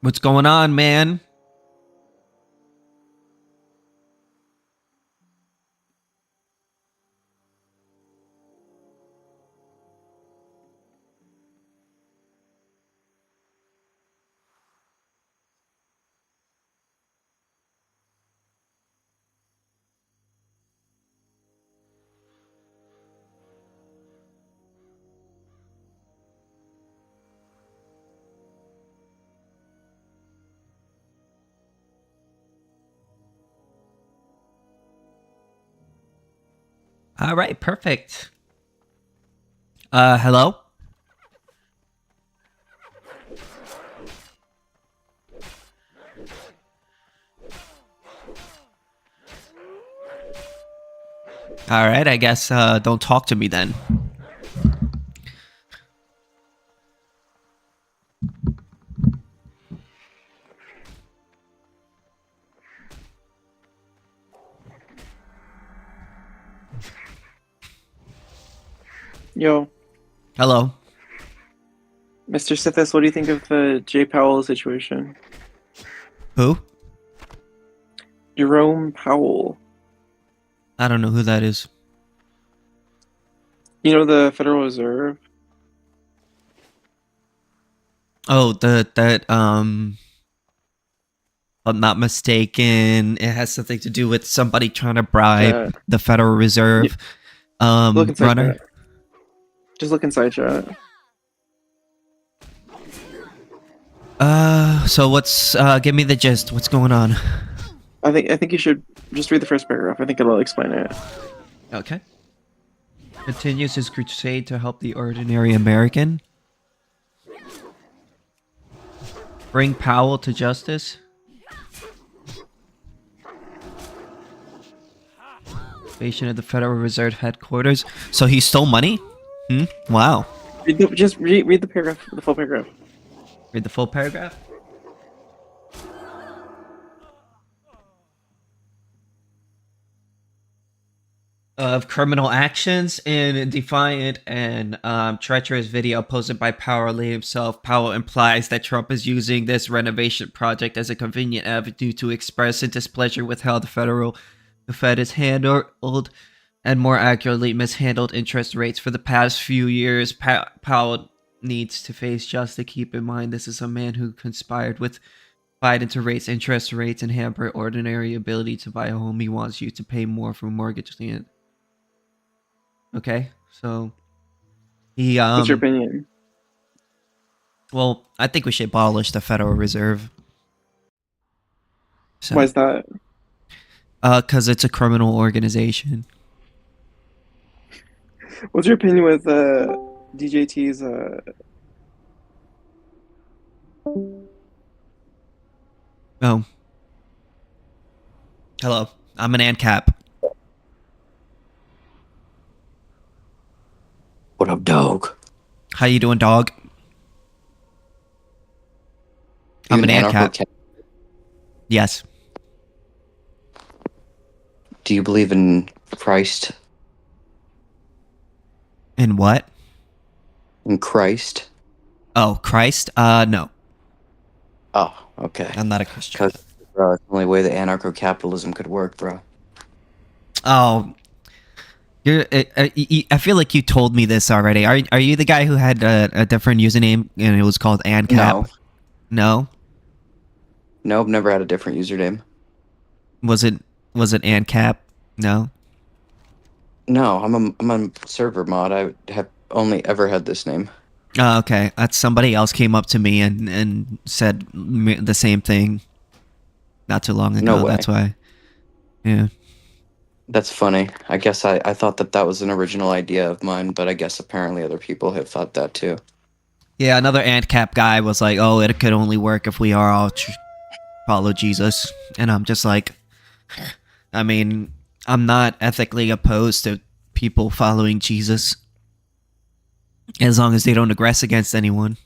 What's going on, man? All right, perfect. Hello? All right, I guess don't talk to me then. Yo, Hello. Mr. Sithis, what do you think of the Jay Powell situation? Who? Jerome Powell. I don't know who that is. You know, the Federal Reserve? Oh, I'm not mistaken, it has something to do with somebody trying to bribe Chat. the Federal Yeah, Reserve look inside runner. chat. Just look inside chat. So what's give me the gist. What's going on? I think you should just read the first paragraph. I think it'll explain it. Okay. Continues his crusade to help the ordinary American. Bring Powell to justice. Invasion of the Federal Reserve headquarters. So he stole money? Wow. Just read the paragraph, the full paragraph. Read the full paragraph. Of criminal actions in defiant and treacherous video posted by Powell himself. Powell implies that Trump is using this renovation project as a convenient avenue to express his displeasure with how the Fed has handled and more accurately mishandled interest rates for the past few years. Powell needs to face justice. Keep in mind, this is a man who conspired with Biden to raise interest rates and hamper ordinary ability to buy a home. He wants you to pay more for mortgage land. Okay, so he What's your opinion? well, I think we should abolish the Federal Reserve. So, Why is that? because it's a criminal organization. What's your opinion with DJT's Oh, hello. I'm an ANCAP. What up, dog? How you doing, dog? You I'm an ANCAP. anarcho-cap- Yes. Do you believe in Christ? In what? In Christ? Oh, Christ? No. Oh, okay. I'm not a Christian. Because it's the only way that anarcho-capitalism could work, bro. Oh, I feel like you told me this already. Are you the guy who had a different username and it was called ANCAP? No. No, I've never had a different username. Was it ANCAP? No. No, I'm a server mod. I have only ever had this name. Oh, okay. That's somebody else came up to me and said the same thing not too long ago. No way. That's why. Yeah. That's funny. I guess I thought that was an original idea of mine, but I guess apparently other people have thought that too. Yeah, another ANCAP guy was like, "Oh, it could only work if we are all follow Jesus," and I'm just like, I mean, I'm not ethically opposed to people following Jesus as long as they don't aggress against anyone.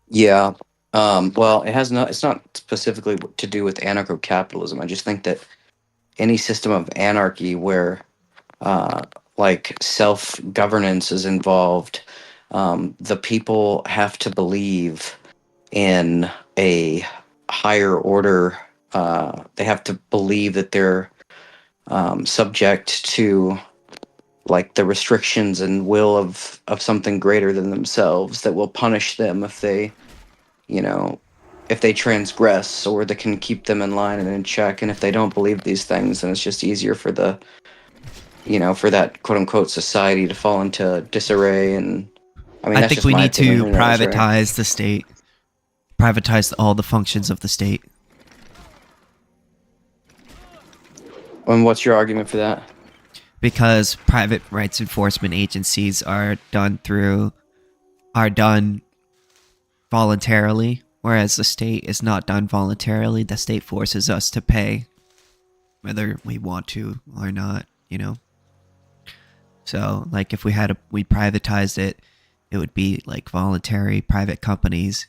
Yeah. Well, it's not specifically to do with anarcho-capitalism. I just think that any system of anarchy where like self-governance is involved, the people have to believe in a higher order. They have to believe that they're subject to like the restrictions and will of something greater than themselves that will punish them if they, you know, if they transgress, or that can keep them in line and in check. And if they don't believe these things, then it's just easier for the, for that quote unquote society to fall into disarray. And I mean, I that's think just we my need opinion. to Who knows, right? privatize the state. Privatize all the functions of the state. And what's your argument for that? Because private rights enforcement agencies are done voluntarily, whereas the state is not done voluntarily. The state forces us to pay, whether we want to or not, So, like, if we privatized it, it would be like voluntary private companies.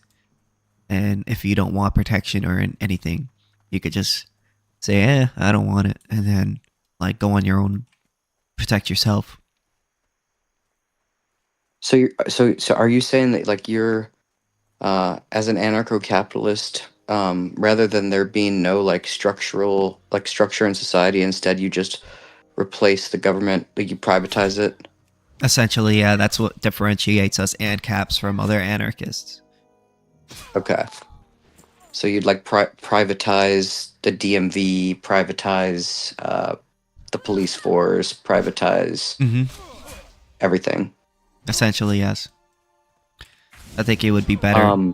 And if you don't want protection or anything, you could just say, I don't want it. And then, like, go on your own, protect yourself. So are you saying that, like, you're as an anarcho-capitalist, rather than there being no like structure in society, instead you just replace the government, like you privatize it? Essentially, yeah, that's what differentiates us AnCaps from other anarchists. Okay. So you'd like privatize the DMV, privatize the police force, privatize everything. Essentially, yes. I think it would be better.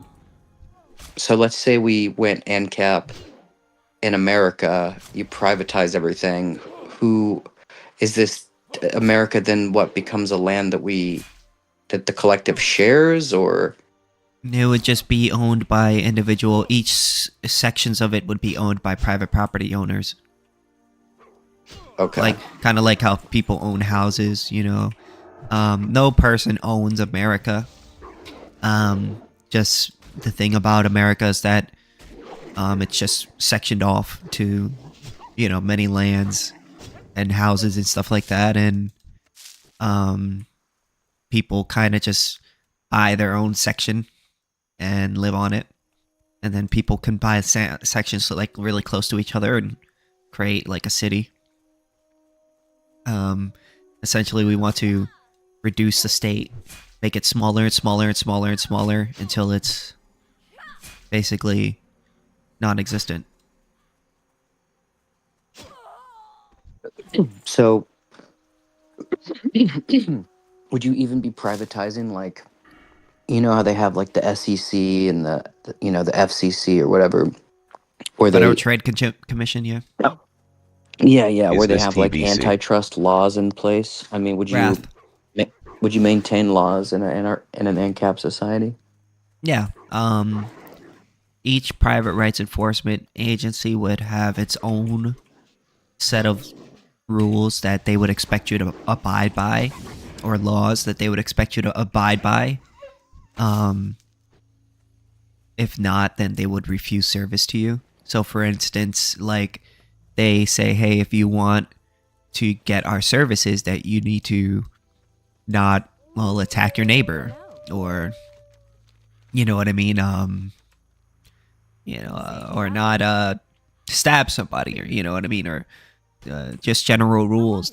So let's say we went ANCAP in America, you privatize everything. Who is this America then? What becomes a land that the collective shares, or? It would just be owned by individual. Each sections of it would be owned by private property owners. Okay. Like, kind of like how people own houses, No person owns America. Just the thing about America is that it's just sectioned off to, many lands and houses and stuff like that. And people kind of just buy their own section and live on it. And then people can buy sections like really close to each other and create like a city. Essentially, we want to reduce the state, make it smaller and smaller and smaller and smaller until it's basically non-existent. So, would you even be privatizing, like, how they have like the SEC and the FCC or whatever, where Federal Trade Commission, yeah. Yeah, Is where they this have like TBC? antitrust laws in place. I mean, would you maintain laws in an ANCAP society? Yeah. Each private rights enforcement agency would have its own set of rules that they would expect you to abide by, or laws that they would expect you to abide by. If not, then they would refuse service to you. So, for instance, like, they say, hey, if you want to get our services, that you need to not, attack your neighbor, or, you know what I mean? Or not stab somebody, or, you know what I mean? Or just general rules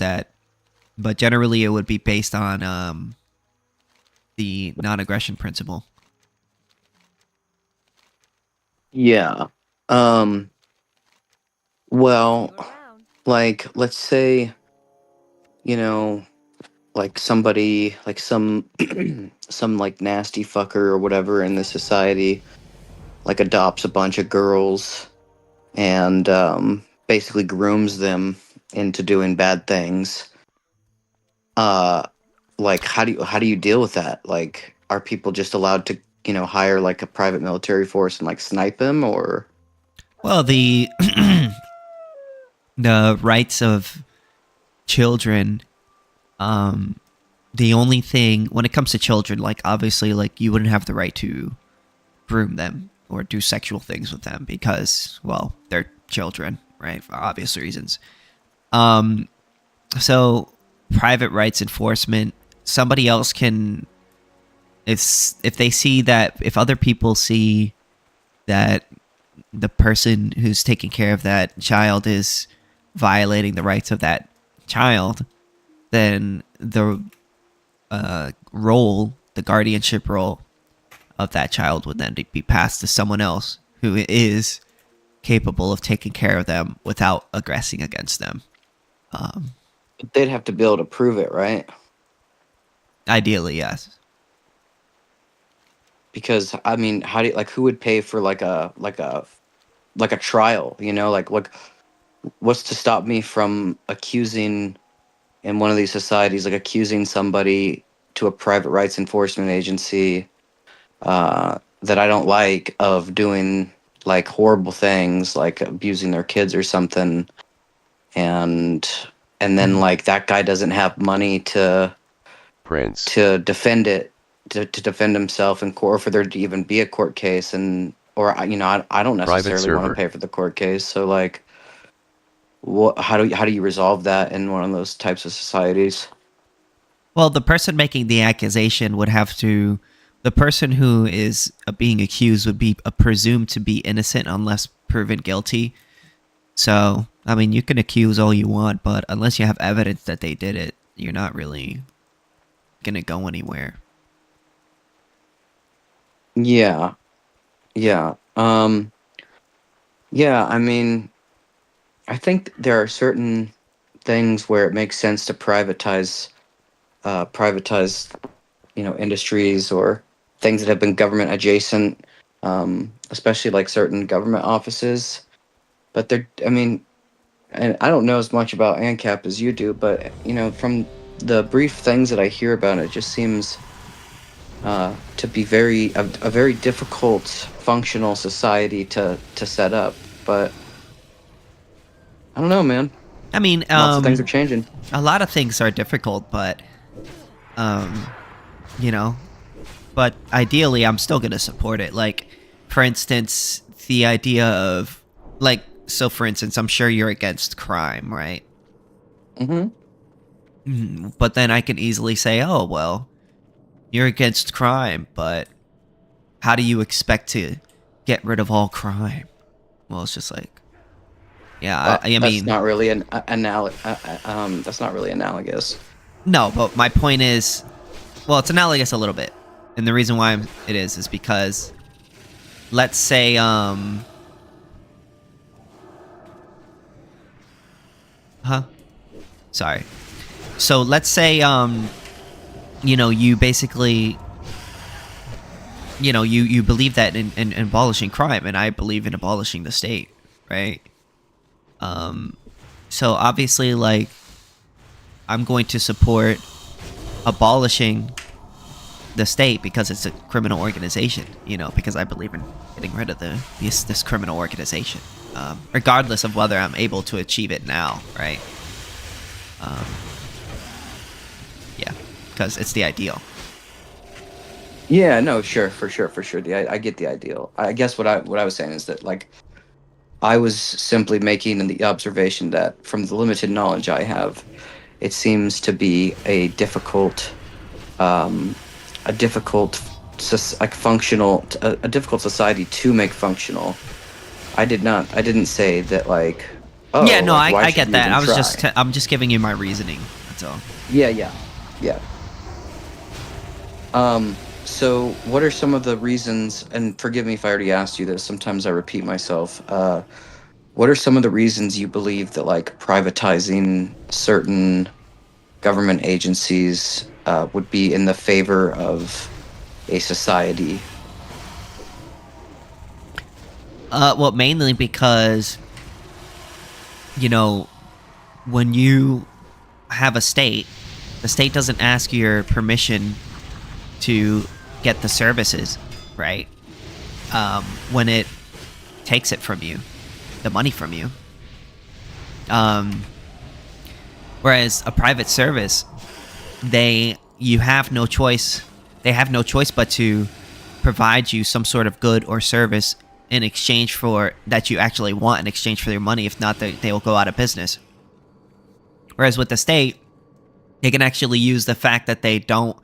but generally it would be based on the non-aggression principle. Yeah. Well, like, let's say, like somebody, like some like nasty fucker or whatever in the society, like adopts a bunch of girls and basically grooms them into doing bad things. Like, how do you deal with that? Like, are people just allowed to, hire like a private military force and like snipe them, or? Well, the the rights of children, the only thing when it comes to children, like, obviously, like, you wouldn't have the right to groom them or do sexual things with them because, well, they're children, right? For obvious reasons. So private rights enforcement, somebody else can if they see that, if other people see that the person who's taking care of that child is violating the rights of that child, then the the guardianship role of that child would then be passed to someone else who is capable of taking care of them without aggressing against them. They'd have to be able to prove it, right? Ideally, yes. Because I mean, how do you, like, who would pay for like a trial? You know, like what's to stop me from accusing in one of these societies, like accusing somebody to a private rights enforcement agency that I don't like of doing like horrible things, like abusing their kids or something, and then like that guy doesn't have money to defend it, to defend himself in court, or for there to even be a court case, and or you know, I don't necessarily want to pay for the court case. So like, how do you resolve that in one of those types of societies? Well, the person making the accusation would have to. The person who is being accused would be presumed to be innocent unless proven guilty. So, I mean, you can accuse all you want, but unless you have evidence that they did it, you're not really gonna go anywhere. Yeah, yeah, yeah. I mean, I think there are certain things where it makes sense to privatize, you know, industries or things that have been government adjacent, especially like certain government offices. But I mean, and I don't know as much about ANCAP as you do, but you know, from the brief things that I hear about it, just seems to be a very difficult functional society to set up. But I don't know, man. I mean, Lots of things are changing. a lot of things are difficult, but you know, but ideally, I'm still gonna support it. Like, for instance, the idea of like, so for instance, I'm sure you're against crime, right? But then I can easily say, oh well, you're against crime, but how do you expect to get rid of all crime? Well, it's just like, yeah, I That's mean, not really that's not really analogous. no, but my point is, well, it's analogous a little bit, and the reason why it is because, let's say, sorry. So let's say, you know, you basically, you know, you believe that in abolishing crime, and I believe in abolishing the state, right? So obviously, like, I'm going to support abolishing the state because it's a criminal organization, you know, because I believe in getting rid of this criminal organization, regardless of whether I'm able to achieve it now, right? Yeah, because it's the ideal. Yeah, no, sure, for sure. I get the ideal. I guess what I was saying is that, like, I was simply making the observation that from the limited knowledge I have, it seems to be a difficult society to make functional. I didn't say that, like, oh, Yeah, no, like, why I should get you that. even I was try? I'm just giving you my reasoning. That's all. Yeah. So what are some of the reasons, and forgive me if I already asked you this, sometimes I repeat myself, what are some of the reasons you believe that, like, privatizing certain government agencies would be in the favor of a society? Well, mainly because, you know, when you have a state, the state doesn't ask your permission to get the services, right? When it takes it from you, the money from you. Whereas a private service, you have no choice. They have no choice but to provide you some sort of good or service in exchange for that you actually want in exchange for their money. If not, they will go out of business. Whereas with the state, they can actually use the fact that they don't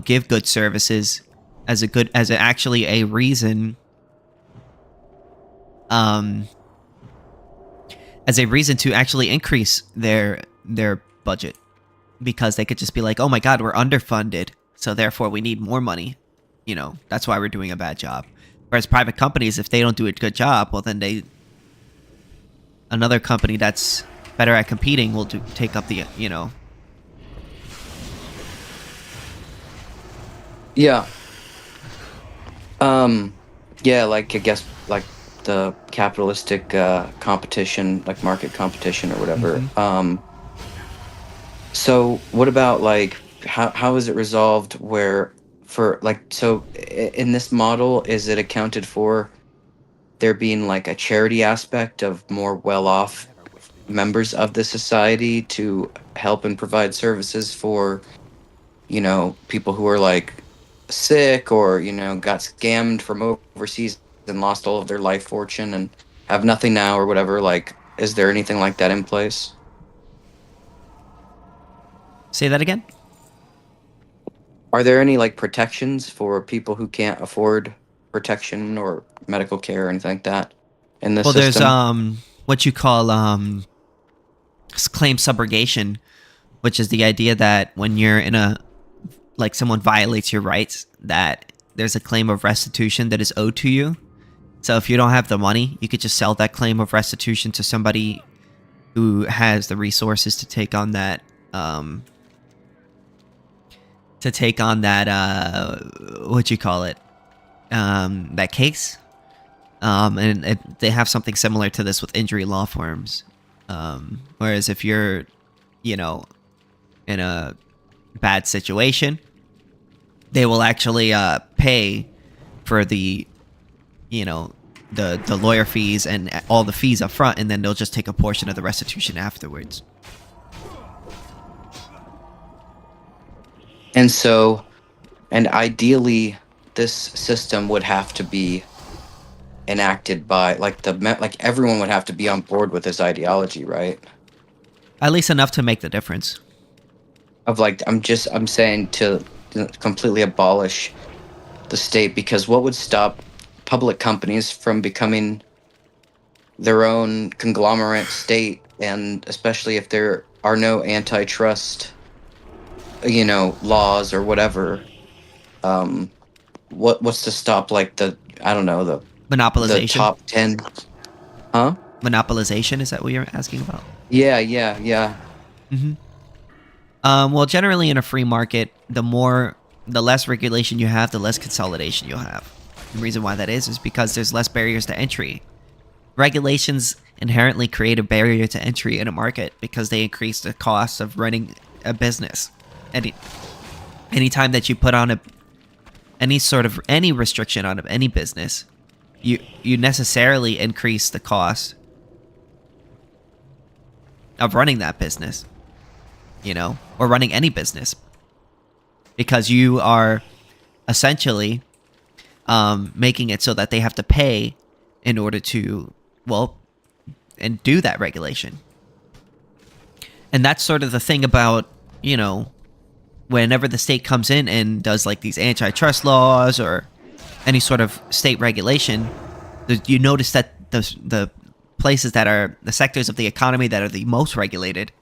give good services actually a reason, as a reason to actually increase their budget, because they could just be like, oh my god, we're underfunded, so therefore we need more money. You know, that's why we're doing a bad job. Whereas private companies, if they don't do a good job, well then another company that's better at competing will take up the, you know. Yeah. Yeah, like I guess like the capitalistic competition, like market competition or whatever. So what about like how is it resolved where for like so in this model is it accounted for there being like a charity aspect of more well-off members of the society to help and provide services for, you know, people who are like sick or, you know, got scammed from overseas and lost all of their life fortune and have nothing now or whatever? Like, is there anything like that in place? Say that again? Are there any like protections for people who can't afford protection or medical care or anything like that in this Well, there's system? what you call claim subrogation, which is the idea that when you're in a, like, someone violates your rights, that there's a claim of restitution that is owed to you. So if you don't have the money, you could just sell that claim of restitution to somebody who has the resources to take on that what you call it, that case. And they have something similar to this with injury law firms. Whereas if you're, you know, in a bad situation, they will actually pay for the, you know, the lawyer fees and all the fees up front, and then they'll just take a portion of the restitution afterwards. And so, and ideally, this system would have to be enacted by like like everyone would have to be on board with this ideology, right? At least enough to make the difference. Of like, I'm saying to completely abolish the state, because what would stop public companies from becoming their own conglomerate state, and especially if there are no antitrust, you know, laws or whatever, what's to stop like the, I don't know, the Monopolization. top 10, huh? Monopolization, is that what you're asking about? Yeah. Mm-hmm. Well, generally in a free market, the less regulation you have, the less consolidation you'll have. The reason why that is because there's less barriers to entry. Regulations inherently create a barrier to entry in a market because they increase the cost of running a business. Anytime that you put on any restriction on any business, you necessarily increase the cost of running that business, you know, or running any business, because you are essentially making it so that they have to pay in order to, well, and do that regulation. And that's sort of the thing about, you know, whenever the state comes in and does like these antitrust laws or any sort of state regulation, you notice that the places that are the sectors of the economy that are the most regulated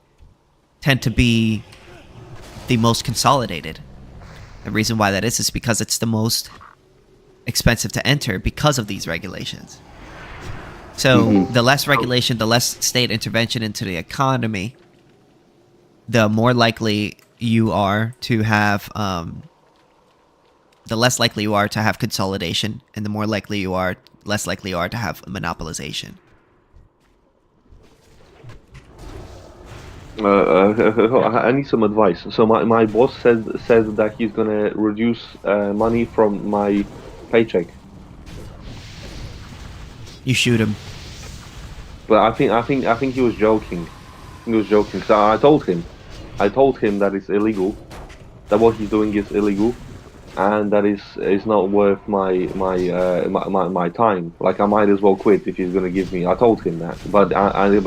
tend to be the most consolidated. The reason why that is because it's the most expensive to enter because of these regulations. So the less regulation, the less state intervention into the economy, the more likely you are to have, the less likely you are to have consolidation, and the more likely you are, less likely you are to have monopolization. I need some advice. So my boss says that he's gonna reduce money from my paycheck. You shoot him. But I think he was joking. He was joking. So I told him that it's illegal, that what he's doing is illegal, and that is not worth my time. Like I might as well quit if he's gonna give me. I told him that, but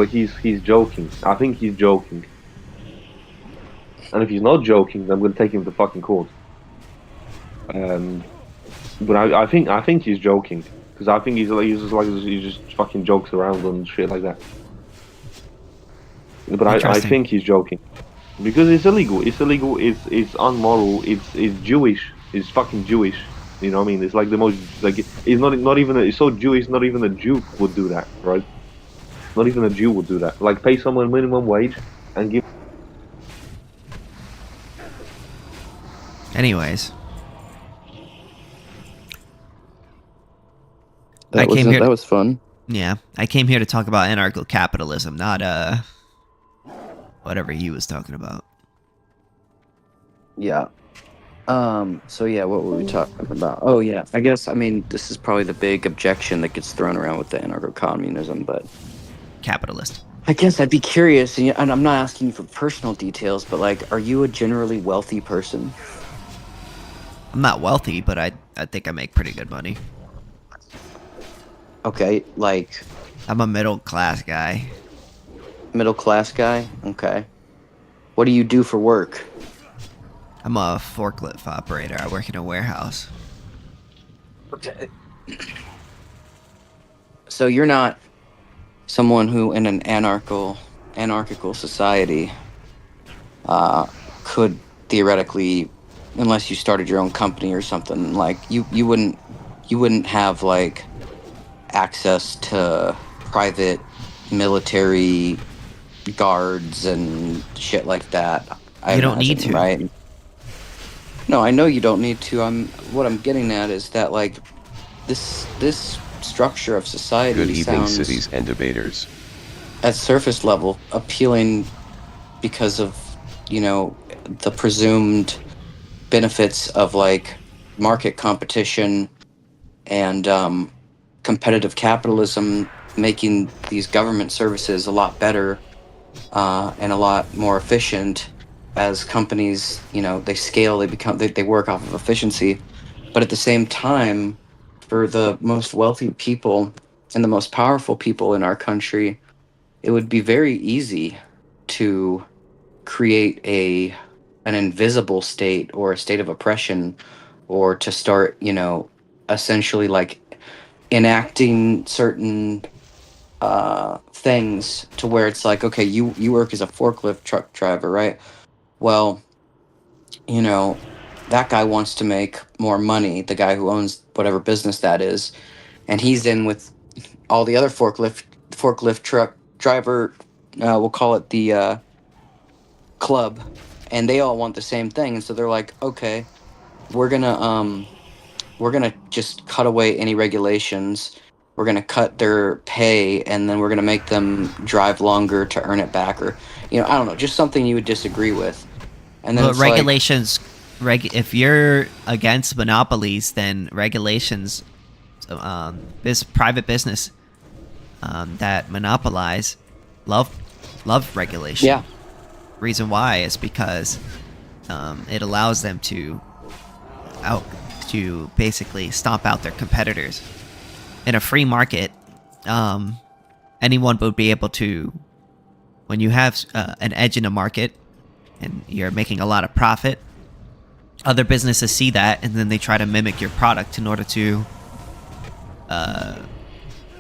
he's joking. I think he's joking. And if he's not joking, then I'm gonna take him to fucking court. But I think he's joking because I think he just fucking jokes around and shit like that. But I Interesting. think he's joking because it's illegal. It's illegal. It's unmoral. It's Jewish. It's fucking Jewish. You know what I mean? It's like the most like it's not even it's so Jewish. Not even a Jew would do that, right? Not even a Jew would do that. Like pay someone minimum wage and give. Anyways, That was fun. yeah, I came here to talk about anarcho-capitalism, not whatever he was talking about. Yeah. So yeah, what were we talking about? Oh yeah, I guess this is probably the big objection that gets thrown around with the anarcho-communism, but Capitalist. I guess I'd be curious, and I'm not asking you for personal details, but like, are you a generally wealthy person? I'm not wealthy, but I think I make pretty good money. Okay, like I'm a middle class guy. middle class guy? Okay. What do you do for work? I'm a forklift operator. I work in a warehouse. Okay. So you're not someone who in an anarchical society could theoretically, unless you started your own company or something, like you wouldn't have like access to private military guards and shit like that. You don't need to. Right? No, I know you don't need to. What I'm getting at is that like this structure of society Good evening, sounds cities and debaters. at surface level appealing because of the presumed benefits of like market competition and competitive capitalism, making these government services a lot better and a lot more efficient as companies they scale, they work off of efficiency. But at the same time, for the most wealthy people and the most powerful people in our country, it would be very easy to create an invisible state or a state of oppression, or to start essentially like enacting certain things to where it's like, okay, you work as a forklift truck driver, right? Well, that guy wants to make more money, the guy who owns whatever business that is, and he's in with all the other forklift truck driver, we'll call it the club, and they all want the same thing, and so they're like, okay, we're gonna just cut away any regulations, we're gonna cut their pay, and then we're gonna make them drive longer to earn it back, or I don't know, just something you would disagree with. And then But it's regulations, if you're against monopolies, then regulations, this private business that monopolize, love regulation. Yeah. Reason why is because it allows them to basically stomp out their competitors. In a free market, anyone would be able to, when you have an edge in a market and you're making a lot of profit, other businesses see that and then they try to mimic your product in order to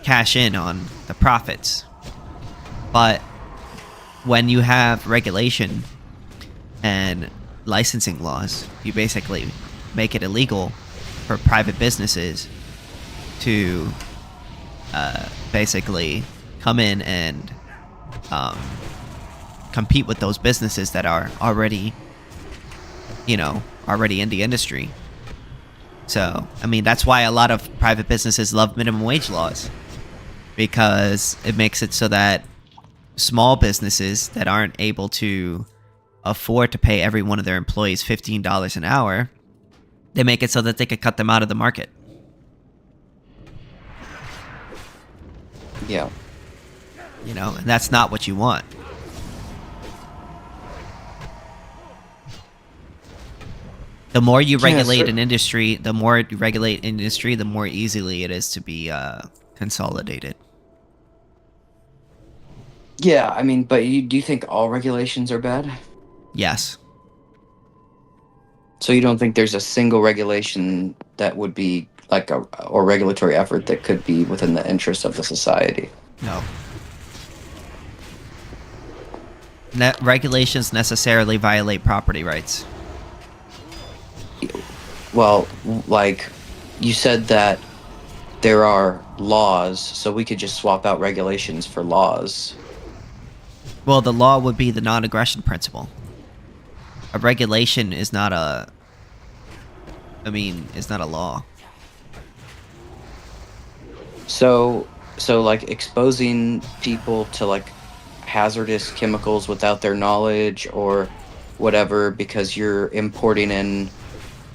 cash in on the profits. But when you have regulation and licensing laws, you basically make it illegal for private businesses to basically come in and compete with those businesses that are already in the industry. So, that's why a lot of private businesses love minimum wage laws, because it makes it so that small businesses that aren't able to afford to pay every one of their employees $15 an hour, they make it so that they could cut them out of the market. Yeah. And that's not what you want. The more you regulate an industry, the more easily it is to be consolidated. Yeah, but do you think all regulations are bad? Yes. So you don't think there's a single regulation that would be like or regulatory effort that could be within the interest of the society? No. Regulations necessarily violate property rights. Well, like you said that there are laws, so we could just swap out regulations for laws. Well, the law would be the non-aggression principle. A regulation is not it's not a law. So like exposing people to like hazardous chemicals without their knowledge or whatever because you're importing in,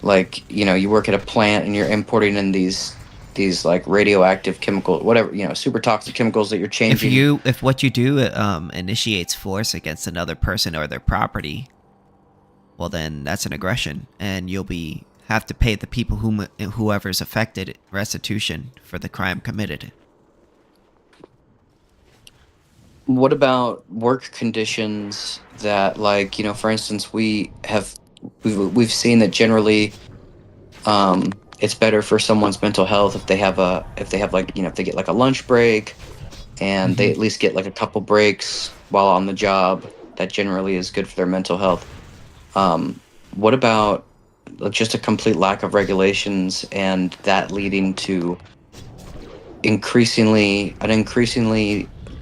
like, you know, you work at a plant and you're importing in these like radioactive chemical, whatever, you know, super toxic chemicals that you're changing. If what you do initiates force against another person or their property, well then that's an aggression, and you'll have to pay the people whoever's affected restitution for the crime committed. What about work conditions that, like, you know, for instance, we've seen that generally it's better for someone's mental health if they have like, you know, if they get like a lunch break and they at least get like a couple breaks while on the job. That generally is good for their mental health. What about just a complete lack of regulations and that leading to an increasingly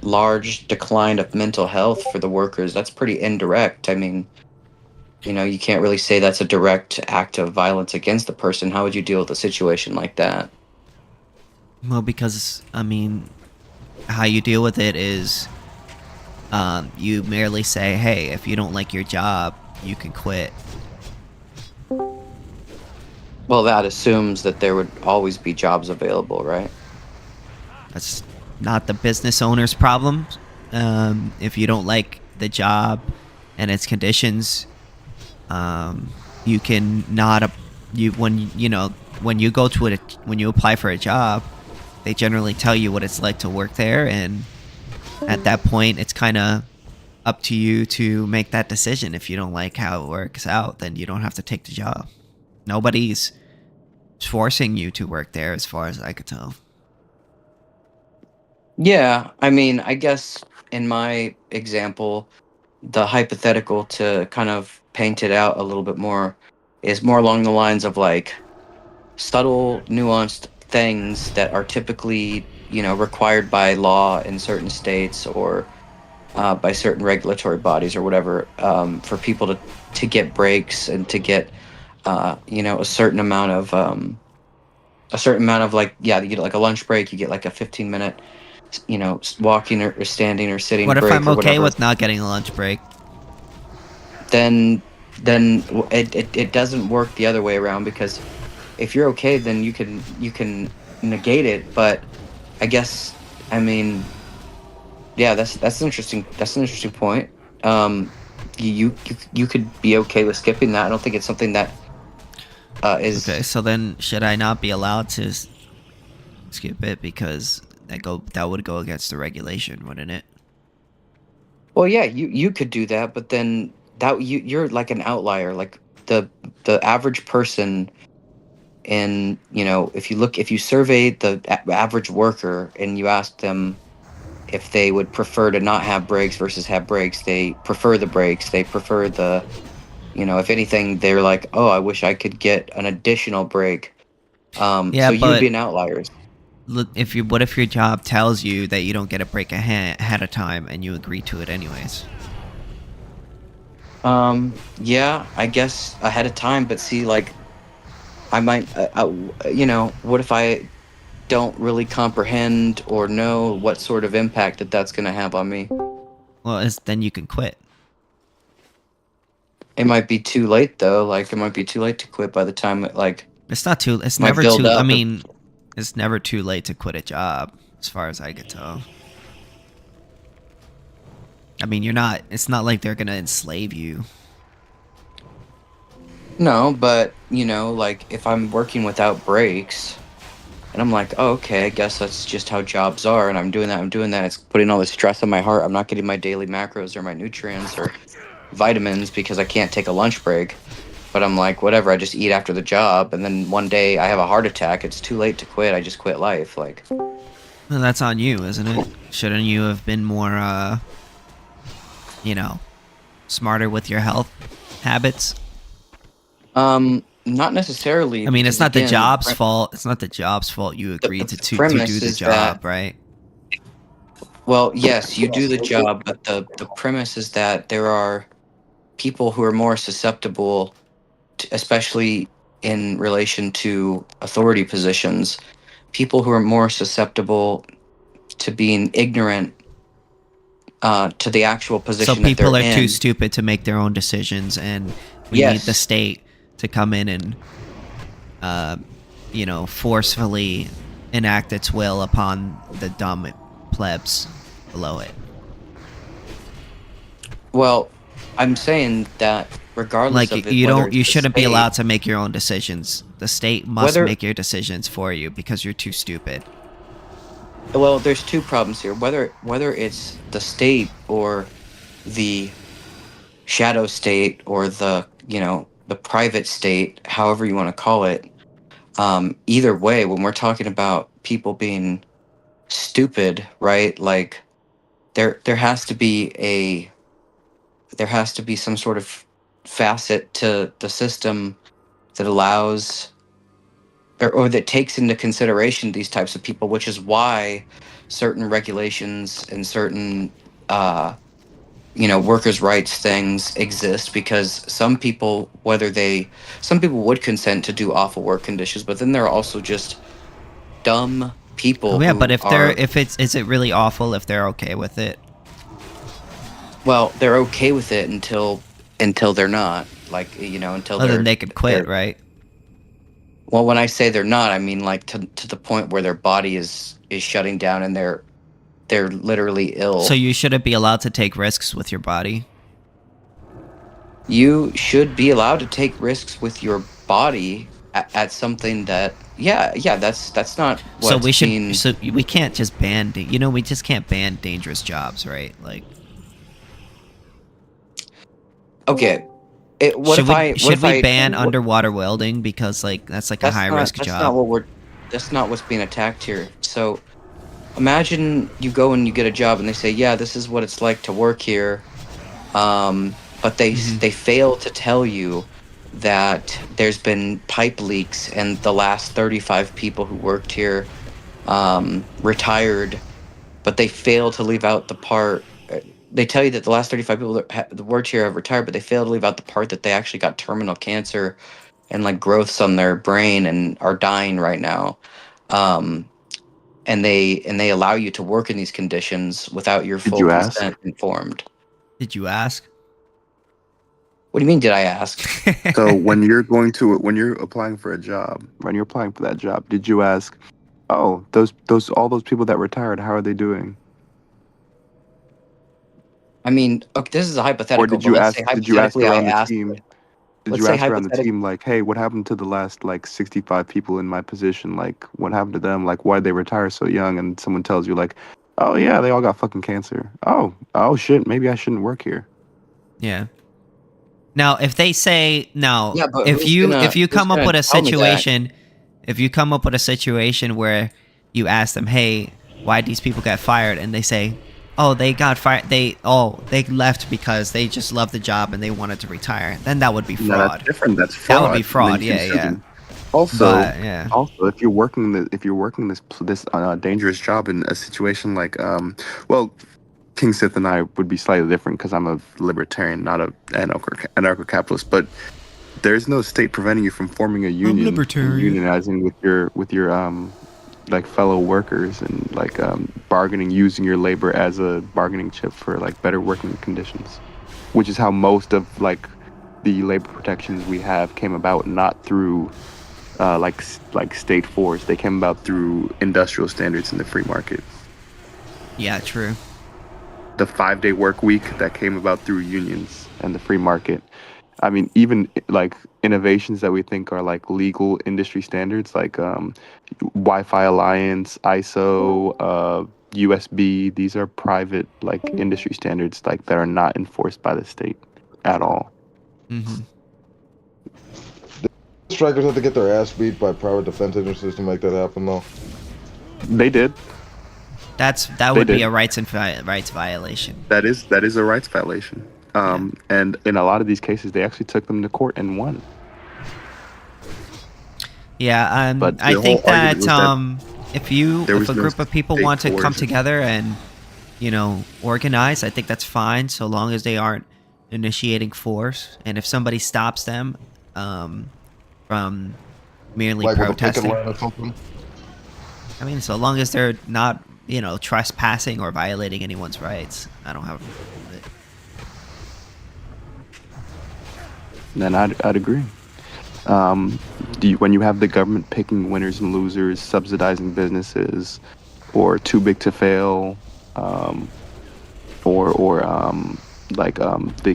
large decline of mental health for the workers? That's pretty indirect. I mean, you know, you can't really say that's a direct act of violence against the person. How would you deal with a situation like that? Well, because how you deal with it is you merely say, hey, if you don't like your job, you can quit. Well, that assumes that there would always be jobs available, right? That's not the business owner's problem. If you don't like the job and its conditions, you can not when you go to it when you apply for a job, they generally tell you what it's like to work there, and at that point it's kind of up to you to make that decision. If you don't like how it works out, then you don't have to take the job. Nobody's forcing you to work there, as far as I could tell. Yeah, I mean, I guess in my example, the hypothetical, to kind of paint it out a little bit more, is more along the lines of like subtle, nuanced things that are typically, you know, required by law in certain states or by certain regulatory bodies or whatever, for people to get breaks and to get, you know, a certain amount of like, yeah, you get like a lunch break, you get like a 15-minute, you know, walking or standing or sitting What if break I'm or okay whatever. with not getting a lunch break? Then it doesn't work the other way around, because if you're okay, then you can negate it. But I guess, I mean, yeah, that's an interesting point. You could be okay with skipping that. I don't think it's something that is Okay, so then should I not be allowed to skip it, because that would go against the regulation, wouldn't it? Well, yeah, you could do that, but then that you're like an outlier. Like the average person, and, you know, if you survey the average worker and you ask them if they would prefer to not have breaks versus have breaks, they prefer the breaks. They prefer the, you know, if anything, they're like, oh, I wish I could get an additional break. Yeah, So you'd but be an outlier. what if your job tells you that you don't get a break ahead of time, and you agree to it anyways? Yeah, I guess ahead of time, but see, like, I might, you know, what if I don't really comprehend or know what sort of impact that's going to have on me? Well, then you can quit. It might be too late, though. Like, it might be too late to quit by the time It's not too. It's might never build too. up. It's never too late to quit a job, as far as I could tell. I mean, you're not. It's not like they're gonna enslave you. No, but, you know, like, if I'm working without breaks and I'm like, oh, okay, I guess that's just how jobs are, and I'm doing that, it's putting all this stress on my heart. I'm not getting my daily macros or my nutrients or vitamins because I can't take a lunch break. But I'm like, whatever. I just eat after the job, and then one day I have a heart attack. It's too late to quit. I just quit life. Like, Well, that's on you, isn't it? Shouldn't you have been more, you know, smarter with your health habits? not necessarily. I mean, it's because, not the again, job's fault. It's not the job's fault. You agreed to do premise the is job, that, right? well, yes, you do the job, but the premise is that there are people who are more susceptible, especially in relation to authority positions, people who are more susceptible to being ignorant to the actual So position that they're people are too in. stupid to make their own decisions, and we need the Yes. state to come in and, forcefully enact its will upon the dumb plebs below it. Well, I'm saying that regardless Like of it, whether it's you the shouldn't be state- allowed to make your own decisions. The state must Whether- make your decisions for you because you're too stupid. Well, there's two problems here. Whether it's the state or the shadow state or the private state, however you want to call it, either way, when we're talking about people being stupid, right? Like there has to be some sort of facet to the system that allows or that takes into consideration these types of people, which is why certain regulations and certain workers' rights things exist, because some people would consent to do awful work conditions, but then there are also just dumb people Oh, yeah, who but are, is it really awful if they're okay with it? well, they're okay with it until they're not, like, until Well, they're then they could quit, they're- right? well, when I say they're not, I mean like to the point where their body is shutting down and they're literally ill. So you shouldn't be allowed to take risks with your body. You should be allowed to take risks with your body at something that that's not what's So we should. being, So we can't just ban. We just can't ban dangerous jobs, right? Like, okay. should we ban underwater welding because that's like a high risk that's job? not what's being attacked here. So imagine you go and you get a job and they say, yeah, this is what it's like to work here, but they fail to tell you that there's been pipe leaks and the last 35 people who worked here retired, but they fail to leave out the part. They tell you that the last 35 people that worked here have retired, but they fail to leave out the part that they actually got terminal cancer and like growths on their brain and are dying right now. And they allow you to work in these conditions without your Did full you ask? consent informed. Did you ask? What do you mean? Did I ask? So when you're applying for a job, when you're applying for that job, did you ask, oh, all those people that retired, how are they doing? I mean, okay, this is a hypothetical. Or did you but let's ask? say Did you ask hypothetically I around the asked. team? Did Let's you say ask around the hypothetic- team, like, hey, what happened to the last like 65 people in my position? Like, what happened to them? Like, why did they retire so young? And someone tells you, like, oh yeah, they all got fucking cancer. Oh shit, maybe I shouldn't work here. Yeah. Now, if they say no, Yeah, but if you come up with a tell me that? situation, if you come up with a situation where you ask them, "Hey, why these people get fired?" and they say, "Oh, they got fired. They left because they just loved the job and they wanted to retire," then that would be No, fraud. that's different. That's fraud. That would be fraud. And then you Yeah, can sue yeah. them. Also, But, yeah. if you're working this dangerous job in a situation like well, KingSithis and I would be slightly different because I'm a libertarian, not a anarcho-capitalist. But there's no state preventing you from forming a union, and libertarian. unionizing with your like fellow workers and like bargaining, using your labor as a bargaining chip for like better working conditions, which is how most of like the labor protections we have came about, not through like state force. They came about through industrial standards in the free market. Yeah, true. The 5-day work week that came about through unions and the free market. I mean, even like innovations that we think are like legal industry standards, like Wi-Fi Alliance, ISO, USB. These are private like industry standards like that are not enforced by the state at all. Mm-hmm. Strikers have to get their ass beat by private defense agencies to make that happen, though. They did. That They would be did. a rights violation. That is a rights violation. And in a lot of these cases, they actually took them to court and won. Yeah, But I the think whole argument that was that there if was a no group of people state want to come coercion. together and organize, I think that's fine, so long as they aren't initiating force. And if somebody stops them from merely Like with a picket protesting, line or something. I mean, so long as they're not trespassing or violating anyone's rights, I don't have a problem with it. Then I'd agree. When you have the government picking winners and losers, subsidizing businesses, or too big to fail, the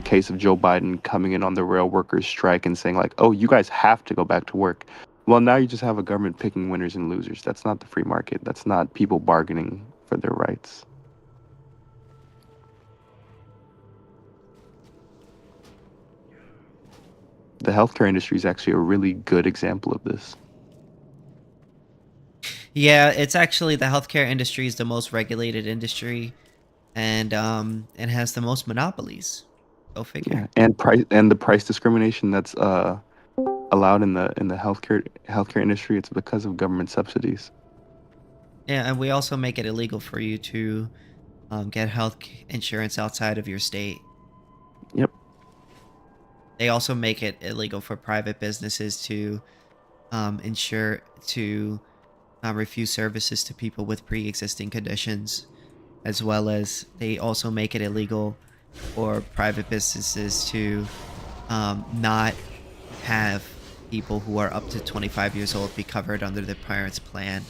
case of Joe Biden coming in on the rail workers strike and saying like, "Oh, you guys have to go back to work." Well, now you just have a government picking winners and losers. That's not the free market. That's not people bargaining for their rights. The healthcare industry is actually a really good example of this. Yeah, it's actually the healthcare industry is the most regulated industry, and it has the most monopolies. Go figure. Yeah, and the price discrimination that's allowed in the healthcare industry. It's because of government subsidies. Yeah, and we also make it illegal for you to get health insurance outside of your state. Yep. They also make it illegal for private businesses to refuse services to people with pre-existing conditions, as well as they also make it illegal for private businesses to not have people who are up to 25 years old be covered under their parents' plan.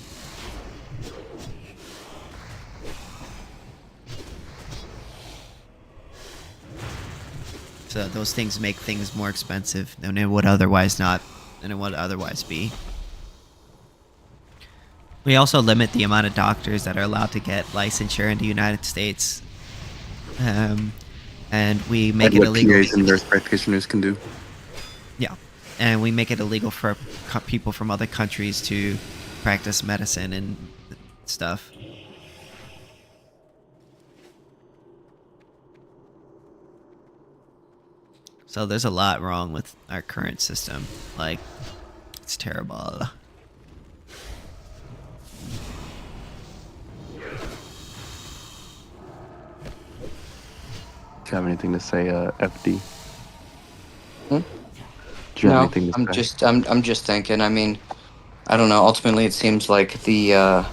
So those things make things more expensive than it would otherwise be. We also limit the amount of doctors that are allowed to get licensure in the United States, and we make it what illegal. PAs and nurse practitioners can do. Yeah, and we make it illegal for people from other countries to practice medicine and stuff. So there's a lot wrong with our current system. Like, it's terrible. Do you have anything to say, FD? Hmm? Do you have No, anything to say? I'm just thinking. I mean, I don't know. Ultimately, it seems like the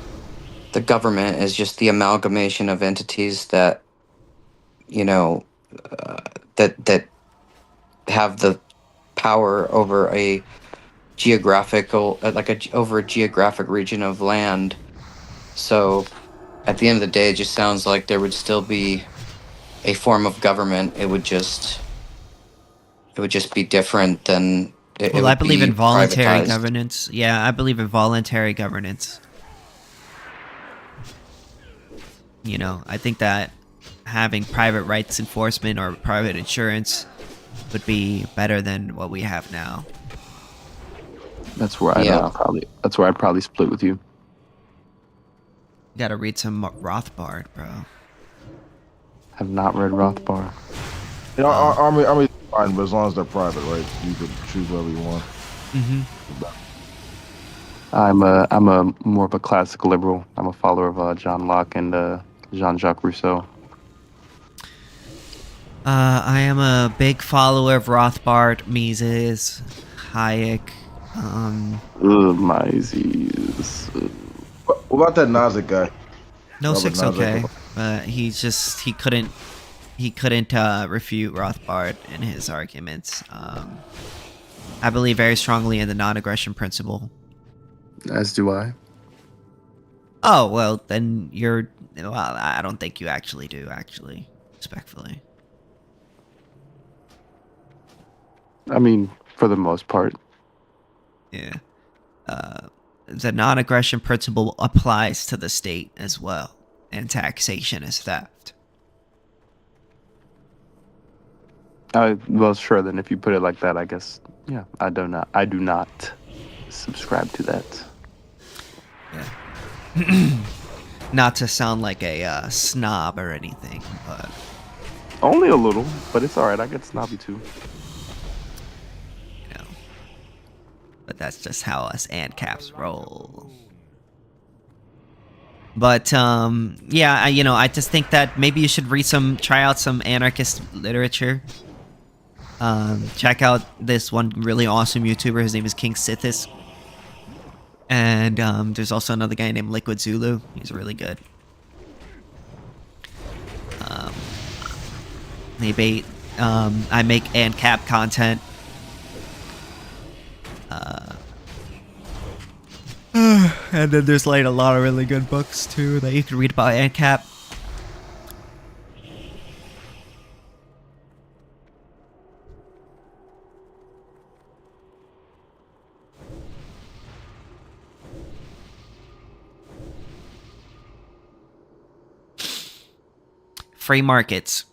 government is just the amalgamation of entities that you know that have the power over a geographical over a geographic region of land. So at the end of the day, it just sounds like there would still be a form of government. It would just be different than it Well, I would believe be in voluntary privatized. governance. Yeah, I believe in voluntary governance. I think that having private rights enforcement or private insurance would be better than what we have now. That's where I'd probably split with you. You gotta read some Rothbard, bro. Have not read Rothbard. Yeah, army is fine, but as long as they're private, right? You can choose whatever you want. Mm-hmm. I'm a more of a classical liberal. I'm a follower of John Locke and Jean-Jacques Rousseau. I am a big follower of Rothbard, Mises, Hayek. Mises. What about that Nozick guy? No, Robert six Nozick. okay, but he couldn't refute Rothbard in his arguments. I believe very strongly in the non-aggression principle. As do I. Oh, well, then I don't think you actually do, respectfully. I mean, for the most part. Yeah. The non-aggression principle applies to the state as well, and taxation is theft. Well, sure, then if you put it like that, I guess Yeah, I do not. I do not subscribe to that. Not to sound like a snob or anything, but Only a little, but it's all right. I get snobby too. you know, but that's just how us AnCaps roll. But yeah, I just think that maybe you should try out some anarchist literature. Check out this one really awesome YouTuber. His name is KingSithis. And there's also another guy named Liquid Zulu. He's really good. I make AnCap content. And then there's like a lot of really good books too that you can read about AnCap. Free markets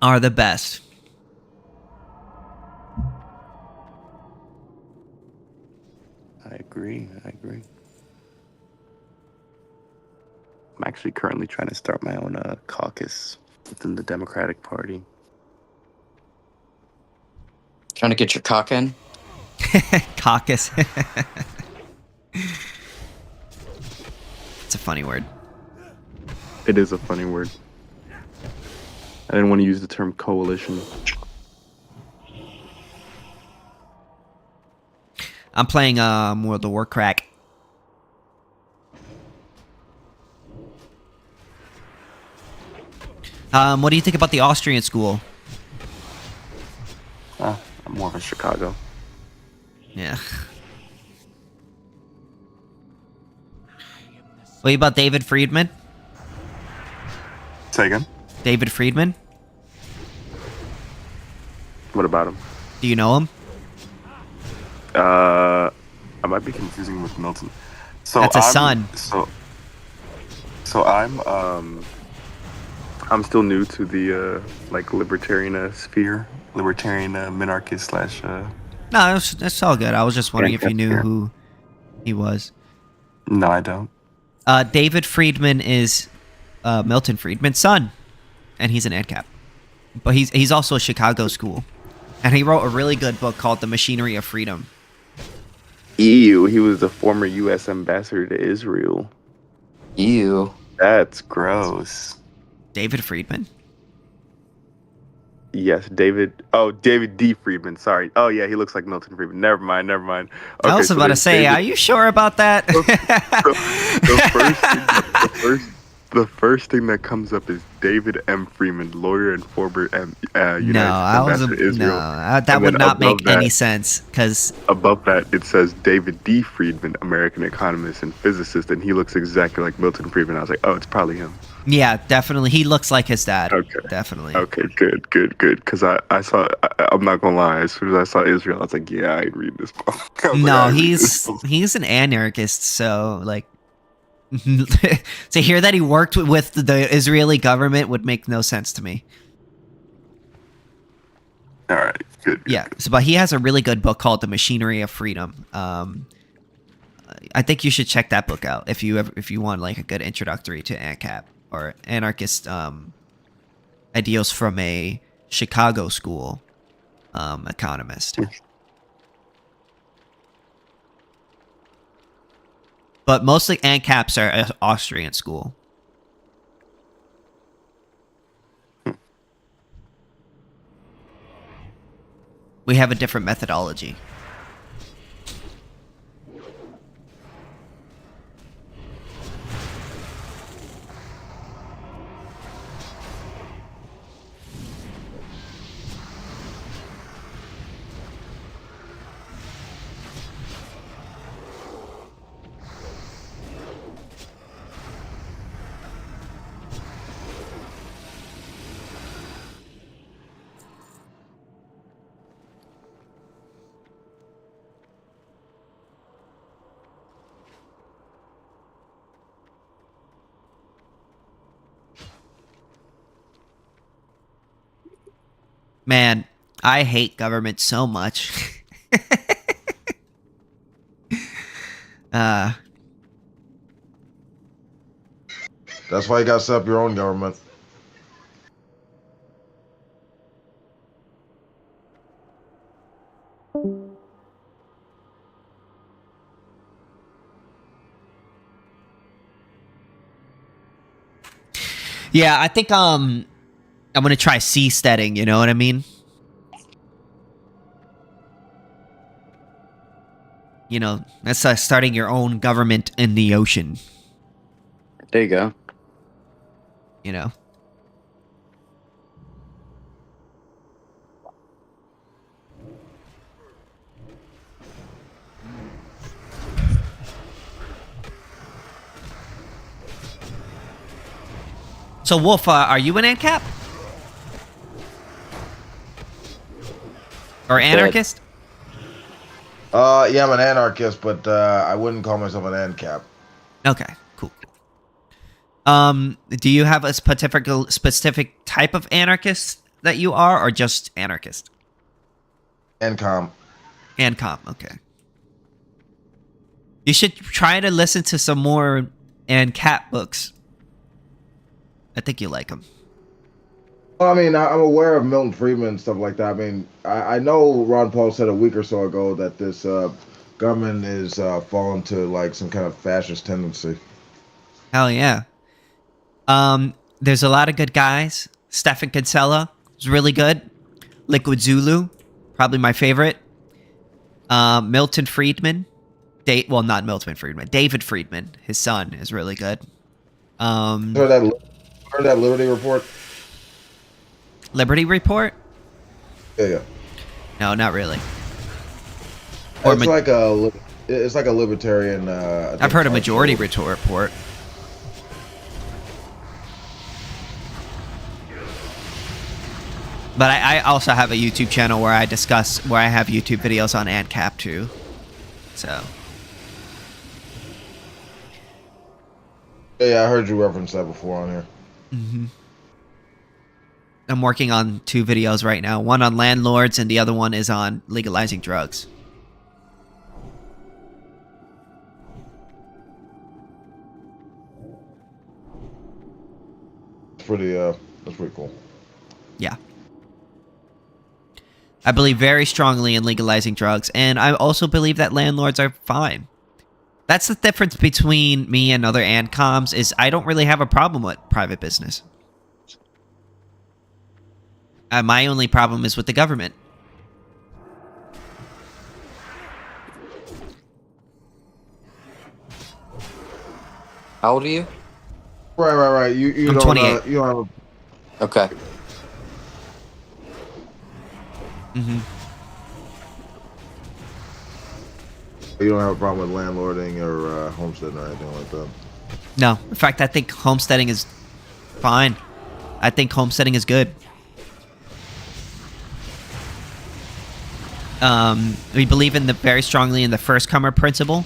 are the best. I agree. I'm actually currently trying to start my own caucus within the Democratic Party. Trying to get your cock in? Caucus. It's a funny word. It is a funny word. I didn't want to use the term coalition. I'm playing World of Warcraft. What do you think about the Austrian school? I'm more of a Chicago. Yeah. What about David Friedman? Say again? David Friedman? What about him? Do you know him? I might be confusing with Milton. So That's a son. So I'm still new to the libertarian sphere, libertarian minarchist slash. No, that's all good. I was just wondering if you knew AnCap, yeah. who he was. No, I don't. David Friedman is Milton Friedman's son, and he's an AnCap. But he's also a Chicago school, and he wrote a really good book called The Machinery of Freedom. Ew, he was the former U.S. ambassador to Israel. Ew. That's gross. David Friedman. Yes, David. Oh, David D. Friedman. Sorry. Oh, yeah, he looks like Milton Friedman. Never mind. Okay, I was about to say, are you sure about that? The first thing that comes up is David M. Freeman, lawyer and former United No, Ambassador to Israel. that And would then not make above that- any sense, because Above that, it says David D. Friedman, American economist and physicist, and he looks exactly like Milton Friedman. I was like, oh, it's probably him. yeah, definitely, he looks like his dad. Okay. Definitely. Okay, good. Because I'm not gonna lie, as soon as I saw Israel, I was like, yeah, I'd read this book. I was like, No, I'd read this book. he's an anarchist, so like to hear that he worked with the Israeli government would make no sense to me. All right, good. Yeah, but he has a really good book called The Machinery of Freedom. I think you should check that book out if you want like a good introductory to ANCAP or anarchist ideals from a Chicago school economist. But mostly ANCAPs are an Austrian school. We have a different methodology. Man, I hate government so much. Uh, That's why you got to set up your own government. yeah, I think I'm gonna try seasteading. You know what I mean? You know, that's starting your own government in the ocean. There you go. You know. So, Wolf, are you an ANCAP? Or anarchist? Yeah, I'm an anarchist, but I wouldn't call myself an ANCAP. Okay, cool. Do you have a specific type of anarchist that you are, or just anarchist? ANCOM. ANCOM, okay. You should try to listen to some more ANCAP books. I think you like them. Well, I mean, I'm aware of Milton Friedman and stuff like that. I mean, I know Ron Paul said a week or so ago that this government is falling to like some kind of fascist tendency. Hell yeah. There's a lot of good guys. Stefan Kinsella is really good. Liquid Zulu, probably my favorite. Milton Friedman. Well, not Milton Friedman. David Friedman, his son, is really good. Heard that Liberty Report? Liberty Report? Yeah. No, not really. It's like a libertarian. I've heard a Majority Report. But I also have a YouTube channel where I have YouTube videos on ANCAP too. So. Yeah, I heard you reference that before on here. Mm-hmm. I'm working on 2 videos right now. One on landlords and the other one is on legalizing drugs. That's pretty cool. Yeah. I believe very strongly in legalizing drugs, and I also believe that landlords are fine. That's the difference between me and other ANCOMs, is I don't really have a problem with private business. My only problem is with the government. How old are you? Right. I'm 28. You don't have Okay. Mm-hmm. you don't have a problem with landlording or homesteading or anything like that. No. In fact, I think homesteading is fine. I think homesteading is good. We believe very strongly in the first comer principle,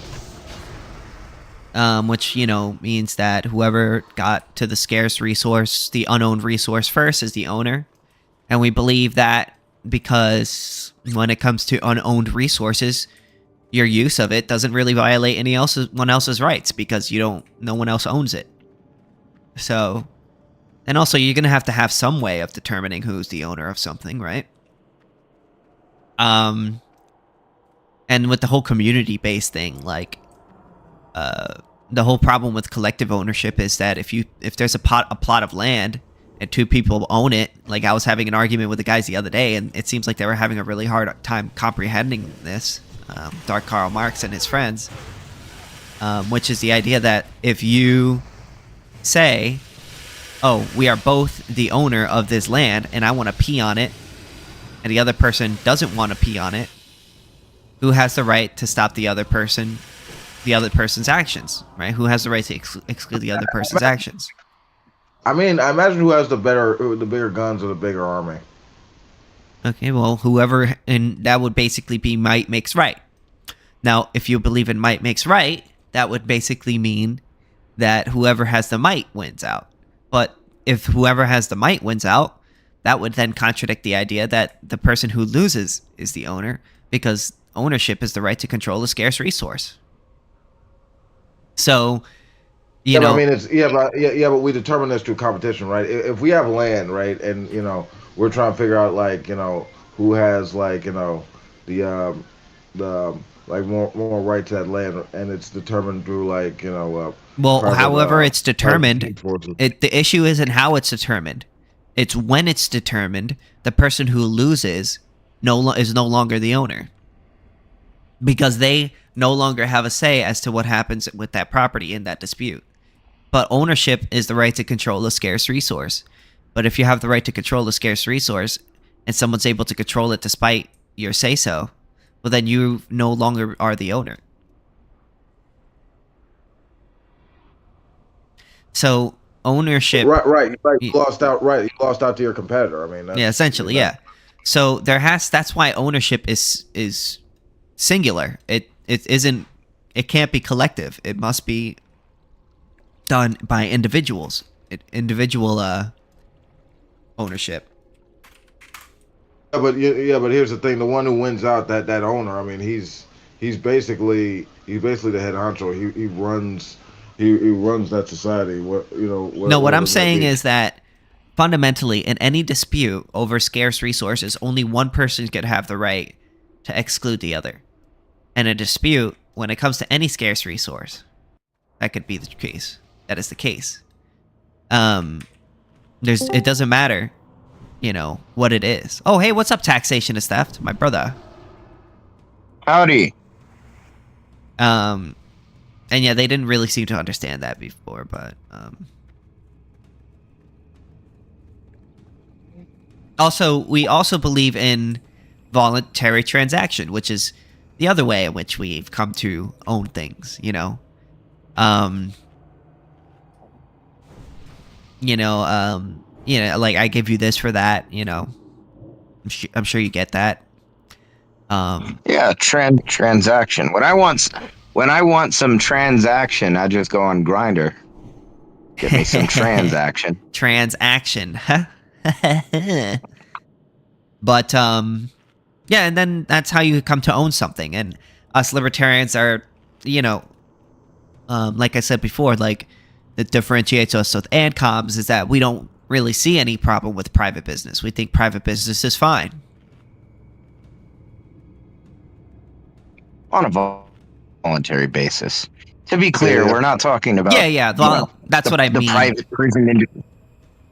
which, means that whoever got to the scarce resource, the unowned resource first, is the owner. And we believe that because when it comes to unowned resources, your use of it doesn't really violate anyone else's rights because no one else owns it. So, and also you're going to have some way of determining who's the owner of something, right? And with the whole community-based thing, like, the whole problem with collective ownership is that if there's a plot of land and 2 people own it, like I was having an argument with the guys the other day, and it seems like they were having a really hard time comprehending this, Dark Karl Marx and his friends, which is the idea that if you say, oh, we are both the owner of this land and I want to pee on it, and the other person doesn't want to pee on it, who has the right to stop the other person's actions, right? Who has the right to exclude the other person's actions? I mean, I imagine who has the bigger guns or the bigger army. Okay, well, whoever, and that would basically be might makes right. Now, if you believe in might makes right, that would basically mean that whoever has the might wins out. But if whoever has the might wins out, that would then contradict the idea that the person who loses is the owner, because ownership is the right to control a scarce resource. So, you Yeah, but know, I mean, but we determine this through competition, right? If we have land, right, and we're trying to figure out like who has like the like more right to that land, and it's determined through like well, private however it's private determined, team forces. the issue isn't how it's determined. It's when it's determined. The person who loses is no longer the owner, because they no longer have a say as to what happens with that property in that dispute. But ownership is the right to control a scarce resource. But if you have the right to control a scarce resource and someone's able to control it despite your say so, well, then you no longer are the owner. So ownership, Right. You lost out. Right, you lost out to your competitor. I mean, yeah, essentially, yeah. So that's why ownership is singular. It isn't. It can't be collective. It must be done by individuals. Individual ownership. Yeah, but here's the thing: the one who wins out, that owner. I mean, he's basically the head honcho. He runs that society. No, what I'm whatever it may saying be. is that fundamentally, in any dispute over scarce resources, only one person could have the right to exclude the other. And a dispute, when it comes to any scarce resource, that could be the case. That is the case. It doesn't matter, what it is. Oh, hey, what's up, taxation is theft, my brother. Howdy. And yeah, they didn't really seem to understand that before, but also, we also believe in voluntary transaction, which is the other way in which we've come to own things, like I give you this for that, I'm sure you get that. Yeah, transaction. When I want some transaction, I just go on Grinder. Get me some transaction. Transaction. But yeah, and then that's how you come to own something. And us libertarians are, like I said before, like that differentiates us with AnComs is that we don't really see any problem with private business. We think private business is fine. On a voluntary basis. To be clear, we're not talking about that's what I mean. The private prison industry.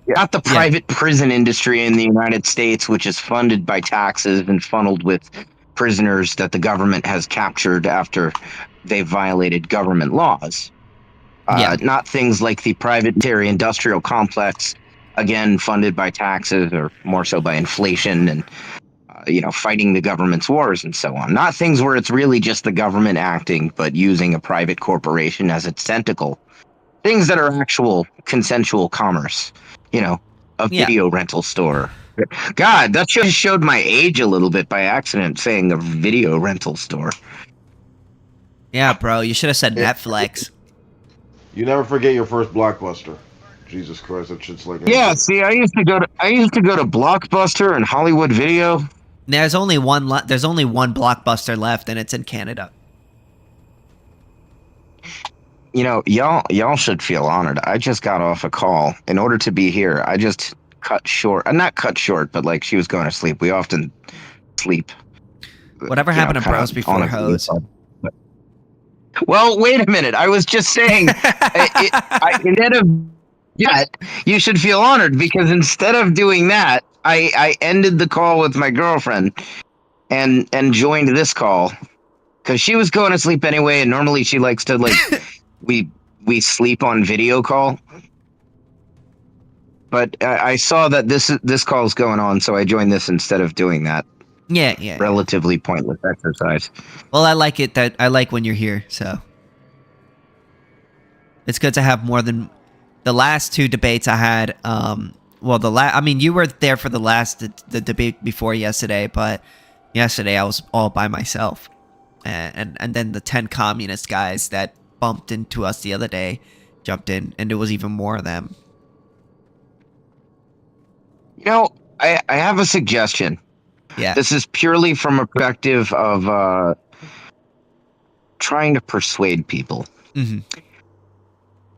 Not the private prison industry in the United States, which is funded by taxes and funneled with prisoners that the government has captured after they violated government laws. Not things like the private industrial complex, again, funded by taxes or more so by inflation and, fighting the government's wars and so on. Not things where it's really just the government acting, but using a private corporation as its tentacle. Things that are actual consensual commerce. A video rental store. God, that just showed my age a little bit by accident saying a video rental store. Yeah, bro, you should have said Netflix. You never forget your first Blockbuster. Jesus Christ, that shit's like. Yeah, see, I used to go to Blockbuster and Hollywood Video. There's only one Blockbuster left, and it's in Canada. Y'all should feel honored. I just got off a call. In order to be here, I just cut short. Not cut short, but like she was going to sleep. We often sleep. Whatever happened to bros before hoes? Well, wait a minute. I was just saying, instead of that, you should feel honored because instead of doing that, I ended the call with my girlfriend and joined this call because she was going to sleep anyway. And normally she likes to we sleep on video call. But I saw that this call is going on, so I joined this instead of doing that. Yeah. Relatively pointless exercise. Well, I like it that I like when you're here, so it's good to have more than the last two debates I had. I mean, you were there for the debate before yesterday, but yesterday I was all by myself, and then the 10 communist guys that bumped into us the other day jumped in, and it was even more of them. I have a suggestion. Yeah. This is purely from a perspective of trying to persuade people. Mm-hmm.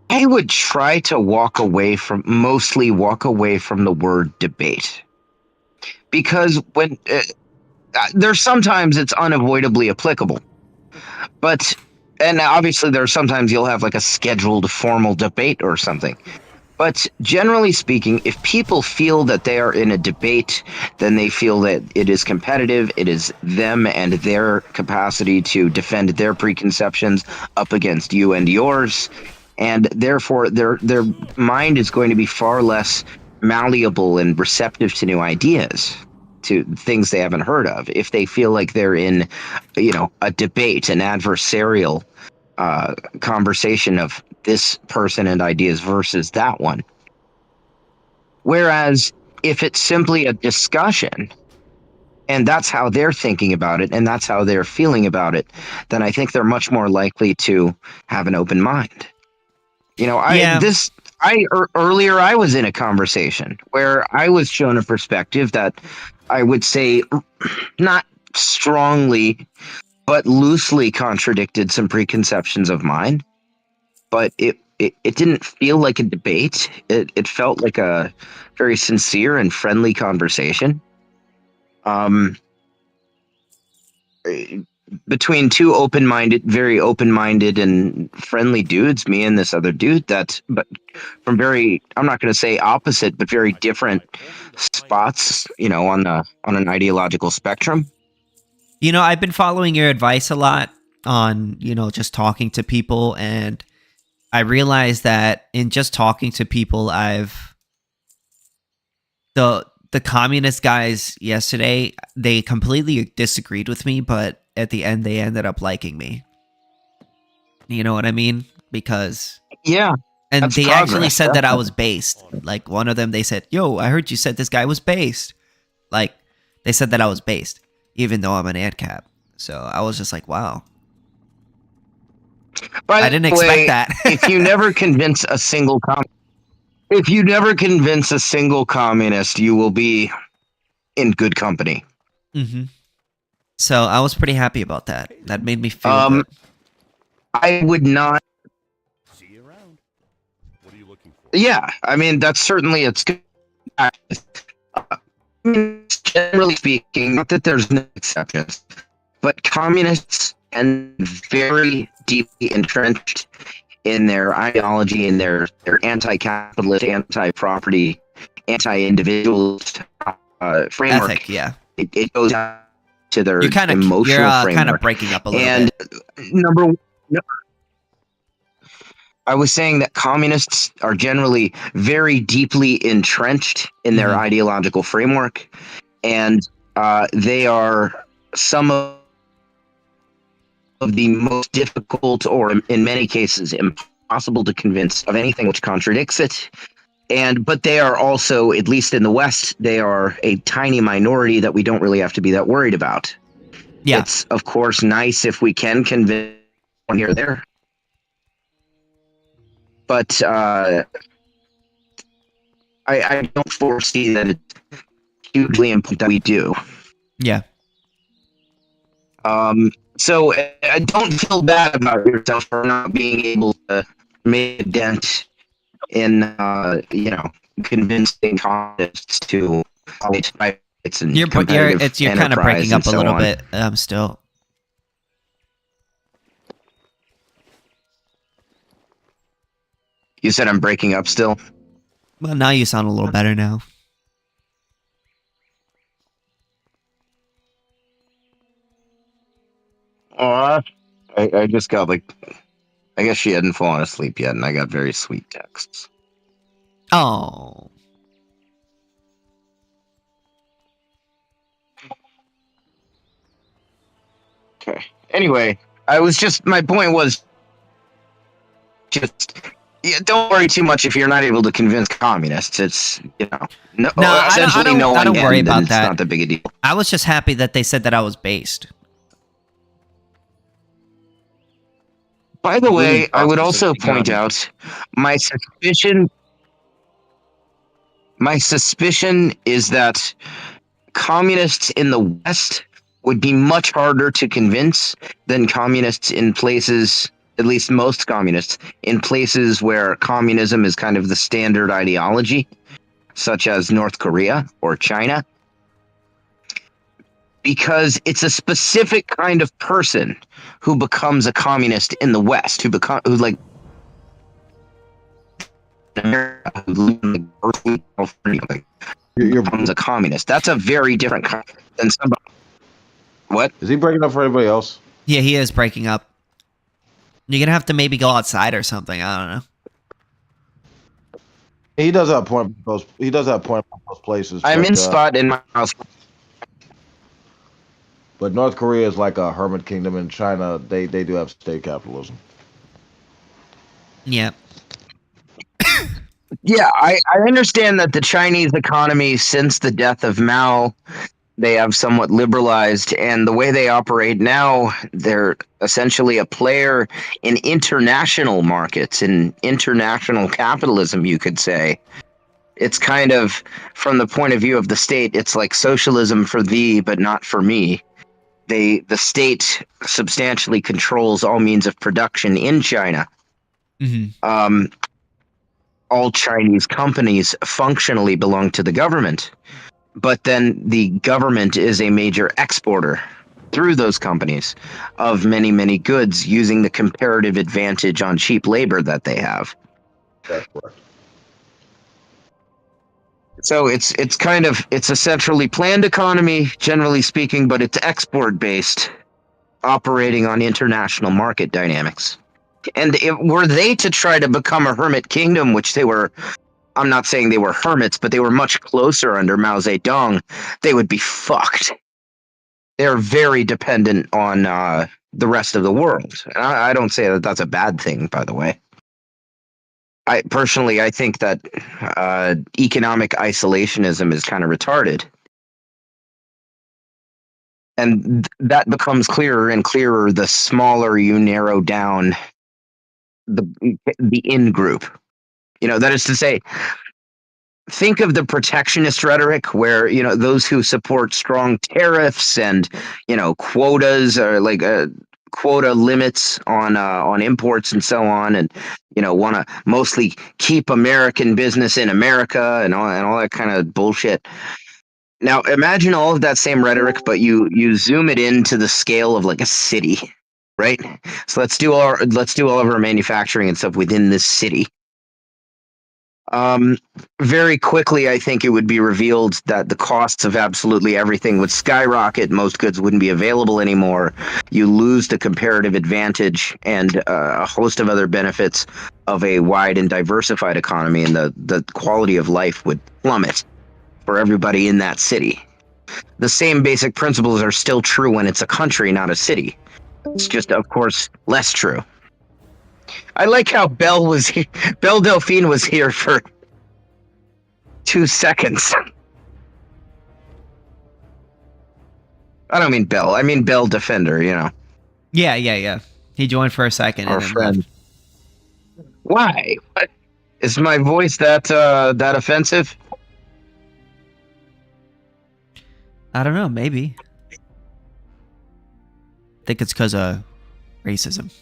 I would try to mostly walk away from the word debate, because when there's sometimes it's unavoidably applicable, and obviously there's sometimes you'll have like a scheduled formal debate or something. But generally speaking, if people feel that they are in a debate, then they feel that it is competitive. It is them and their capacity to defend their preconceptions up against you and yours. And therefore, their mind is going to be far less malleable and receptive to new ideas, to things they haven't heard of. If they feel like they're in, a debate, an adversarial conversation of this person and ideas versus that one. Whereas if it's simply a discussion and that's how they're thinking about it and that's how they're feeling about it, then I think they're much more likely to have an open mind. Earlier I was in a conversation where I was shown a perspective that I would say not strongly but loosely contradicted some preconceptions of mine. But it didn't feel like a debate. It felt like a very sincere and friendly conversation. Between two very open-minded and friendly dudes, me and this other dude, but from I'm not going to say opposite, but very different spots, on an ideological spectrum. I've been following your advice a lot on, just talking to people, and I realized that in just talking to people, the communist guys yesterday, they completely disagreed with me, but at the end they ended up liking me. You know what I mean? Because and they actually said that I was based. Like one of them, they said, "Yo, I heard you said this guy was based." Like they said that I was based, even though I'm an ANCAP. So I was just like, wow. I didn't expect that. If you never convince a single communist, you will be in good company. Mm-hmm. So I was pretty happy about that. That made me feel good. I would not. See you around. What are you looking for? Yeah, I mean that's certainly it's good. Generally speaking, not that there's no exceptions, but communists and very deeply entrenched in their ideology and their anti-capitalist, anti-property, anti-individualist framework. Ethic, yeah. It goes down to their you're emotional framework. Kind of breaking up a little bit. I was saying that communists are generally very deeply entrenched in their ideological framework, and they are some of the most difficult, or in many cases impossible to convince of anything which contradicts it. But they are also, at least in the West, they are a tiny minority that we don't really have to be that worried about. Yeah. It's of course nice if we can convince one here or there, but I don't foresee that it's hugely important that we do. Yeah. So I don't feel bad about yourself for not being able to make a dent in, convincing communists to it's an You're kind of breaking up a little bit. Still. You said I'm breaking up still? Well, now you sound a little better now. I just got I guess she hadn't fallen asleep yet, and I got very sweet texts. Oh. Okay. Anyway, my point was just, don't worry too much if you're not able to convince communists. It's, essentially I don't worry about that. It's not that big a deal. I was just happy that they said that I was based. By the way, I would also point out my suspicion is that communists in the West would be much harder to convince than communists in places at least most communists, in places where communism is kind of the standard ideology, such as North Korea or China, because it's a specific kind of person who becomes a communist in the West, who like America, who lives in like California, like, You're, becomes a communist. That's a very different kind than somebody. What? is he breaking up for anybody else? Yeah, he is breaking up. You're gonna have to maybe go outside or something. I don't know. He does have a point. He does have a point about those places. I'm but, in spot in my house. But North Korea is like a hermit kingdom, and China they do have state capitalism. Yeah. Yeah, I understand that the Chinese economy, since the death of Mao, they have somewhat liberalized, and the way they operate now, they're essentially a player in international markets, in international capitalism, you could say. It's kind of, from the point of view of the state, it's like socialism for thee, but not for me. The state substantially controls all means of production in China. Mm-hmm. All Chinese companies functionally belong to the government, but then the government is a major exporter through those companies of many, many goods using the comparative advantage on cheap labor that they have. That's correct. So it's a centrally planned economy, generally speaking, but it's export based, operating on international market dynamics. And were they to try to become a hermit kingdom, which they were, I'm not saying they were hermits, but they were much closer under Mao Zedong, they would be fucked. They're very dependent on the rest of the world. And I don't say that that's a bad thing, by the way. I think that economic isolationism is kind of retarded. And that becomes clearer and clearer the smaller you narrow down the in group. That is to say, think of the protectionist rhetoric where, those who support strong tariffs and, quotas or like quota limits on imports and so on, and, want to mostly keep American business in America and all that kind of bullshit. Now, imagine all of that same rhetoric, but you zoom it into the scale of like a city, right? So let's do all of our manufacturing and stuff within this city. Very quickly, I think it would be revealed that the costs of absolutely everything would skyrocket. Most goods wouldn't be available anymore. You lose the comparative advantage and a host of other benefits of a wide and diversified economy, and the quality of life would plummet for everybody in that city. The same basic principles are still true when it's a country, not a city. It's just, of course, less true. I like how Belle Delphine was here for 2 seconds. I don't mean Belle. I mean Belle Defender, Yeah. He joined for a second Our and then friend. left. Why? What? Is my voice that offensive? I don't know, maybe. I think it's because of racism.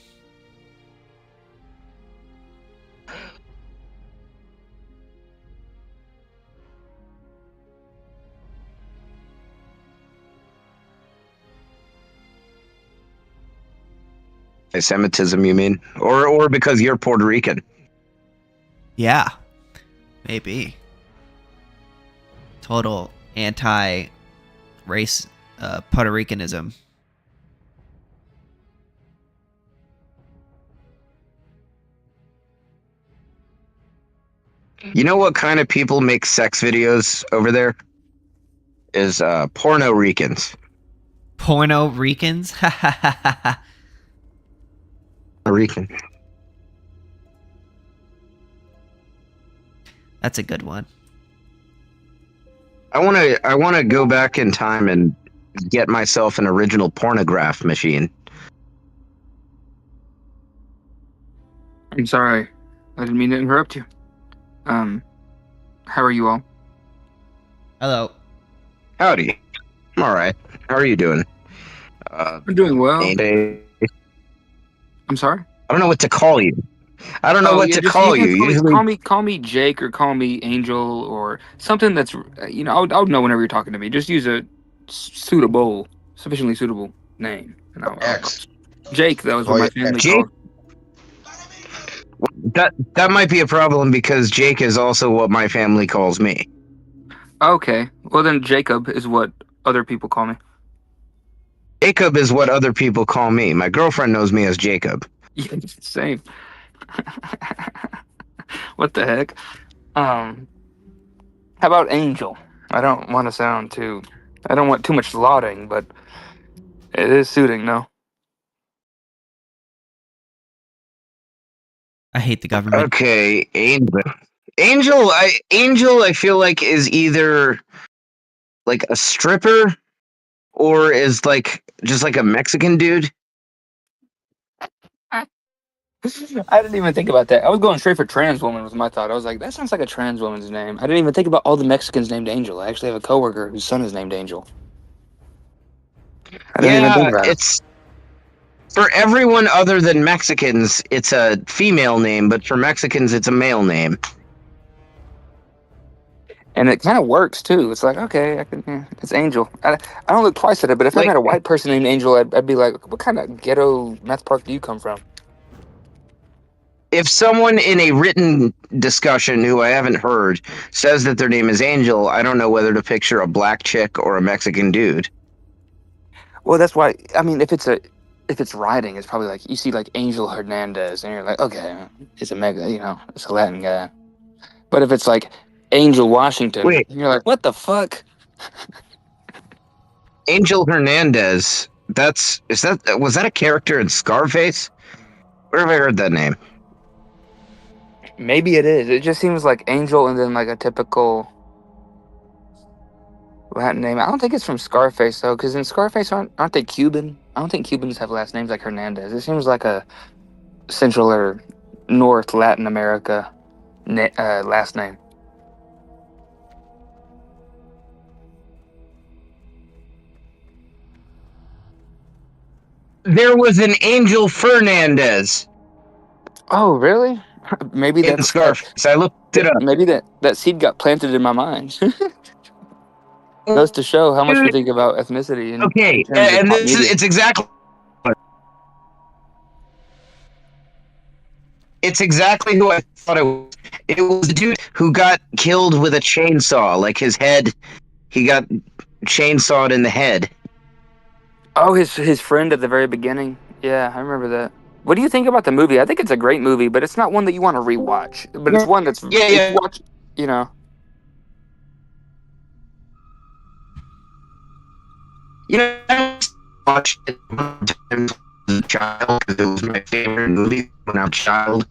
Anti-Semitism, you mean? Or because you're Puerto Rican? Yeah, maybe. Total anti-race Puerto Ricanism. You know what kind of people make sex videos over there? Is Porno Ricans. Porno Ricans? Rican. That's a good one. I want to go back in time and get myself an original pornograph machine. I'm sorry. I didn't mean to interrupt you. How are you all? Hello. Howdy. I'm all right. How are you doing? I'm doing well. Hey. I'm sorry? I don't know what to call you. I don't know what to call you. Usually, call me Jake or call me Angel or something that's I'll know whenever you're talking to me. Just use a sufficiently suitable name, and I'll X. Jake. That was what Oh my yeah, family X. Jake. called. That might be a problem because Jake is also what my family calls me. Okay, well then Jacob is what other people call me. Jacob is what other people call me. My girlfriend knows me as Jacob. Yeah, same. What the heck? How about Angel? I don't want to sound too. I don't want too much lauding, but it is suiting, no? I hate the government. Okay, Angel. Angel, I feel like is either like a stripper or is like just like a Mexican dude. I didn't even think about that. I was going straight for trans woman was my thought. I was like, that sounds like a trans woman's name. I didn't even think about all the Mexicans named Angel. I actually have a coworker whose son is named Angel. I didn't even think Yeah, about it. it's for everyone other than Mexicans, it's a female name, but for Mexicans, it's a male name. And it kind of works too. It's like, okay, it's Angel. I don't look twice at it, but if I Like, met a white person named Angel, I'd be like, what kind of ghetto meth park do you come from? if someone in a written discussion who I haven't heard says that their name is Angel, I don't know whether to picture a black chick or a Mexican dude. Well, that's why. I mean, if it's writing, it's probably like you see like Angel Hernandez, and you're like, okay, it's it's a Latin guy. But if it's like Angel Washington, Wait. you're like, what the fuck? Angel Hernandez. Was that a character in Scarface? Where have I heard that name? Maybe it is. It just seems like Angel, and then like a typical Latin name. I don't think it's from Scarface though, because in Scarface aren't they Cuban? I don't think Cubans have last names like Hernandez. It seems like a Central or North Latin America last name. There was an Angel Fernandez Oh, really? Maybe in that's Scarface. I looked it up. maybe that seed got planted in my mind. Goes to show how much we think about ethnicity in Okay, terms of and pop this media. it's exactly who I thought it was. It was the dude who got killed with a chainsaw. Like his head, he got chainsawed in the head. Oh, his friend at the very beginning. Yeah, I remember that. What do you think about the movie? I think it's a great movie, but it's not one that you want to rewatch. But it's one that's Yeah, if yeah. you watch, you know. You know, I watched it one time as a child because it was my favorite movie when I was a child.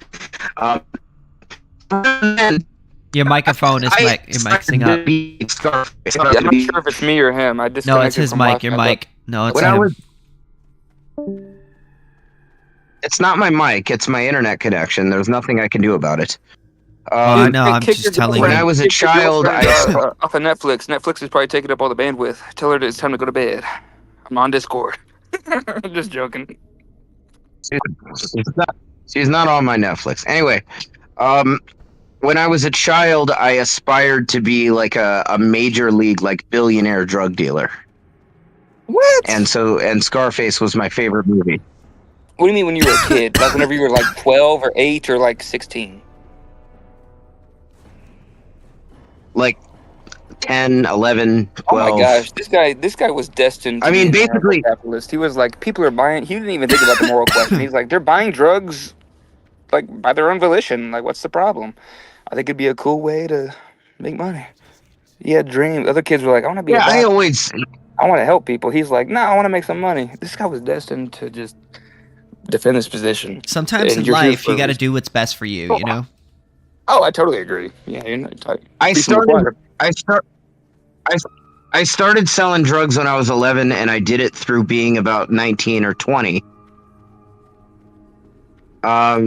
And Your microphone is mixing up. Yeah, I'm not sure if it's me or him. I disconnected No, it's his from mic. Your Wi-Fi, mic. No, it's When I him. was, it's not my mic. It's my internet connection. There's nothing I can do about it. I know. I'm kick just your telling When you. I was a kick your child, girlfriend, I off of Netflix. Netflix is probably taking up all the bandwidth. Tell her that it's time to go to bed. I'm on Discord. Just joking. she's not on my Netflix. Anyway, when I was a child, I aspired to be like a major league, like billionaire drug dealer. What? And Scarface was my favorite movie. What do you mean when you were a kid? Like whenever you were like 12 or 8 or like 16? Like 10, 11, 12. Oh my gosh, this guy was destined to I mean, be an basically, capitalist. He was like, people are buying. He didn't even think about the moral question. He's like, they're buying drugs like by their own volition. Like, what's the problem? I think it'd be a cool way to make money. He had dreams. Other kids were like, I want to be a doctor. I want to help people. He's like, no, I want to make some money. This guy was destined to just defend his position. Sometimes in life, you got to do what's best for you. You know. Oh, I totally agree. Yeah, you're not, I started selling drugs when I was 11, and I did it through being about 19 or 20. Yeah,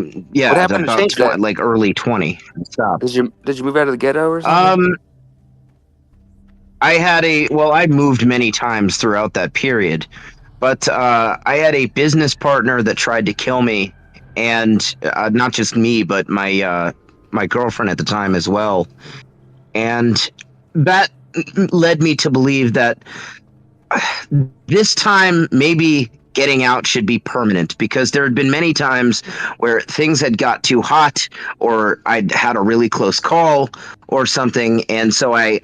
what happened to change that? Like early 20. Stop. Did you move out of the ghetto or something? I moved many times throughout that period, but I had a business partner that tried to kill me and not just me, but my girlfriend at the time as well. And that led me to believe that this time maybe getting out should be permanent, because there had been many times where things had got too hot, or I'd had a really close call or something, and so I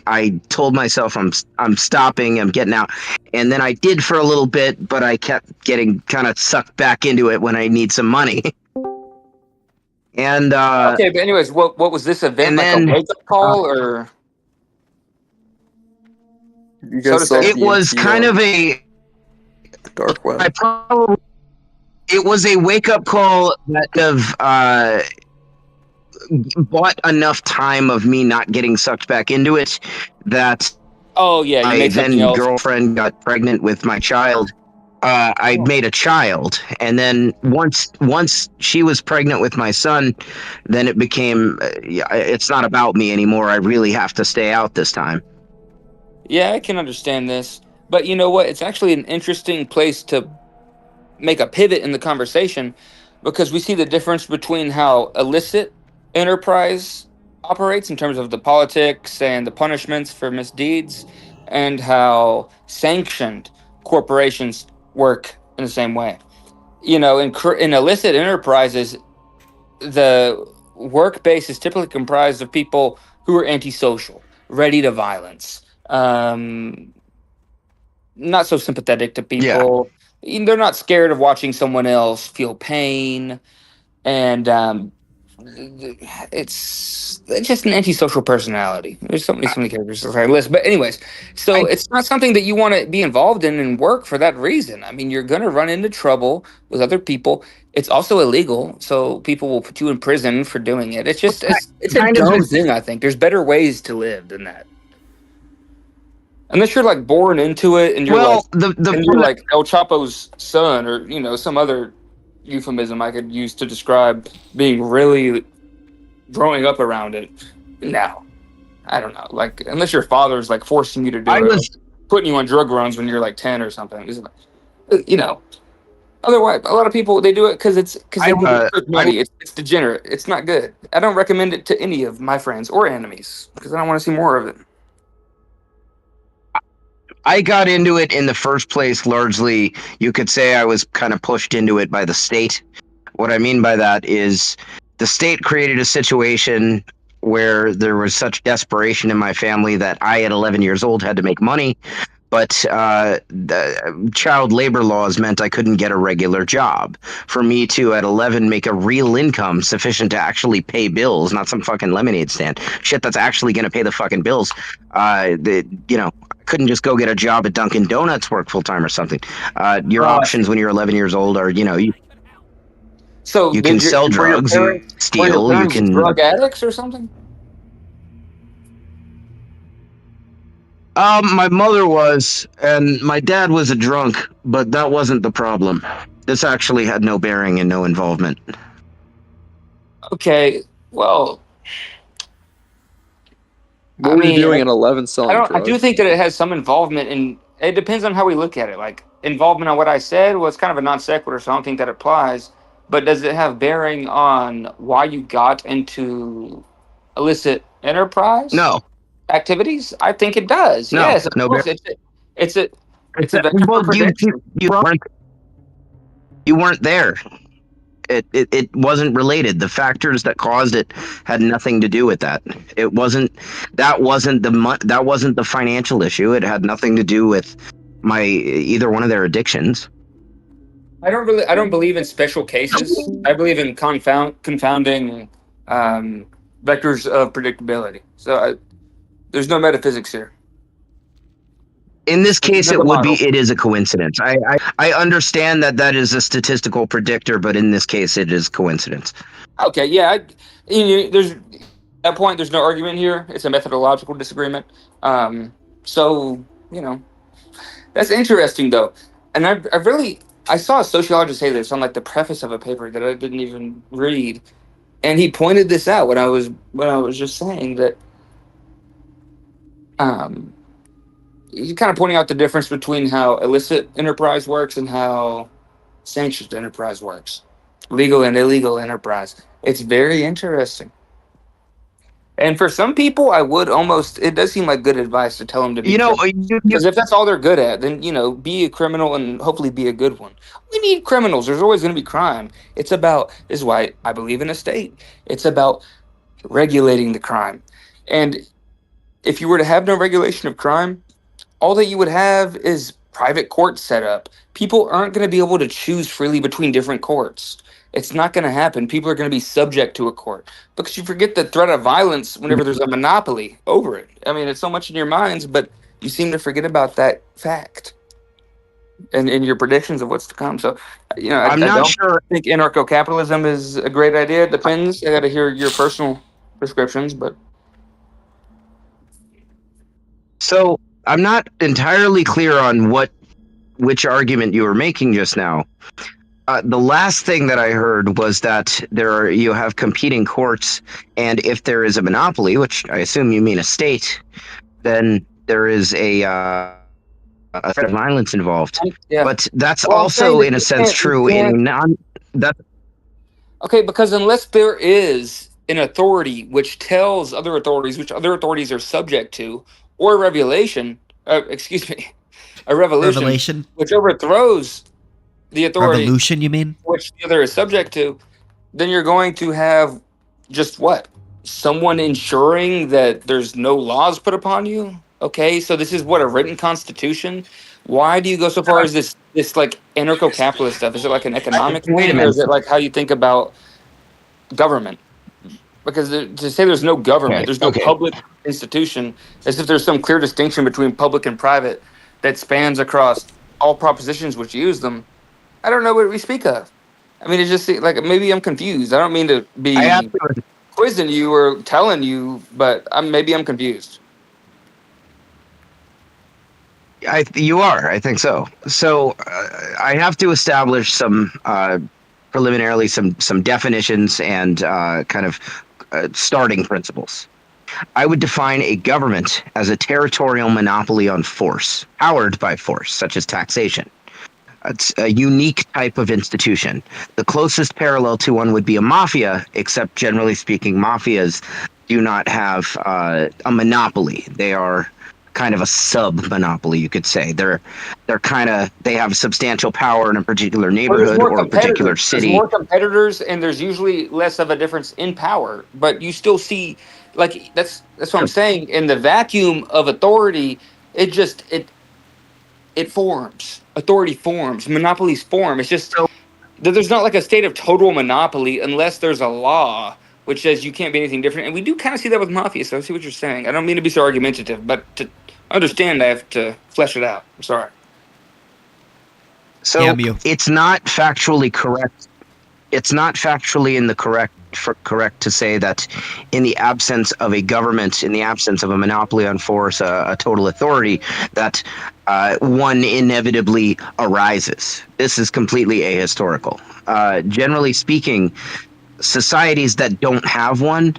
told myself I'm stopping, I'm getting out. And then I did for a little bit, but I kept getting kind of sucked back into it when I need some money. And Okay, but anyways, what was this event, and like then, a wake up call, or You so guys to saw say? it was DMT kind on of a the dark web. I probably it was a wake up call that have bought enough time of me not getting sucked back into it that Oh yeah, you my made something then else. girlfriend got pregnant with my child. I made a child, and then once she was pregnant with my son, then it became it's not about me anymore. I really have to stay out this time. Yeah, I can understand this, but you know what? It's actually an interesting place to make a pivot in the conversation, because we see the difference between how illicit enterprise operates in terms of the politics and the punishments for misdeeds, and how sanctioned corporations work in the same way. You know, in illicit enterprises, the work base is typically comprised of people who are antisocial, ready to violence, not so sympathetic to Yeah. people. They're not scared of watching someone else feel pain, and it's just an antisocial personality. There's so many characters on the list, but anyways, so it's not something that you want to be involved in and work for that reason. I mean, you're going to run into trouble with other people. It's also illegal, so people will put you in prison for doing it. It's a kind of dumb thing. I think there's better ways to live than that. Unless you're like born into it and you're like El Chapo's son, or some other euphemism I could use to describe being really growing up around it. No, I don't know. Like, unless your father's like forcing you to do I it, was like putting you on drug runs when you're like 10 or something. You know. Otherwise, a lot of people, they do it because they need money. It's degenerate. It's not good. I don't recommend it to any of my friends or enemies because I don't want to see more of it. I got into it in the first place largely, you could say I was kind of pushed into it by the state. What I mean by that is the state created a situation where there was such desperation in my family that I, at 11 years old, had to make money. But the child labor laws meant I couldn't get a regular job. For me to, at 11, make a real income sufficient to actually pay bills, not some fucking lemonade stand. Shit that's actually going to pay the fucking bills. I couldn't just go get a job at Dunkin' Donuts, work full time or something. Your options when you're 11 years old are, So you can sell were your drugs, you parents, steal, you can. drug addicts or something? My mother was, and my dad was a drunk, but that wasn't the problem. This actually had no bearing and no involvement. Okay, well, What were you doing at 11 selling drugs? I do think that it has some involvement, and it depends on how we look at it. Like, involvement on what I said was kind of a non sequitur, so I don't think that applies. But does it have bearing on why you got into illicit enterprise No. activities? I think it does. No, Yes, of no course. bearing. It's a vector Well, for prediction. you weren't there. It wasn't related. The factors that caused it had nothing to do with that. That wasn't the financial issue. It had nothing to do with either one of their addictions. I don't believe in special cases. I believe in confounding vectors of predictability. So there's no metaphysics here. In this case, Never it would mind. be. It is a coincidence. I understand that is a statistical predictor, but in this case, it is coincidence. Okay, yeah. There's at that point. There's no argument here. It's a methodological disagreement. So that's interesting though, and I saw a sociologist say this on like the preface of a paper that I didn't even read, and he pointed this out when I was just saying that. He's kind of pointing out the difference between how illicit enterprise works and how sanctioned enterprise works. legal and illegal enterprise. It's very interesting. And for some people, I would almost, it does seem like good advice to tell them to be You know, criminals. Because if that's all they're good at, then, be a criminal and hopefully be a good one. We need criminals. There's always going to be crime. It's about, this is why I believe in a state. It's about regulating the crime. And if you were to have no regulation of crime, all that you would have is private courts set up. People aren't going to be able to choose freely between different courts. It's not going to happen. People are going to be subject to a court because you forget the threat of violence whenever there's a monopoly over it. I mean, it's so much in your minds, but you seem to forget about that fact and in your predictions of what's to come. So, I I'm not don't sure. think anarcho-capitalism is a great idea. It depends. I got to hear your personal prescriptions, but So I'm not entirely clear on which argument you were making just now. The last thing that I heard was that you have competing courts, and if there is a monopoly, which I assume you mean a state, then there is a threat of violence involved. yeah. But that's Well, I'm saying also, that in a you sense, can't- you true can't- in non. That Okay, because unless there is an authority which tells other authorities, which other authorities are subject to, or a revelation, excuse me, a revolution, Revelation? which overthrows the authority Revolution, you mean? which the other is subject to, then you're going to have just what? Someone ensuring that there's no laws put upon you? Okay, so this is what, a written constitution? Why do you go so far as this like anarcho-capitalist stuff? Is it like an economic Wait a thing, or minute. is it like how you think about government? Because to say there's no government, there's no Okay. public institution, as if there's some clear distinction between public and private that spans across all propositions which use them. I don't know what we speak of. I mean, it just like maybe I'm confused. I don't mean to be I have to quizzing you or telling you, but maybe I'm confused. You are. I think so. So I have to establish some preliminarily some definitions and kind of starting principles. I would define a government as a territorial monopoly on force, powered by force, such as taxation. It's a unique type of institution. The closest parallel to one would be a mafia, except generally speaking, mafias do not have a monopoly. They are kind of a sub-monopoly, you could say. They have substantial power in a particular neighborhood or a particular city. There's more competitors, and there's usually less of a difference in power. But you still see, like that's what I'm saying. In the vacuum of authority, it forms. Authority forms. Monopolies form. It's just that there's not like a state of total monopoly unless there's a law which says you can't be anything different. And we do kind of see that with mafia. So I see what you're saying. I don't mean to be so argumentative, but to understand, I have to flesh it out. I'm sorry. So Damn you. it's not factually correct. It's not factually correct to say that in the absence of a government, in the absence of a monopoly on force, a total authority, that one inevitably arises. This is completely ahistorical. Generally speaking, societies that don't have one,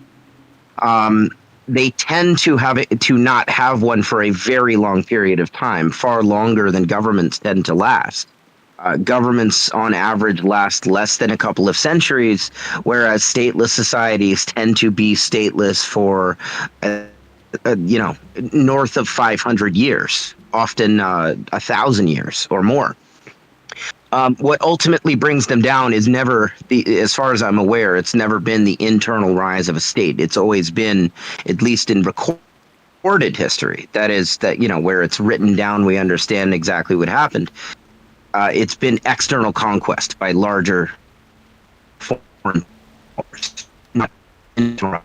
they tend to not have one for a very long period of time, far longer than governments tend to last. Governments on average last less than a couple of centuries, whereas stateless societies tend to be stateless for, north of 500 years, often 1,000 years or more. What ultimately brings them down is never, as far as I'm aware, it's never been the internal rise of a state. It's always been, at least in recorded history, that is, where it's written down, we understand exactly what happened. It's been external conquest by larger foreign powers, not internal.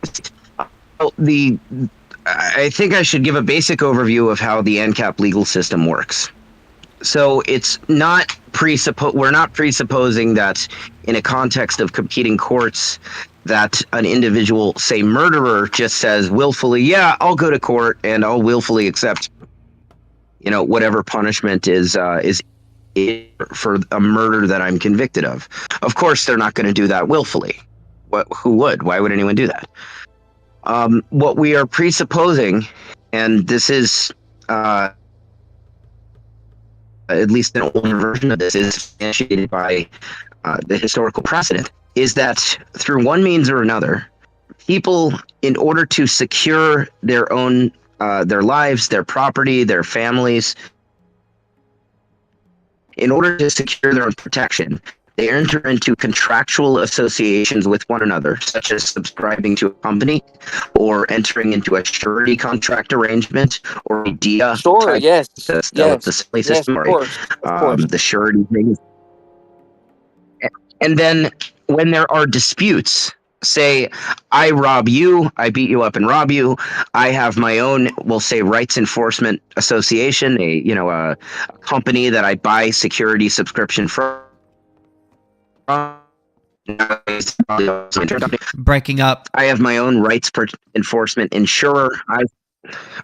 I think I should give a basic overview of how the AnCap legal system works. So it's not we're not presupposing that in a context of competing courts that an individual, say murderer, just says willfully, yeah, I'll go to court and I'll willfully accept, whatever punishment is for a murder that I'm convicted of. Of course, they're not going to do that willfully. Who would? Why would anyone do that? What we are presupposing, and this is at least an older version of this, is initiated by the historical precedent is that through one means or another, people, in order to secure their own, their lives, their property, their families, in order to secure their own protection, they enter into contractual associations with one another, such as subscribing to a company or entering into a surety contract arrangement or a DIA Sure. type Yes. system with the Yes. Sally Yes. system, Of or course. Of course. the surety things. And then when there are disputes, say I rob you, I beat you up and rob you, I have my own, we'll say, rights enforcement association, a company that I buy security subscription from. Breaking up. I have my own rights enforcement insurer.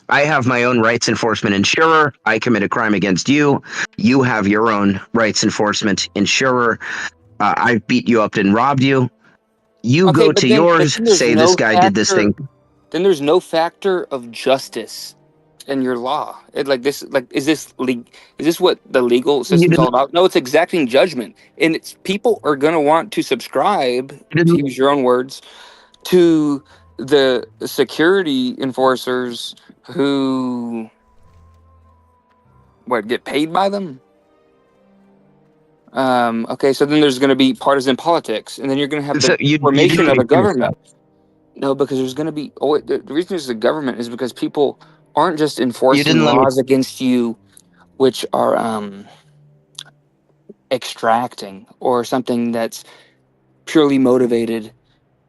I have my own rights enforcement insurer. I commit a crime against you. You have your own rights enforcement insurer. I beat you up and robbed you. You Okay, go to yours, then there's say no this guy did this factor. thing. Then there's no factor of justice in your law. Is this what the legal You system's all didn't, about? No, it's exacting judgment, and it's people are gonna want to subscribe, you to didn't, use your own words, to the security enforcers who get paid by them. Okay, so then there's going to be partisan politics, and then you're going to have the so you formation didn't of a make finish that. government. No, because there's going to be. Oh, the reason there's a government is because people aren't just You enforcing didn't let me. laws against you, which are extracting, or something that's purely motivated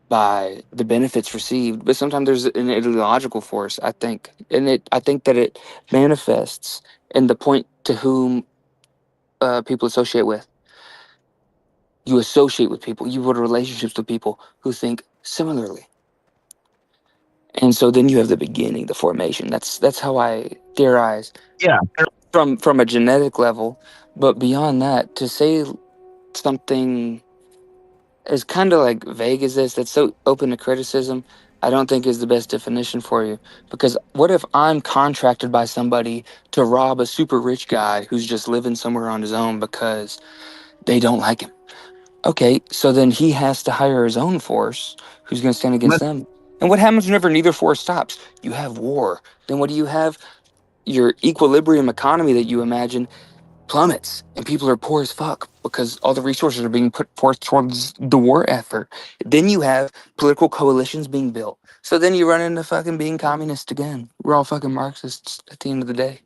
by the benefits received. But sometimes there's an ideological force, I think, and I think that it manifests in the point to whom people associate with. You associate with people, you build relationships with people who think similarly. And so then you have the beginning, the formation. That's how I theorize Yeah. from a genetic level. But beyond that, to say something as kind of like vague as this, that's so open to criticism, I don't think is the best definition for you. Because what if I'm contracted by somebody to rob a super rich guy who's just living somewhere on his own because they don't like him? Okay, so then he has to hire his own force who's going to stand against them. And what happens whenever neither force stops? You have war. Then what do you have? Your equilibrium economy that you imagine plummets, and people are poor as fuck because all the resources are being put forth towards the war effort. Then you have political coalitions being built. So then you run into fucking being communist again. We're all fucking Marxists at the end of the day.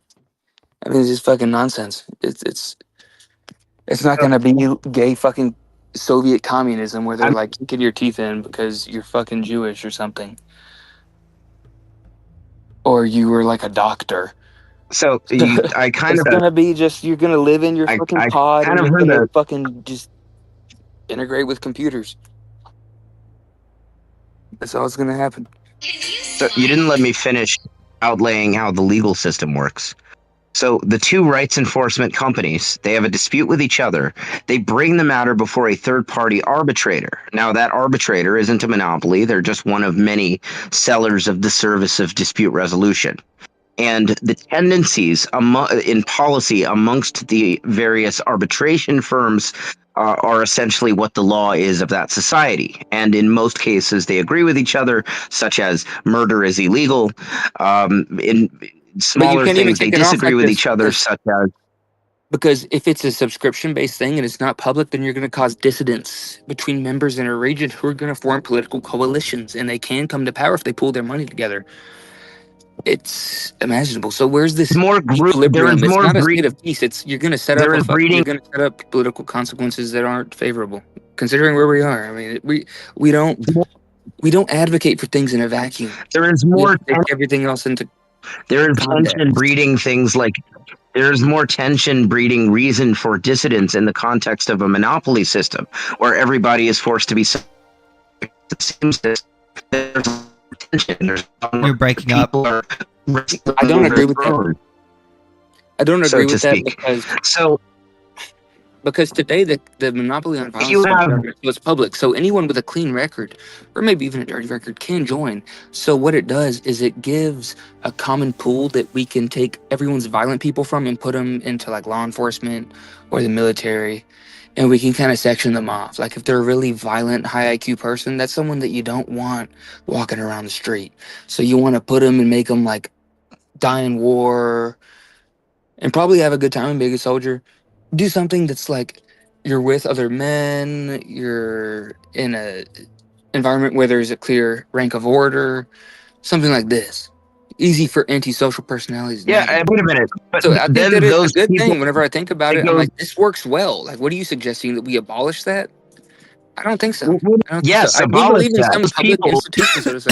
I mean, it's just fucking nonsense. It's not gonna be gay fucking Soviet communism where they're like kicking your teeth in because you're fucking Jewish or something, or you were like a doctor. So I kind It's of, gonna be just you're gonna live in your fucking I pod kind and of you're heard gonna that. fucking just integrate with computers. That's all that's gonna happen. So you didn't let me finish outlaying how the legal system works. So the two rights enforcement companies, they have a dispute with each other. They bring the matter before a third-party arbitrator. Now, that arbitrator isn't a monopoly. They're just one of many sellers of the service of dispute resolution. And the tendencies in policy amongst the various arbitration firms are essentially what the law is of that society. And in most cases, they agree with each other, such as murder is illegal. In But you smaller can't even things, they kick it off disagree like with this each other, such as because if it's a subscription-based thing and it's not public, then you're gonna cause dissidence between members in a region who are gonna form political coalitions, and they can come to power if they pool their money together. It's imaginable. So where's this more group. There equilibrium? is It's more not a state of peace. It's you're gonna set there up is breeding. you're gonna set up political consequences that aren't favorable, considering where we are. I mean, we don't advocate for things in a vacuum. There is We have more. to take everything else into There is context. tension breeding things like there's more tension breeding reason for dissidence in the context of a monopoly system where everybody is forced to be the same system. There's tension. You're breaking up. I don't agree with that. I don't agree with that because today the monopoly on violence is government, so it's public. So anyone with a clean record, or maybe even a dirty record, can join. So what it does is it gives a common pool that we can take everyone's violent people from and put them into like law enforcement or the military. and we can kind of section them off. Like if they're a really violent, high IQ person, that's someone that you don't want walking around the street. So you want to put them and make them like die in war and probably have a good time and be a good soldier. Do something that's like you're with other men, you're in a environment where there's a clear rank of order, something like this. Easy for antisocial personalities. to Yeah, navigate. wait a minute. But So I think then that it's a those good people, thing. Whenever I think about they it, I'm go, like, this works well. Like, what are you suggesting, that we abolish that? I don't think so. I don't think so. yes, We abolish believe in that. some Those public people, institutions, so to say.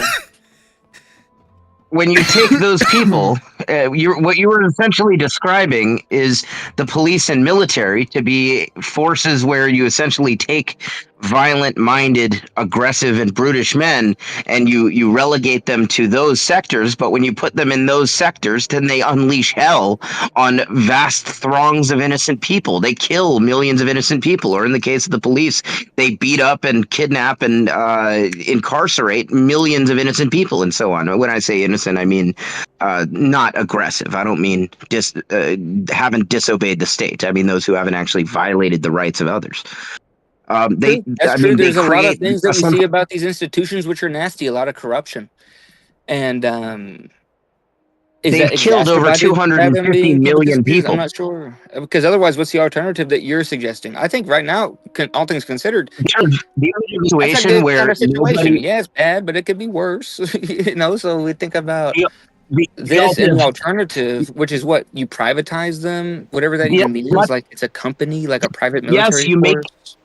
when you take those people, what you were essentially describing is the police and military to be forces where you essentially take violent-minded, aggressive, and brutish men, and you relegate them to those sectors. But when you put them in those sectors, then they unleash hell on vast throngs of innocent people. They kill millions of innocent people, or in the case of the police, they beat up and kidnap and incarcerate millions of innocent people, and so on. When I say innocent, I mean not aggressive. I don't mean haven't disobeyed the state. I mean those who haven't actually violated the rights of others. True. That's true. They There's a lot of create things that we see about these institutions which are nasty. A lot of corruption, and is they've that killed over exacerbated by them 250 being public million institutions? people. I'm not sure, because otherwise, what's the alternative that you're suggesting? I think right now, all things considered, The that's a situation good where kind of situation. nobody, Yeah, it's bad, but it could be worse. So we think about the this and the alternative, alternative, which is what you privatize them, whatever that even means. Like it's a company, like a private yes, military you make force.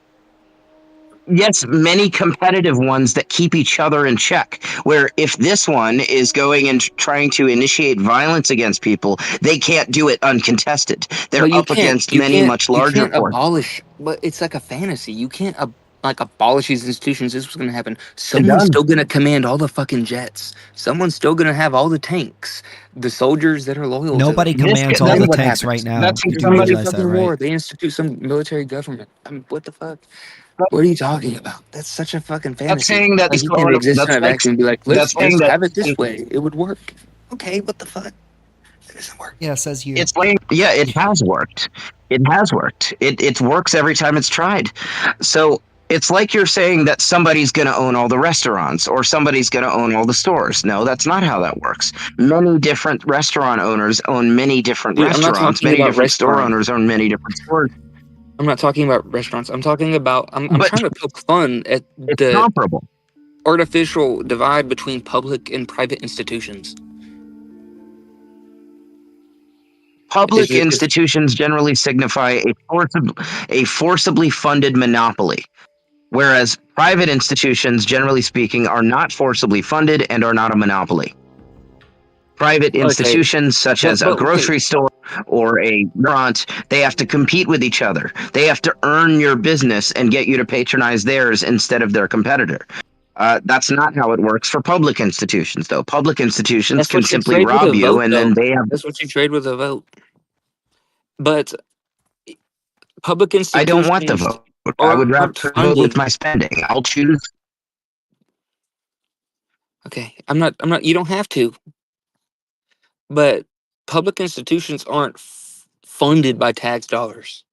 many competitive ones that keep each other in check. Where if this one is going and trying to initiate violence against people, they can't do it uncontested. They're But up against many much you larger can't forces. abolish. But it's like a fantasy. You can't like abolish these institutions. This was going to happen. They're Someone's done. still going to command all the fucking jets. Someone's still going to have all the tanks. The soldiers that are loyal Nobody to them. commands Then all the what tanks right happens? now. That's You There's do a major realize that, fucking war. right? They institute some military government. What the fuck? What are you talking about? That's such a fucking that's fantasy. saying that Like you can't exist in a vacuum and be like, that's let's saying that have it this way. It would work. Okay, what the fuck? It doesn't work. Yeah, says you. it's like, yeah, it has worked. It has worked. It works every time it's tried. So it's like you're saying that somebody's going to own all the restaurants or somebody's going to own all the stores. No, that's not how that works. Many different restaurant owners own many different Dude, I'm not restaurants. talking Many about different store restaurants. owners own many different stores. I'm not talking about restaurants. I'm talking about I'm But trying to poke fun at it's the comparable. artificial divide between public and private institutions. Public It's institutions generally signify a forcibly funded monopoly, whereas private institutions, generally speaking, are not forcibly funded and are not a monopoly. Private institutions, such as a okay. grocery store or a restaurant, they have to compete with each other. They have to earn your business and get you to patronize theirs instead of their competitor. That's not how it works for public institutions, though. Public institutions That's can what you simply trade with rob a you, vote, and though. then they have. That's what you trade with a vote. But public I don't want the institutions vote. I would rather aren't vote with funded. my spending. I'll choose. Okay, I'm not. You don't have to. But public institutions aren't funded by tax dollars.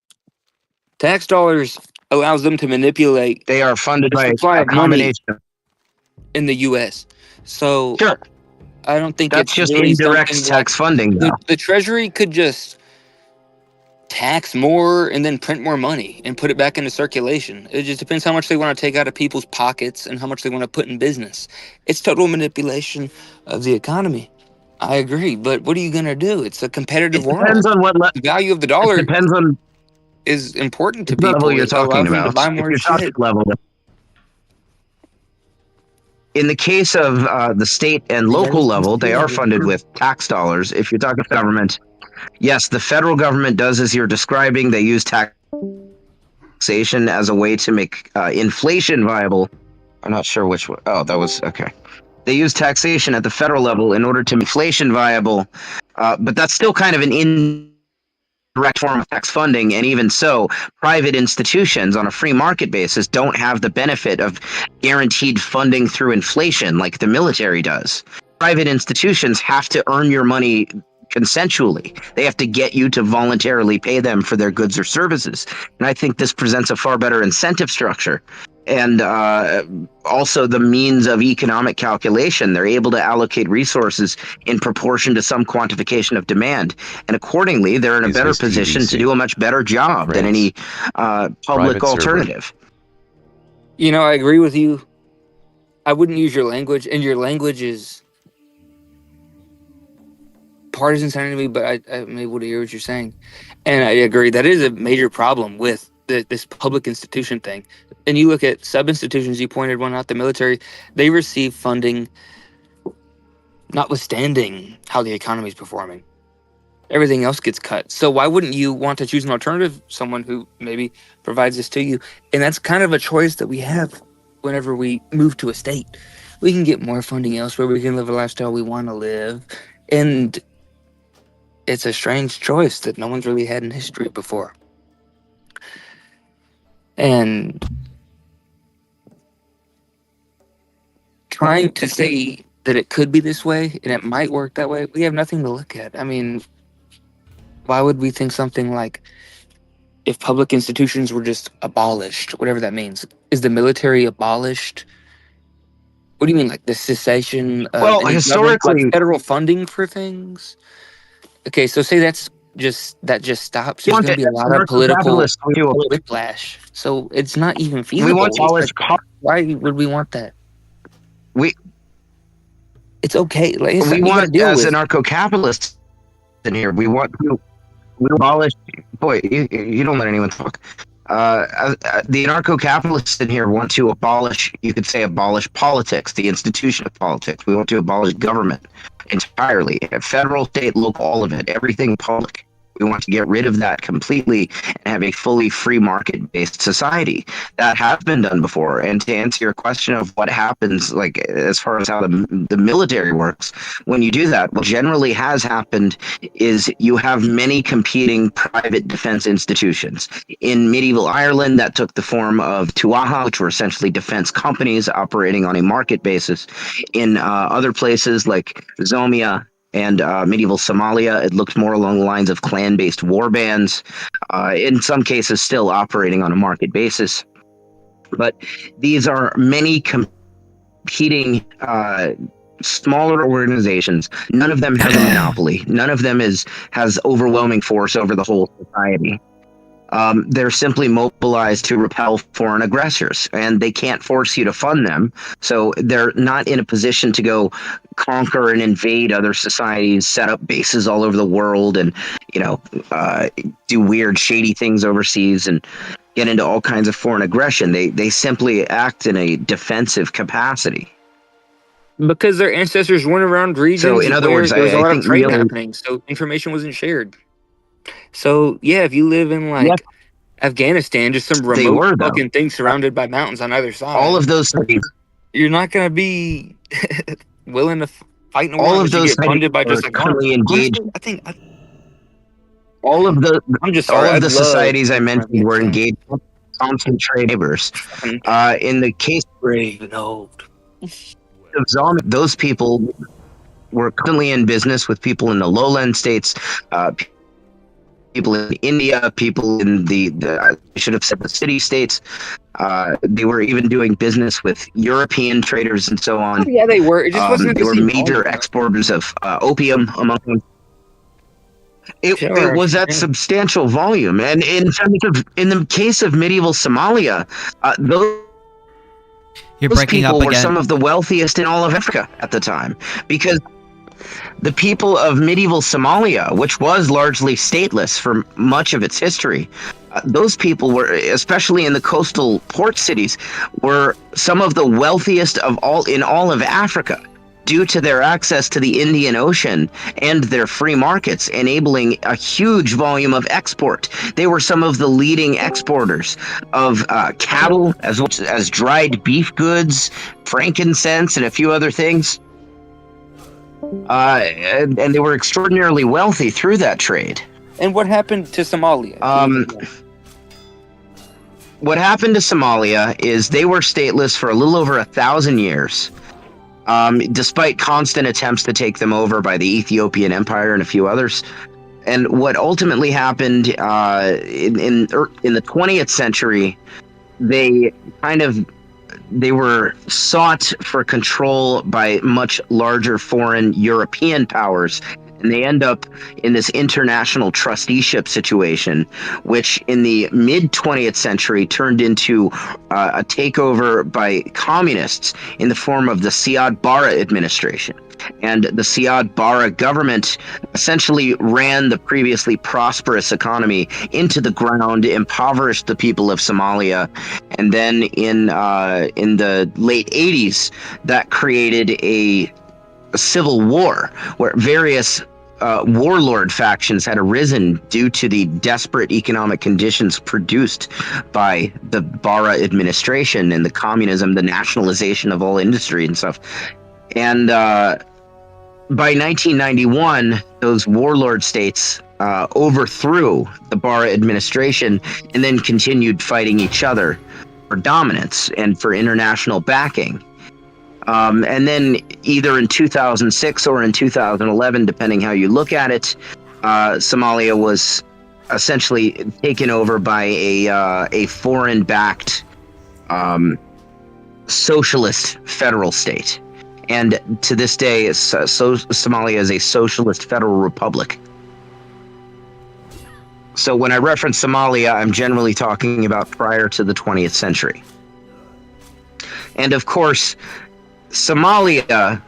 Tax dollars allows them to manipulate They are funded the by supply a of money combination. in the U.S. So Sure, I don't think that's it's just really indirect something tax funding, though. the Treasury could just tax more and then print more money and put it back into circulation. It just depends how much they want to take out of people's pockets and how much they want to put in business. It's total manipulation of the economy. I agree, but what are you gonna do? It's a competitive It depends world. on what The value of the it dollar depends on is important to the level people. you're It talking allows them to about. buy If more you're talking shit. level, in the case of the state and local level, they are funded with tax dollars. If you're talking government, yes, the federal government does as you're describing. They use taxation as a way to make inflation viable. I'm not sure which one. Oh, that was okay. They use taxation at the federal level in order to make inflation viable, but that's still kind of an indirect form of tax funding. And even so, private institutions on a free market basis don't have the benefit of guaranteed funding through inflation like the military does. Private institutions have to earn your money consensually. They have to get you to voluntarily pay them for their goods or services. And I think this presents a far better incentive structure. And also the means of economic calculation. They're able to allocate resources in proportion to some quantification of demand. And accordingly, they're in a better position to do a much better job than any public alternative. You know, I agree with you. I wouldn't use your language, and your language is partisan sounding to me, but I'm able to hear what you're saying. And I agree. That is a major problem with this public institution thing. And you look at sub-institutions, you pointed one out, the military, they receive funding notwithstanding how the economy is performing. Everything else gets cut. So why wouldn't you want to choose an alternative, someone who maybe provides this to you? And that's kind of a choice that we have whenever we move to a state. We can get more funding elsewhere. We can live a lifestyle we want to live. And it's a strange choice that no one's really had in history before. And trying to say that it could be this way and it might work that way, we have nothing to look at. I mean, why would we think something like if public institutions were just abolished, whatever that means? Is the military abolished? What do you mean, like the cessation of Well, historically, like federal funding for things? Okay, so say that just stops. There's going to be a lot of political whiplash. So it's not even feasible. We want to abolish. Why would we want that? It's okay. Like, we want, as anarcho-capitalists in here, we abolish. Boy, you don't let anyone talk. The anarcho-capitalists in here want to abolish, you could say, abolish politics, the institution of politics. We want to abolish government entirely, federal, state, local, all of it, everything public. We want to get rid of that completely and have a fully free market-based society. That has been done before. And to answer your question of what happens, like as far as how the military works, when you do that, what generally has happened is you have many competing private defense institutions. In medieval Ireland, that took the form of tuatha, which were essentially defense companies operating on a market basis. In other places like Zomia and medieval Somalia, it looked more along the lines of clan-based war bands, in some cases still operating on a market basis. But these are many competing smaller organizations. None of them has a monopoly. None of them has overwhelming force over the whole society. They're simply mobilized to repel foreign aggressors, and they can't force you to fund them. So they're not in a position to go conquer and invade other societies, set up bases all over the world, and do weird, shady things overseas and get into all kinds of foreign aggression. They simply act in a defensive capacity. Because their ancestors went around regions so in other words, there was a lot of trade really happening, so information wasn't shared. So yeah, if you live in Afghanistan, just some remote fucking thing surrounded by mountains on either side, all of those cities, you're not gonna be willing to fight in a war. All of those get funded by just currently engaged. I think all of the societies I mentioned were engaged with concentrated neighbors. In the case of Zombi, those people were currently in business with people in the lowland states, people in India, people in I should have said the city states. They were even doing business with European traders and so on. Yeah, they were. It just wasn't. They were major exporters of opium, among them. It was at substantial volume, and in the case of medieval Somalia, those people were some of the wealthiest in all of Africa at the time, because the people of medieval Somalia, which was largely stateless for much of its history, those people were, especially in the coastal port cities, were some of the wealthiest in all of Africa, due to their access to the Indian Ocean and their free markets, enabling a huge volume of export. They were some of the leading exporters of cattle, as well as dried beef goods, frankincense, and a few other things. And they were extraordinarily wealthy through that trade. And what happened to Somalia? What happened to Somalia is they were stateless for a little over 1,000 years. despite constant attempts to take them over by the Ethiopian Empire and a few others. And what ultimately happened in the 20th century, they were sought for control by much larger foreign European powers, and they end up in this international trusteeship situation, which in the mid 20th century turned into a takeover by communists in the form of the Siad Barre administration. And the Siad Barre government essentially ran the previously prosperous economy into the ground, impoverished the people of Somalia, and then in the late 80s, that created a civil war where various warlord factions had arisen due to the desperate economic conditions produced by the Barre administration and the communism, the nationalization of all industry and stuff. And by 1991, those warlord states overthrew the Barre administration and then continued fighting each other for dominance and for international backing. And then either in 2006 or in 2011, depending how you look at it, Somalia was essentially taken over by a foreign-backed socialist federal state. And to this day, Somalia is a socialist federal republic. So when I reference Somalia, I'm generally talking about prior to the 20th century. And of course, Somalia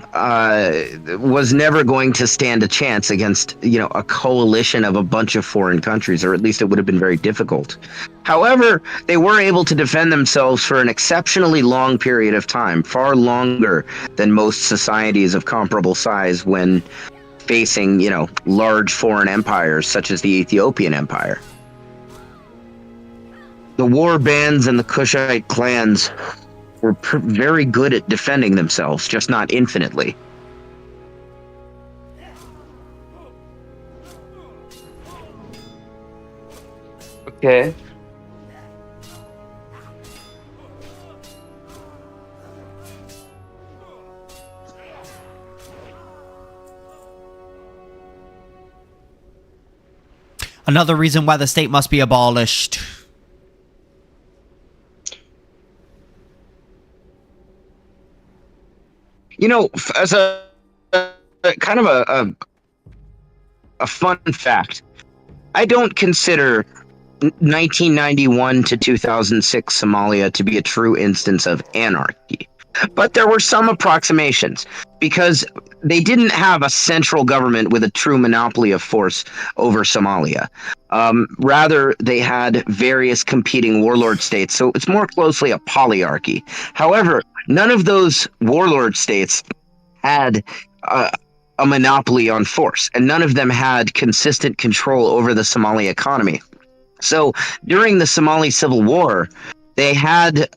was never going to stand a chance against, a coalition of a bunch of foreign countries, or at least it would have been very difficult. However, they were able to defend themselves for an exceptionally long period of time, far longer than most societies of comparable size when facing, large foreign empires such as the Ethiopian Empire. The war bands and the Kushite clans were very good at defending themselves, just not infinitely. Okay. Another reason why the state must be abolished. As a kind of a fun fact, I don't consider 1991 to 2006 Somalia to be a true instance of anarchy. But there were some approximations, because they didn't have a central government with a true monopoly of force over Somalia. Rather, they had various competing warlord states, so it's more closely a polyarchy. However, none of those warlord states had a monopoly on force, and none of them had consistent control over the Somali economy. So during the Somali Civil War, they had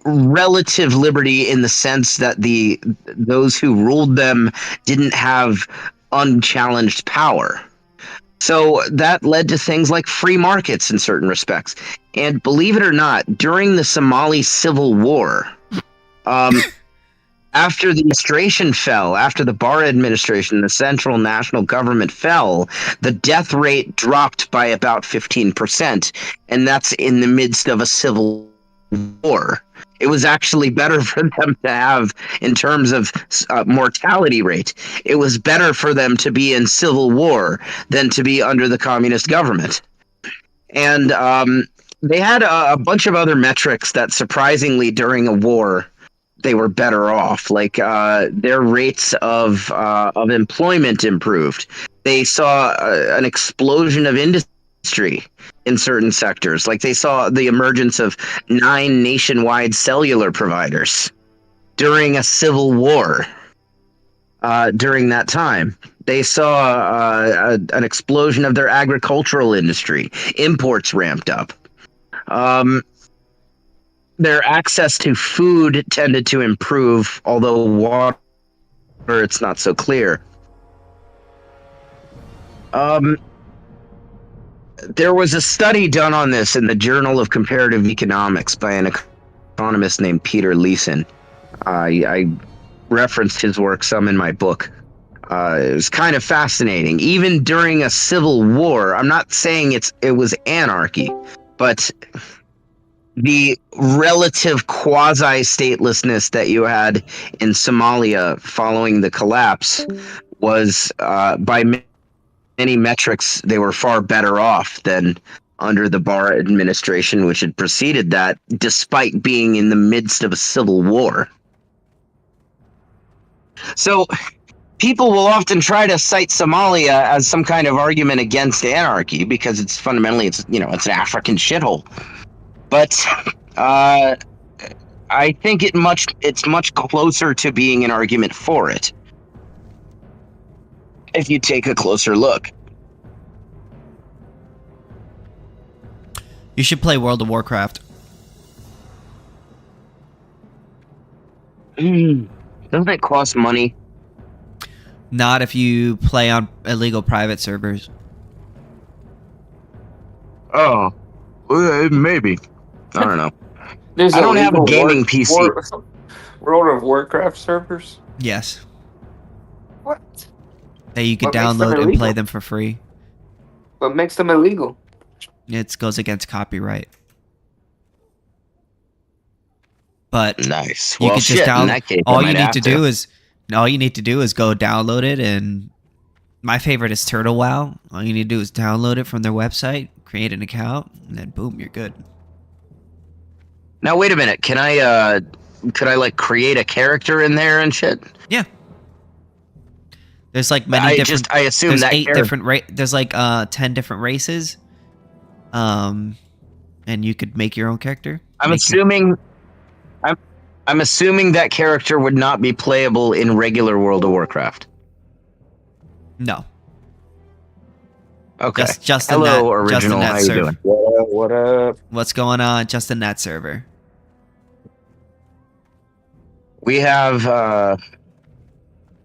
relative liberty in the sense that those who ruled them didn't have unchallenged power. So that led to things like free markets in certain respects. And believe it or not, during the Somali Civil War, after the administration fell, after the Barre administration, the central national government fell, the death rate dropped by about 15%. And that's in the midst of a civil war. It was actually better for them to have, in terms of mortality rate, it was better for them to be in civil war than to be under the communist government. And they had a bunch of other metrics that surprisingly during a war, they were better off. Like their rates of employment improved. They saw an explosion of industry in certain sectors. Like they saw the emergence of 9 nationwide cellular providers during a civil war. During that time, they saw an explosion of their agricultural industry. Imports ramped up. Their access to food tended to improve, although water, it's not so clear. There was a study done on this in the Journal of Comparative Economics by an economist named Peter Leeson. I referenced his work some in my book. It was kind of fascinating. Even during a civil war, I'm not saying it was anarchy, but the relative quasi-statelessness that you had in Somalia following the collapse was, by many metrics, they were far better off than under the Barr administration, which had preceded that, despite being in the midst of a civil war. So people will often try to cite Somalia as some kind of argument against anarchy because it's fundamentally, it's an African shithole. But I think it's much closer to being an argument for it if you take a closer look. You should play World of Warcraft. Doesn't it cost money? Not if you play on illegal private servers. Oh, maybe. I don't know. There's I don't have a illegal gaming PC. World of Warcraft servers? Yes. What? That you can What makes them download and play illegal? them for free. What makes them illegal? It goes against copyright. But Nice. you Well, can just shit, in download. that case, I All you might need have to do is go download it, and my favorite is Turtle Wow. All you need to do is download it from their website, create an account, and then boom, you're good. Now wait a minute. Could I like create a character in there and shit? Yeah. There's like many different. I assume there's that 8 character- different there's like 10 different races. And you could make your own character. I'm assuming that character would not be playable in regular World of Warcraft. No. Okay. Just in Hello, that, original. just in that How you server. doing? What up? What's going on? Just in that server. We have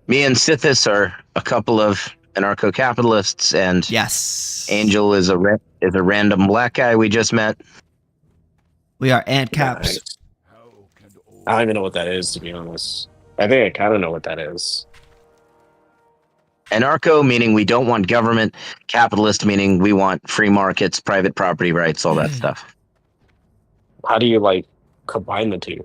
me and Sithis are a couple of anarcho-capitalists, and Yes. Angel is a random black guy we just met. We are AnCaps. Nice. I don't even know what that is, to be honest. I think I kind of know what that is. Anarcho meaning we don't want government. Capitalist meaning we want free markets, private property rights, all that stuff. How do you, like, combine the two?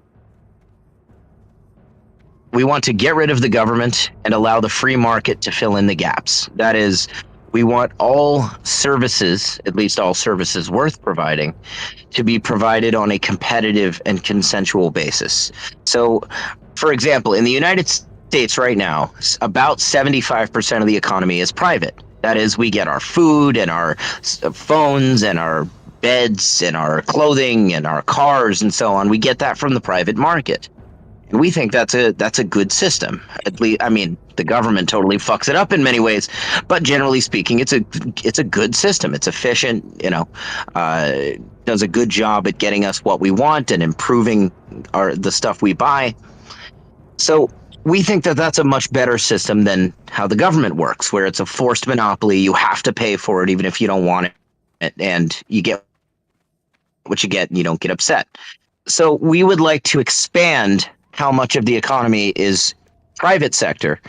We want to get rid of the government and allow the free market to fill in the gaps. That is, we want all services, at least all services worth providing, to be provided on a competitive and consensual basis. So, for example, in the United States right now, about 75% of the economy is private. That is, we get our food and our phones and our beds and our clothing and our cars and so on. We get that from the private market. And we think that's a good system. At least, I mean, the government totally fucks it up in many ways, but generally speaking, it's a good system. It's efficient, does a good job at getting us what we want and improving the stuff we buy. So we think that that's a much better system than how the government works, where it's a forced monopoly. You have to pay for it even if you don't want it, and you get what you get, and you don't get upset. So we would like to expand how much of the economy is private sector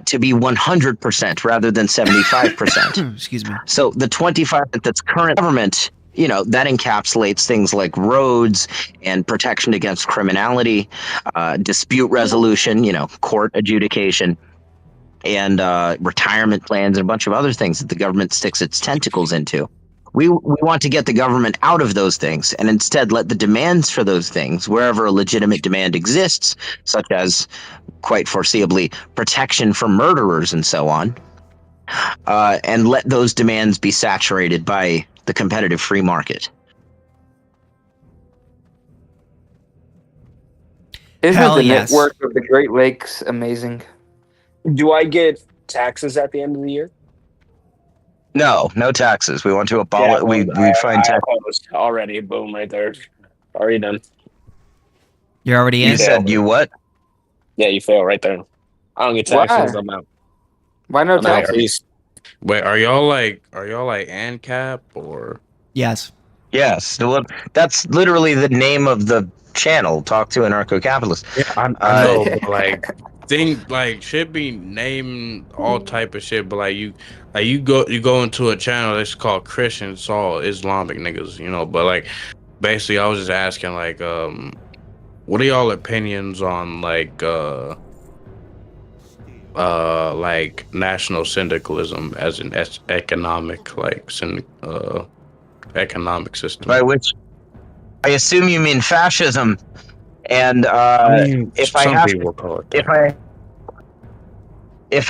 to be 100% rather than 75%. Excuse me. So the 25% that's current government, that encapsulates things like roads and protection against criminality, dispute resolution, court adjudication, and retirement plans and a bunch of other things that the government sticks its tentacles into. We want to get the government out of those things and instead let the demands for those things, wherever a legitimate demand exists, such as, quite foreseeably, protection from murderers and so on, and let those demands be saturated by the competitive free market. Isn't Hell the yes. network of the Great Lakes amazing? Do I get taxes at the end of the year? No taxes. We want to abolish. We find tax. opposed already. Boom, right there. Already done. You're already in? You said you what? Yeah, you fail right there. I don't get taxes. Why? I'm out. Why no I'm out. taxes? Peace. Wait, are y'all like AnCap or? Yes. Yes. Well, that's literally the name of the channel. Talk to Anarcho-Capitalist. Yeah, I know. Like, think like should be named all type of shit, but like you go into a channel that's called Christian, it's all Islamic niggas, you know. But like basically, I was just asking like what are y'all opinions on like national syndicalism as an economic economic system? By which I assume you mean fascism. And I mean, if I some have people to, call it if that.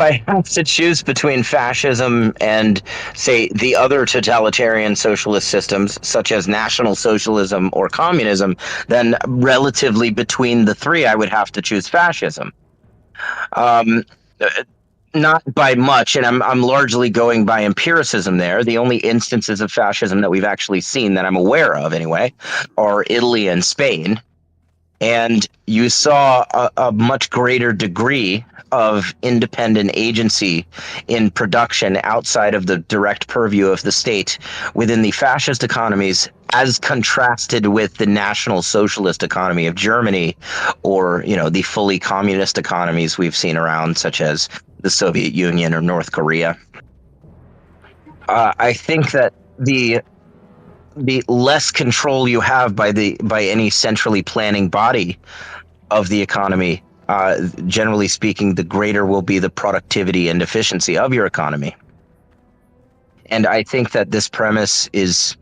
I have to choose between fascism and, say, the other totalitarian socialist systems, such as National Socialism or communism, then relatively between the three, I would have to choose fascism. Um, Not by much, and I'm largely going by empiricism there. The only instances of fascism that we've actually seen that I'm aware of, anyway, are Italy and Spain. And you saw a much greater degree of independent agency in production outside of the direct purview of the state within the fascist economies, as contrasted with the National Socialist economy of Germany, or the fully communist economies we've seen around, such as the Soviet Union or North Korea. I think that the less control you have by any centrally planning body of the economy, generally speaking, the greater will be the productivity and efficiency of your economy. And I think that this premise is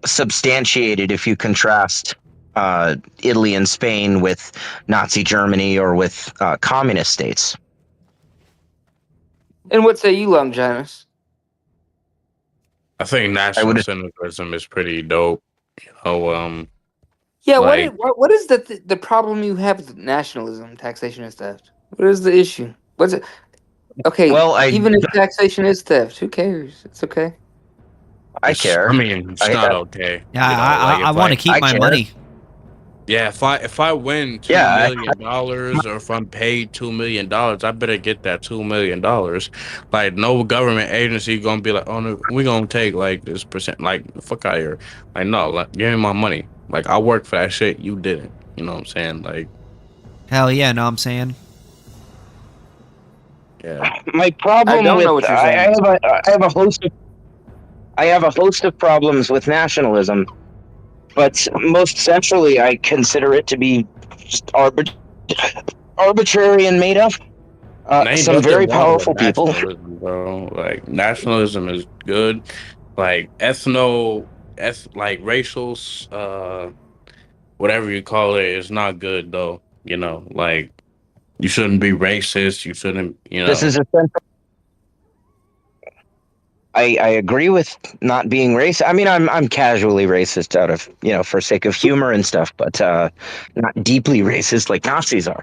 substantiated if you contrast Italy and Spain with Nazi Germany or with communist states. And what say you, Longinus? I think national syndicalism is pretty dope. Yeah, like what is the problem you have with nationalism, taxation, and theft? What is the issue? What's it? Okay, Well, even if taxation is theft, who cares? It's okay. I care. I mean, it's not okay. Yeah, Like, I want to keep my money. Yeah, if I win $2 million or if I'm paid $2 million, I better get that $2 million. Like, no government agency gonna be like, oh no, we gonna take like this percent. Like, fuck out of here. Like, no, like, give me my money. Like, I worked for that shit. You didn't. You know what I'm saying? Like, hell yeah, know what I'm saying? Yeah. My problem I don't with know what you're saying. I have a host of problems with nationalism, but most centrally, I consider it to be just arbitrary and made up. Some very powerful people. Nationalism, bro. Like, nationalism is good. Like, like racial, whatever you call it, is not good though. You know, like, you shouldn't be racist. You shouldn't, This is essential. I agree with not being racist. I mean, I'm casually racist out of for sake of humor and stuff, but not deeply racist like Nazis are.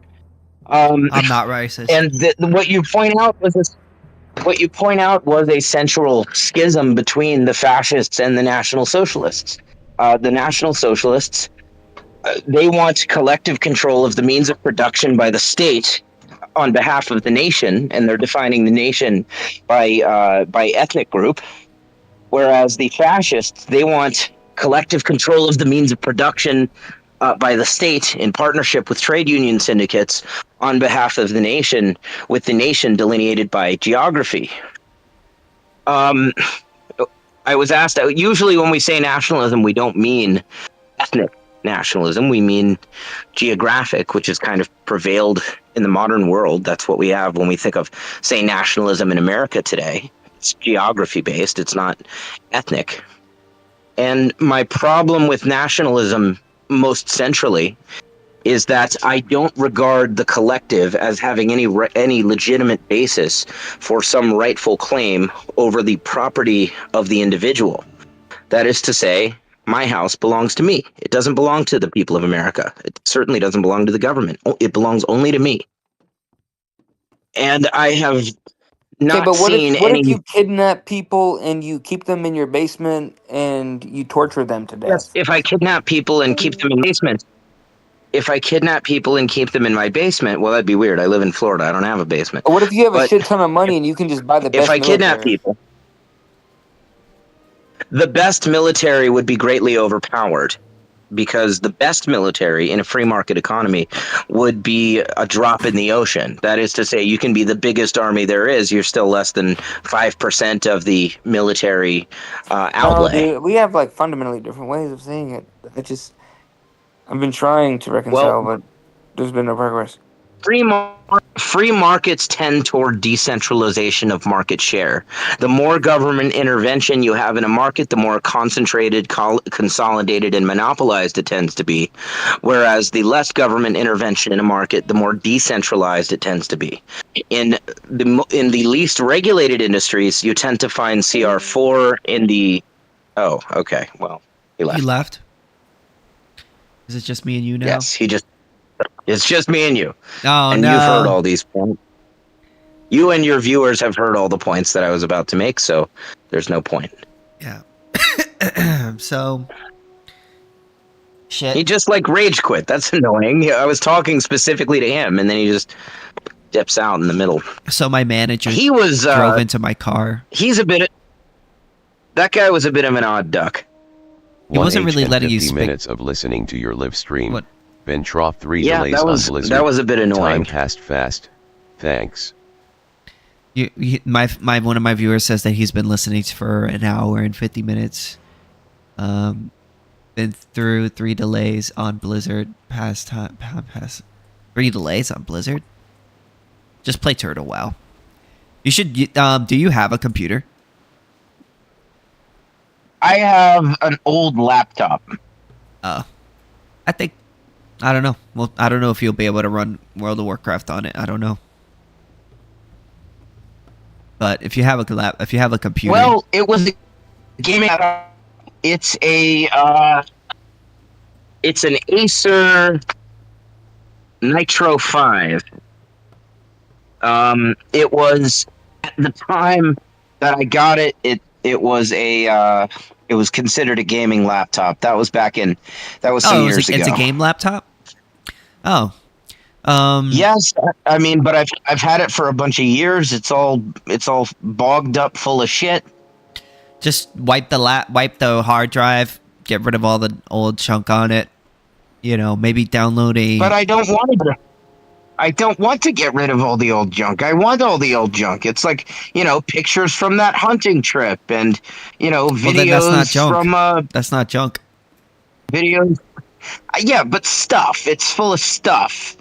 I'm not racist. And what you point out was a central schism between the fascists and the National Socialists. The National Socialists, they want collective control of the means of production by the state on behalf of the nation, and they're defining the nation by ethnic group, whereas the fascists, they want collective control of the means of production by the state in partnership with trade union syndicates on behalf of the nation, with the nation delineated by geography. I was asked, usually when we say nationalism, we don't mean ethnic nationalism, we mean geographic, which has kind of prevailed in the modern world. That's what we have when we think of, say, nationalism in America today. It's geography based, it's not ethnic. And my problem with nationalism, most centrally, is that I don't regard the collective as having any legitimate basis for some rightful claim over the property of the individual. That is to say, my house belongs to me. It doesn't belong to the people of America. It certainly doesn't belong to the government. It belongs only to me. And I have not seen what any... if you kidnap people and you keep them in your basement and you torture them to death? Yes, if I kidnap people and keep them in basement. If I kidnap people and keep them in my basement, well, that'd be weird. I live in Florida. I don't have a basement. Or what if you have a shit ton of money and you can just buy the best If I kidnap military? people, the best military would be greatly overpowered because the best military in a free market economy would be a drop in the ocean. That is to say, you can be the biggest army there is, you're still less than 5% of the military No, outlay. dude, we have like fundamentally different ways of seeing it. I've been trying to reconcile, Well, but there's been no progress. Free markets tend toward decentralization of market share. The more government intervention you have in a market, the more concentrated, consolidated, and monopolized it tends to be. Whereas the less government intervention in a market, the more decentralized it tends to be. In the least regulated industries, you tend to find CR4 in the... Oh, okay. Well, he left. He left? Is it just me and you now? Yes, it's just me and you. Oh, and no. You've heard all these points. You and your viewers have heard all the points that I was about to make, so there's no point. Yeah. So... Shit. He just like rage quit. That's annoying. I was talking specifically to him, and then he just dips out in the middle. So my manager drove into my car. That guy was a bit of an odd duck. He wasn't really letting you 50 speak. minutes of listening to your live stream. What? Ventroff 3 Yeah, delays that was- on Blizzard. that was a bit annoying. Time passed fast. Thanks. One of my viewers says that he's been listening for an hour and 50 minutes. Been through 3 delays on Blizzard. Past 3 delays on Blizzard. Just play Turtle WoW. You should. Do you have a computer? I have an old laptop. I don't know. Well, I don't know if you'll be able to run World of Warcraft on it. I don't know. But if you have a computer, Well, it was a gaming. It's an Acer Nitro 5. It was at the time that I got it. It was considered a gaming laptop. That was some years ago. It's a game laptop. Oh, yes. I mean, but I've had it for a bunch of years. It's all bogged up, full of shit. Just wipe the hard drive, get rid of all the old junk on it. You know, maybe download a. But I don't want to get rid of all the old junk. I want all the old junk. It's like, pictures from that hunting trip and, videos that's not junk. from That's not junk. Videos. Yeah, but stuff. It's full of stuff.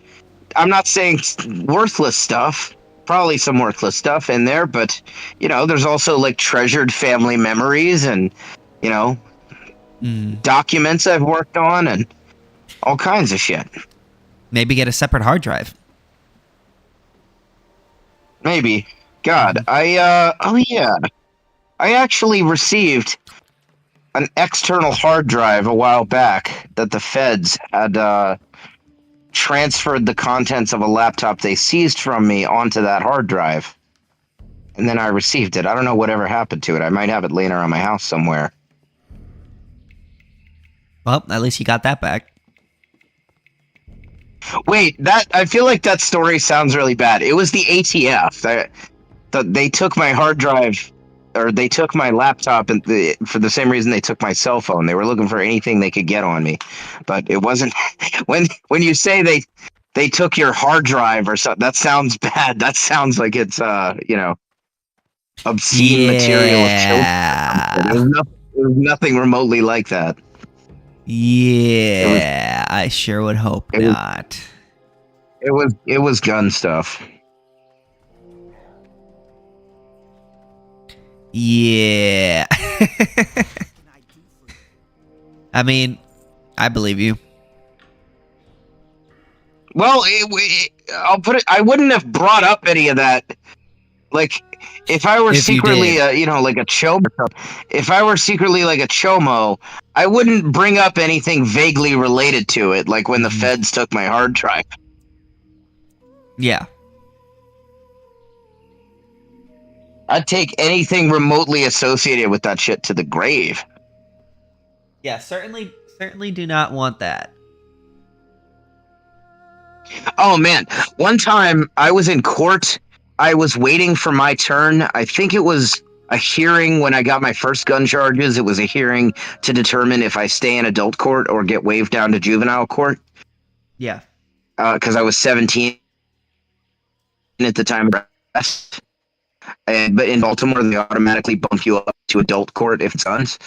I'm not saying worthless stuff. Probably some worthless stuff in there, but there's also like treasured family memories and documents I've worked on and all kinds of shit. Maybe get a separate hard drive. Maybe. God, I actually received an external hard drive a while back that the feds had transferred the contents of a laptop they seized from me onto that hard drive. And then I received it. I don't know whatever happened to it. I might have it laying around my house somewhere. Well, at least you got that back. Wait, I feel like that story sounds really bad. It was the ATF. They took my hard drive, or they took my laptop, and for the same reason they took my cell phone. They were looking for anything they could get on me, but it wasn't. When you say they took your hard drive or something, that sounds bad. That sounds like it's obscene material. It was nothing remotely like that. Yeah, I sure would hope not. It was gun stuff. Yeah. I mean, I believe you. Well, I'll put it. I wouldn't have brought up any of that. Like, if I were secretly, like a chomo. If I were secretly like a chomo, I wouldn't bring up anything vaguely related to it. Like when the feds took my hard drive. Yeah. I'd take anything remotely associated with that shit to the grave. Yeah, certainly do not want that. Oh man, one time I was in court. I was waiting for my turn. I think it was a hearing when I got my first gun charges. It was a hearing to determine if I stay in adult court or get waived down to juvenile court. Yeah. Because I was 17 at the time of arrest. But in Baltimore, they automatically bump you up to adult court if it's guns.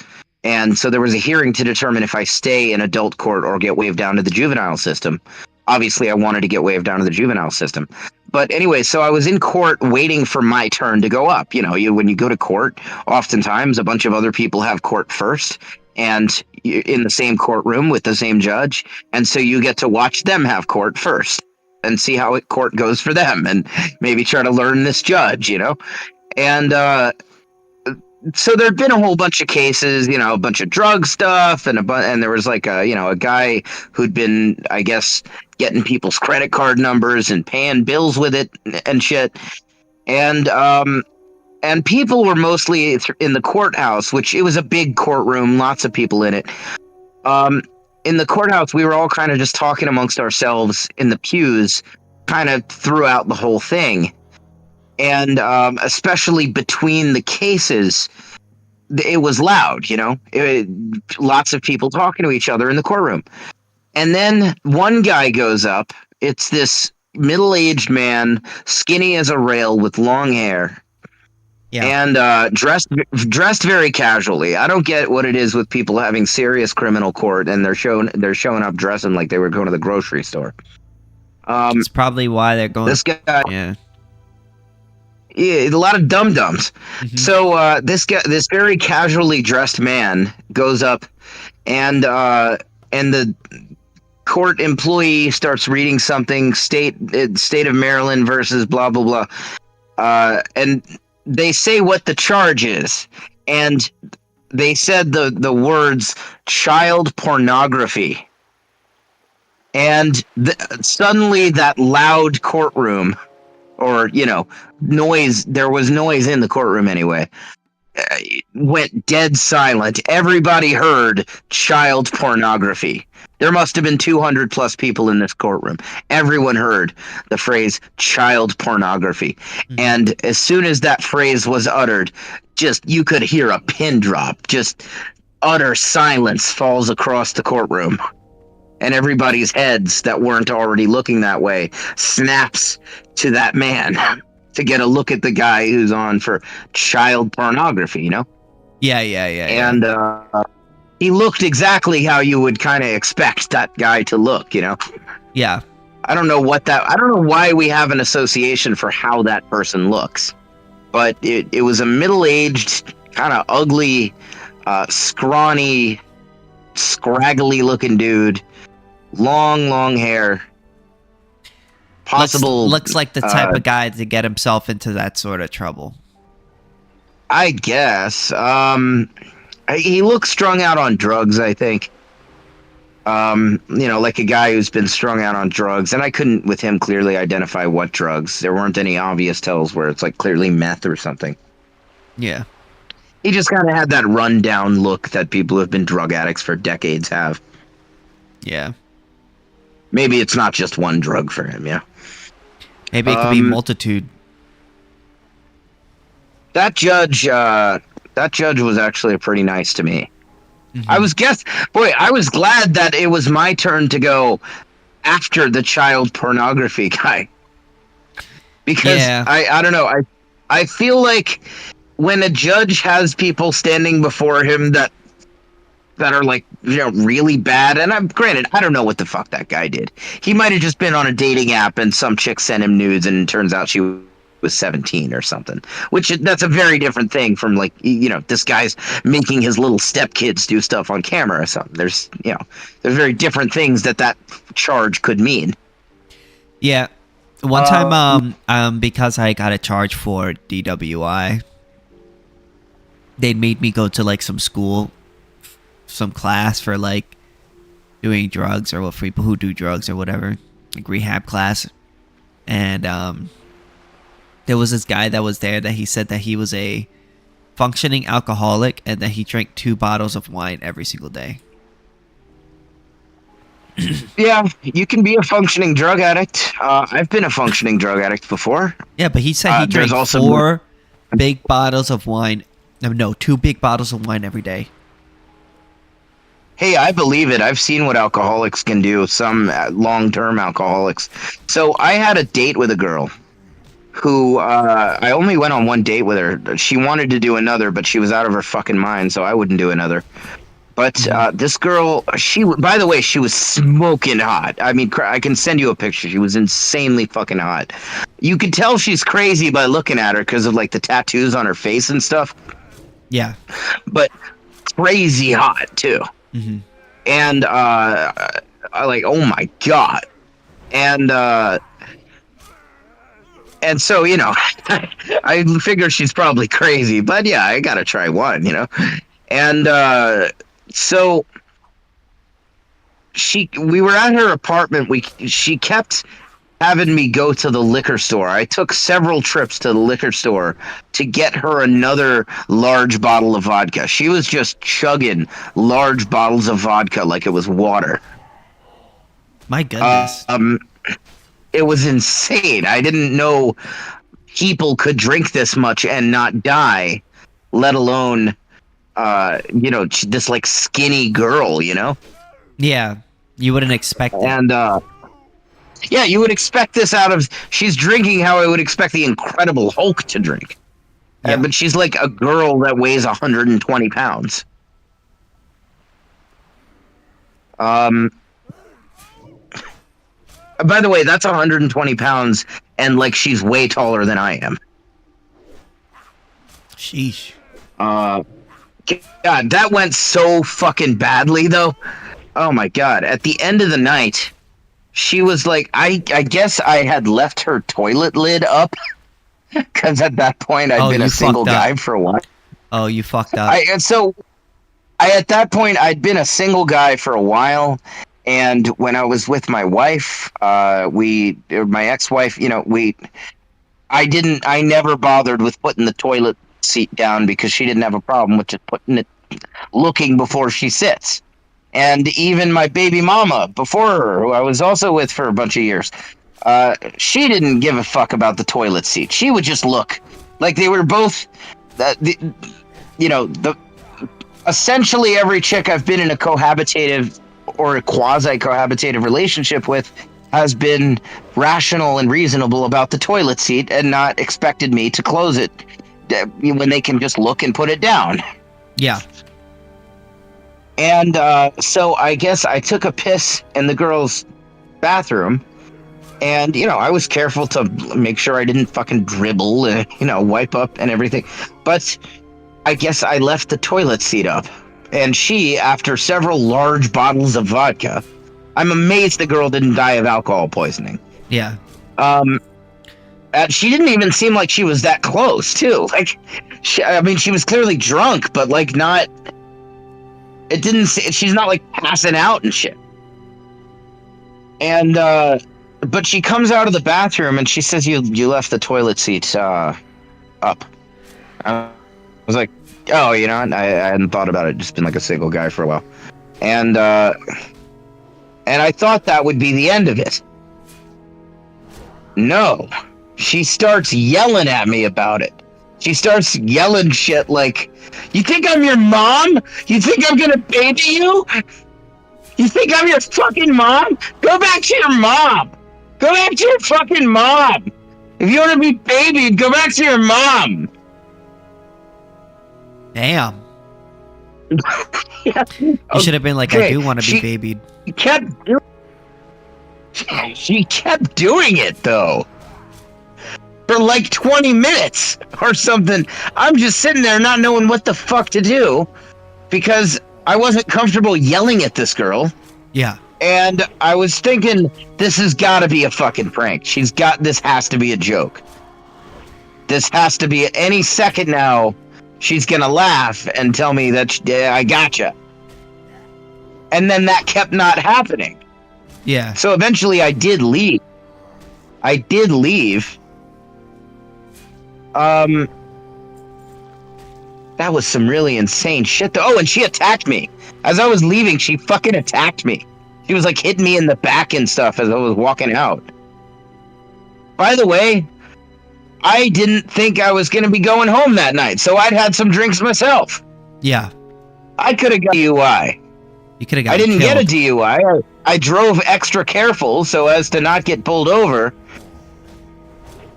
And so there was a hearing to determine if I stay in adult court or get waived down to the juvenile system. Obviously, I wanted to get waived down to the juvenile system. But anyway, so I was in court waiting for my turn to go up. You know, when you go to court, oftentimes a bunch of other people have court first, and you're in the same courtroom with the same judge. And so you get to watch them have court first and see how court goes for them, and maybe try to learn this judge, you know? And so there'd been a whole bunch of cases, you know, a bunch of drug stuff, and there was like a guy who'd been, I guess, getting people's credit card numbers and paying bills with it and shit. And people were mostly in the courthouse, which it was a big courtroom, lots of people in it. In the courthouse, we were all kind of just talking amongst ourselves in the pews, kind of throughout the whole thing. And especially between the cases, it was loud, you know, lots of people talking to each other in the courtroom. And then one guy goes up. It's this middle-aged man, skinny as a rail with long hair. Yeah. And dressed very casually. I don't get what it is with people having serious criminal court and they're showing up dressing like they were going to the grocery store. It's probably why they're going. This guy. Yeah. Yeah, a lot of dum-dums. Mm-hmm. So this very casually dressed man goes up, and the court employee starts reading something, state of Maryland versus blah blah blah, and they say what the charge is, and they said the words child pornography, and suddenly that loud courtroom. Or, you know, noise, there was noise in the courtroom anyway, went dead silent. Everybody heard child pornography. There must have been 200 plus people in this courtroom. Everyone heard the phrase child pornography. Mm-hmm. And as soon as that phrase was uttered, you could hear a pin drop. Just utter silence falls across the courtroom. And everybody's heads that weren't already looking that way snaps to that man to get a look at the guy who's on for child pornography, you know? Yeah. And he looked exactly how you would kind of expect that guy to look, you know? Yeah. I don't know why we have an association for how that person looks. But it was a middle-aged, kind of ugly, scrawny, scraggly looking dude. Long hair. Looks like the type of guy to get himself into that sort of trouble. I guess. He looks strung out on drugs, I think. You know, like a guy who's been strung out on drugs. And I couldn't, with him, clearly identify what drugs. There weren't any obvious tells where it's like clearly meth or something. Yeah. He just kind of had that rundown look that people who have been drug addicts for decades have. Yeah. Maybe it's not just one drug for him, yeah. Maybe it could be multitude. That judge was actually pretty nice to me. Mm-hmm. I was glad that it was my turn to go after the child pornography guy. Because I don't know, I feel like when a judge has people standing before him that are like, you know, really bad. And granted, I don't know what the fuck that guy did. He might have just been on a dating app and some chick sent him nudes and it turns out she was 17 or something. That's a very different thing from like, you know, this guy's making his little stepkids do stuff on camera or something. There's very different things that charge could mean. Yeah. One time, because I got a charge for DWI, they made me go to like some class for like doing drugs or for people who do drugs or whatever, like rehab class. And there was this guy that was there that he said that he was a functioning alcoholic and that he drank 2 bottles of wine every single day. Yeah, you can be a functioning drug addict. I've been a functioning drug addict before. Yeah, but he said he drank 4 big bottles of wine No, 2 big bottles of wine every day. Hey, I believe it. I've seen what alcoholics can do, some long-term alcoholics. So I had a date with a girl who I only went on one date with her. She wanted to do another, but she was out of her fucking mind, so I wouldn't do another. But this girl, by the way, she was smoking hot. I mean, I can send you a picture. She was insanely fucking hot. You could tell she's crazy by looking at her because of like the tattoos on her face and stuff. Yeah. But crazy hot too. Mm-hmm. And I like, oh my god. And so, you know, I figure she's probably crazy, but yeah, I gotta try one, you know. And so we were at her apartment. She kept having me go to the liquor store. I took several trips to the liquor store to get her another large bottle of vodka. She was just chugging large bottles of vodka like it was water. My goodness. It was insane. I didn't know people could drink this much and not die, let alone, you know, this like skinny girl, you know? Yeah, you wouldn't expect it. And, yeah, you would expect this out of... She's drinking how I would expect the Incredible Hulk to drink. Yeah. But she's like a girl that weighs 120 pounds. By the way, that's 120 pounds, and like she's way taller than I am. Sheesh. God, that went so fucking badly, though. Oh my god. At the end of the night, she was like, I guess I had left her toilet lid up, because at that point I'd been a single guy for a while. Oh, you fucked up. At that point, I'd been a single guy for a while, and when I was with my wife, my ex-wife, you know, I never bothered with putting the toilet seat down because she didn't have a problem with just putting it, looking before she sits. And even my baby mama, before her, who I was also with for a bunch of years, she didn't give a fuck about the toilet seat. She would just look. Like they were both, essentially every chick I've been in a cohabitative or a quasi-cohabitative relationship with has been rational and reasonable about the toilet seat and not expected me to close it when they can just look and put it down. Yeah. And so I guess I took a piss in the girl's bathroom, and, you know, I was careful to make sure I didn't fucking dribble and, you know, wipe up and everything. But I guess I left the toilet seat up. And she, after several large bottles of vodka, I'm amazed the girl didn't die of alcohol poisoning. Yeah. She didn't even seem like she was that close, too. Like, she was clearly drunk, but, like, not... It didn't... She's not, like, passing out and shit. And, but she comes out of the bathroom and she says, you left the toilet seat, up. I was like, oh, you know, I hadn't thought about it. Just been like a single guy for a while. And I thought that would be the end of it. No. She starts yelling at me about it. She starts yelling shit like, you think I'm your mom? You think I'm gonna baby you? You think I'm your fucking mom? Go back to your mom! Go back to your fucking mom! If you want to be babied, go back to your mom! Damn. You should have been like, I do want to be babied. She kept doing it, though. For like 20 minutes or something. I'm just sitting there not knowing what the fuck to do because I wasn't comfortable yelling at this girl. Yeah. And I was thinking, this has got to be a fucking prank. This has to be a joke. This has to be any second now. She's gonna laugh and tell me that I gotcha. And then that kept not happening. Yeah. So eventually I did leave. That was some really insane shit though. Oh, and she attacked me. As I was leaving, she fucking attacked me. She was like hitting me in the back and stuff as I was walking out. By the way, I didn't think I was going to be going home that night, so I'd had some drinks myself. Yeah. I could have got a DUI. You could have got I didn't killed. get a DUI. I drove extra careful so as to not get pulled over.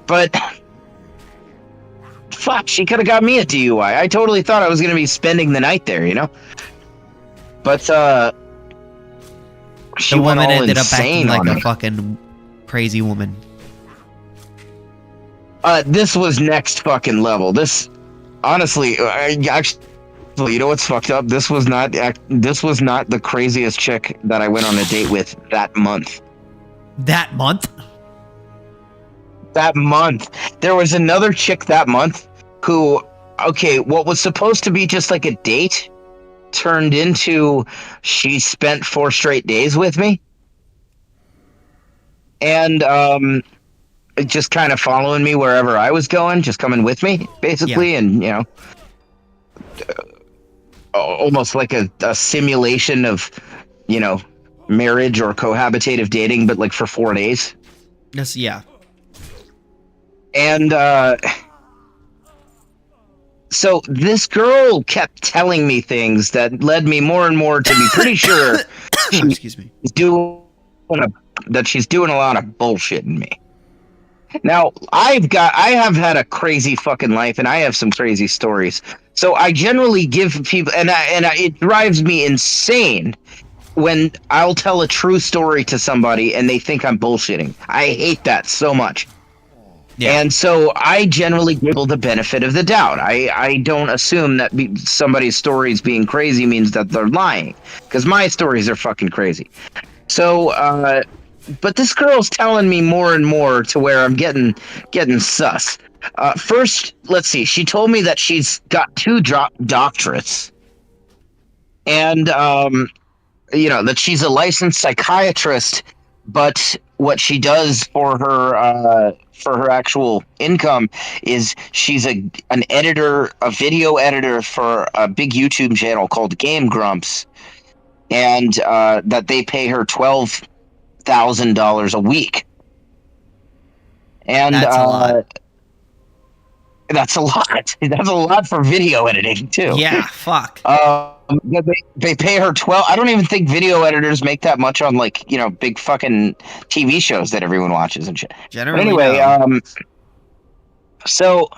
But fuck, she could have got me a DUI. I totally thought I was going to be spending the night there, you know? But she The went woman all ended up insane acting like on a me. fucking crazy woman. This was next fucking level. This, honestly, actually, you know what's fucked up? This was not the craziest chick that I went on a date with that month. That month? That month. There was another chick that month who, okay, what was supposed to be just like a date turned into she spent 4 straight days with me. And, just kind of following me wherever I was going, just coming with me, basically, and, you know, almost like a simulation of, you know, marriage or cohabitative dating, but like for 4 days. Yes, yeah. And, so this girl kept telling me things that led me more and more to be pretty sure Excuse me. that she's doing a lot of bullshitting me. Now, I have had a crazy fucking life, and I have some crazy stories. So I generally give people, and it drives me insane when I'll tell a true story to somebody and they think I'm bullshitting. I hate that so much. Yeah. And so I generally give people the benefit of the doubt. I don't assume that somebody's stories being crazy means that they're lying, because my stories are fucking crazy. So, but this girl's telling me more and more to where I'm getting sus. First, let's see. She told me that she's got 2 doctorates, and you know, that she's a licensed psychiatrist. But what she does for her actual income is she's an editor, a video editor for a big YouTube channel called Game Grumps, and that they pay her $12,000 a week. And that's a lot. That's a lot. That's a lot for video editing too. Yeah, fuck. They pay her 12. I don't even think video editors make that much on, like, you know, big fucking TV shows that everyone watches and shit. Generally, but anyway, no. So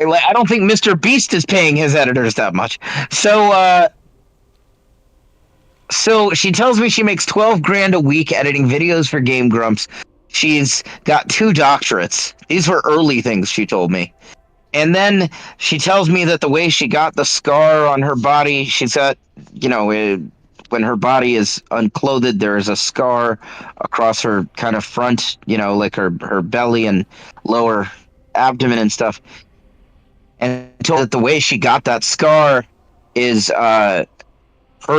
I don't think Mr. Beast is paying his editors that much. So she tells me she makes 12 grand a week editing videos for Game Grumps. She's got 2 doctorates. These were early things she told me. And then she tells me that the way she got the scar on her body, she's got, you know, when her body is unclothed, there is a scar across her kind of front, you know, like her belly and lower abdomen and stuff. And told that the way she got that scar is her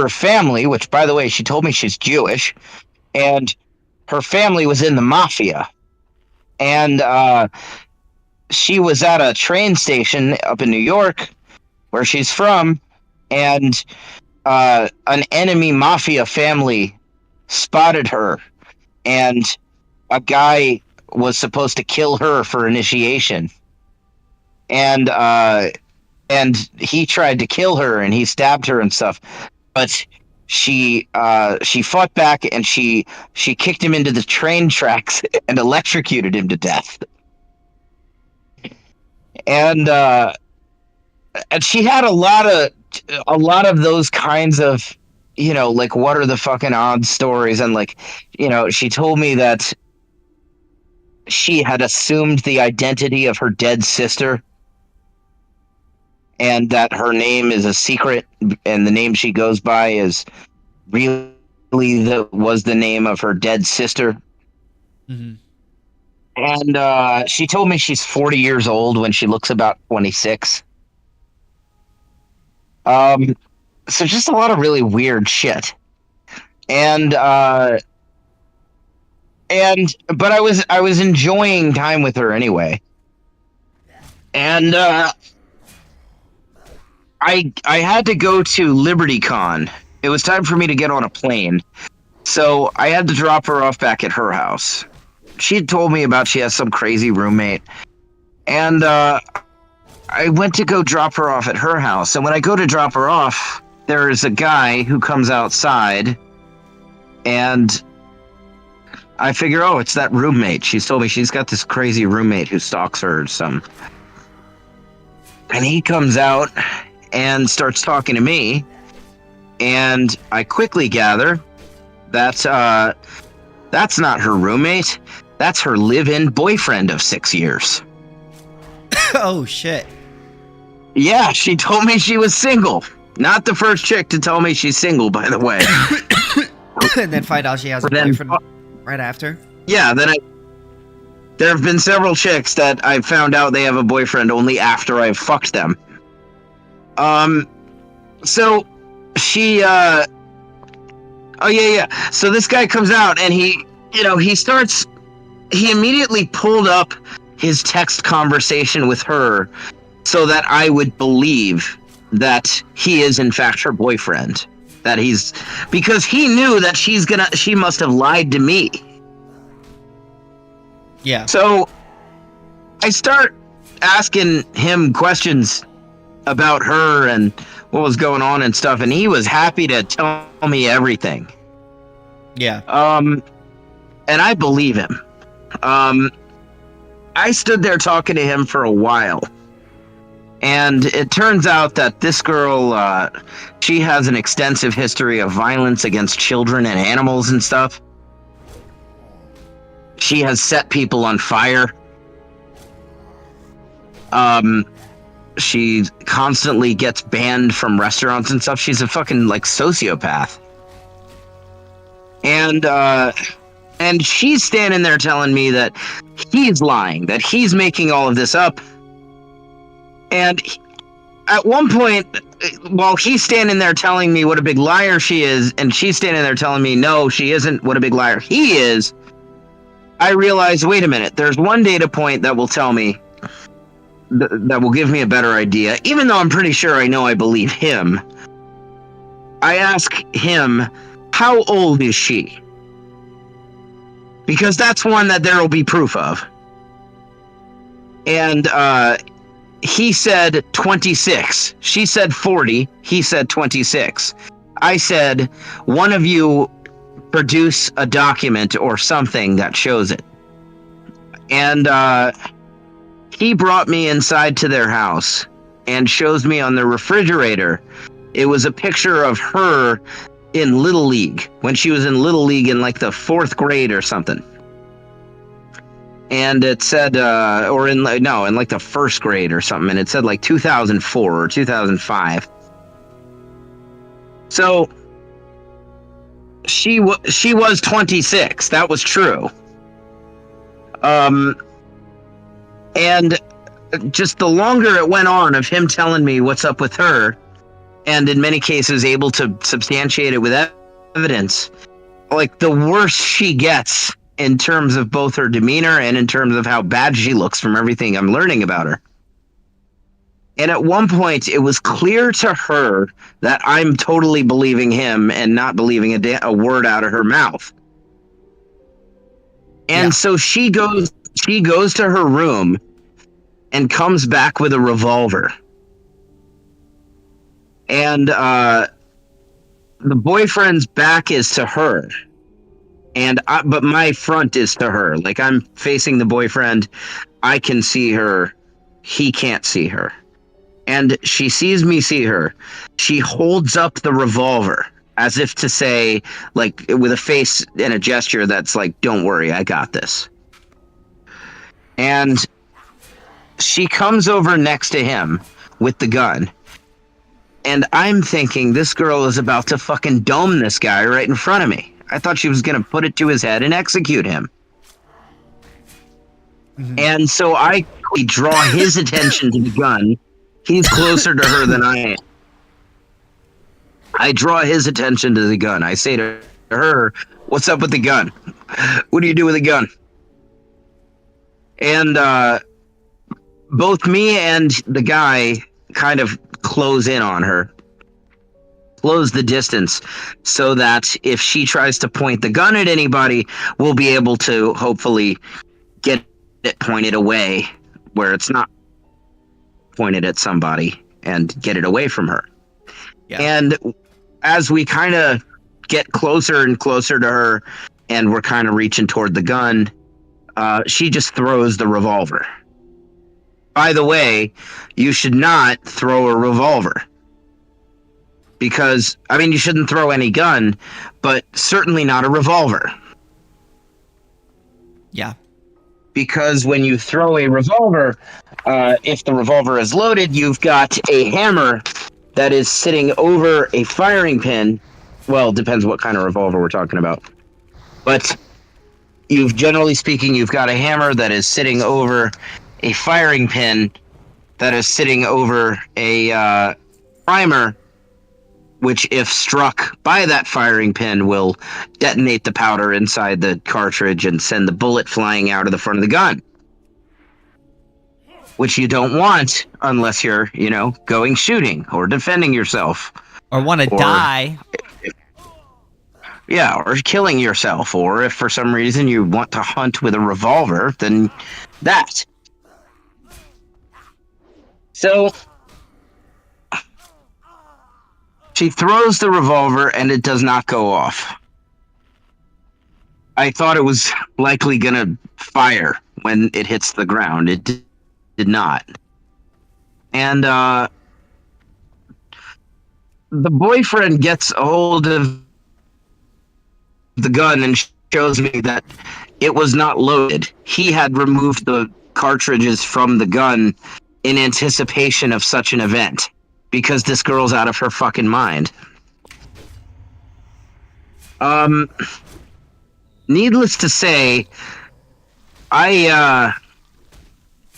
family, which, by the way, she told me she's Jewish, and her family was in the mafia. And she was at a train station up in New York, where she's from, and an enemy mafia family spotted her, and a guy was supposed to kill her for initiation. And he tried to kill her, and he stabbed her and stuff. But she fought back, and she kicked him into the train tracks and electrocuted him to death. And she had a lot of those kinds of, you know, like, what are the fucking odds stories. And, like, you know, she told me that she had assumed the identity of her dead sister, and that her name is a secret, and the name she goes by is really was the name of her dead sister. Mm-hmm. And she told me she's 40 years old when she looks about 26. So just a lot of really weird shit. But I was enjoying time with her anyway. And I had to go to LibertyCon. It was time for me to get on a plane. So I had to drop her off back at her house. She had told me about she has some crazy roommate, And I went to go drop her off at her house. And when I go to drop her off, there's a guy who comes outside, and I figure, oh, it's that roommate. She's told me she's got this crazy roommate who stalks her or something. And he comes out and starts talking to me, and I quickly gather that that's not her roommate. That's her live-in boyfriend of 6 years. Oh, shit. Yeah, she told me she was single. Not the first chick to tell me she's single, by the way. And then find out she has a boyfriend right after? Yeah, there have been several chicks that I've found out they have a boyfriend only after I've fucked them. So she, oh yeah. So this guy comes out and he immediately pulled up his text conversation with her so that I would believe that he is in fact her boyfriend. Because he knew that she must have lied to me. Yeah. So I start asking him questions about her and what was going on and stuff, and he was happy to tell me everything. Yeah. And I believe him. I stood there talking to him for a while. And it turns out that this girl, she has an extensive history of violence against children and animals and stuff. She has set people on fire. She constantly gets banned from restaurants and stuff. She's a fucking, sociopath. And she's standing there telling me that he's lying, that he's making all of this up. And at one point, while he's standing there telling me what a big liar she is, and she's standing there telling me, no, she isn't what a big liar he is, I realize, wait a minute, there's one data point that will tell me, that will give me a better idea. Even though I'm pretty sure I believe him, I ask him, how old is she? Because that's one that there will be proof of. And, he said 26. She said 40. He said 26. I said, one of you produce a document or something that shows it. And he brought me inside to their house and shows me on the refrigerator. It was a picture of her in Little League, when she was in Little League in the 4th grade or something. And it said, in the 1st grade or something, and it said 2004 or 2005. So she was 26. That was true. And just the longer it went on of him telling me what's up with her, and in many cases able to substantiate it with evidence, the worse she gets in terms of both her demeanor and in terms of how bad she looks from everything I'm learning about her. And at one point, it was clear to her that I'm totally believing him and not believing a word out of her mouth. And so she goes to her room and comes back with a revolver. And the boyfriend's back is to her. But my front is to her. I'm facing the boyfriend. I can see her. He can't see her. And she sees me see her. She holds up the revolver as if to say, with a face and a gesture that's don't worry, I got this. And she comes over next to him with the gun. And I'm thinking this girl is about to fucking dome this guy right in front of me. I thought she was going to put it to his head and execute him. Mm-hmm. And so I draw his attention to the gun. He's closer to her than I am. I draw his attention to the gun. I say to her, what's up with the gun? What do you do with the gun? And both me and the guy kind of close in on her. Close the distance so that if she tries to point the gun at anybody, we'll be able to hopefully get it pointed away where it's not pointed at somebody and get it away from her. Yeah. And as we kind of get closer and closer to her and we're kind of reaching toward the gun, she just throws the revolver. By the way, you should not throw a revolver. Because, I mean, you shouldn't throw any gun, but certainly not a revolver. Yeah. Because when you throw a revolver, if the revolver is loaded, you've got a hammer that is sitting over a firing pin. Well, depends what kind of revolver we're talking about. But generally speaking, you've got a hammer that is sitting over a firing pin that is sitting over a primer, which, if struck by that firing pin, will detonate the powder inside the cartridge and send the bullet flying out of the front of the gun. Which you don't want unless you're, going shooting or defending yourself. Or want to die. Yeah, or killing yourself. Or if for some reason you want to hunt with a revolver, then that. So she throws the revolver and it does not go off. I thought it was likely going to fire when it hits the ground. It did not. And the boyfriend gets a hold of the gun and shows me that it was not loaded. He had removed the cartridges from the gun in anticipation of such an event. Because this girl's out of her fucking mind. Needless to say, I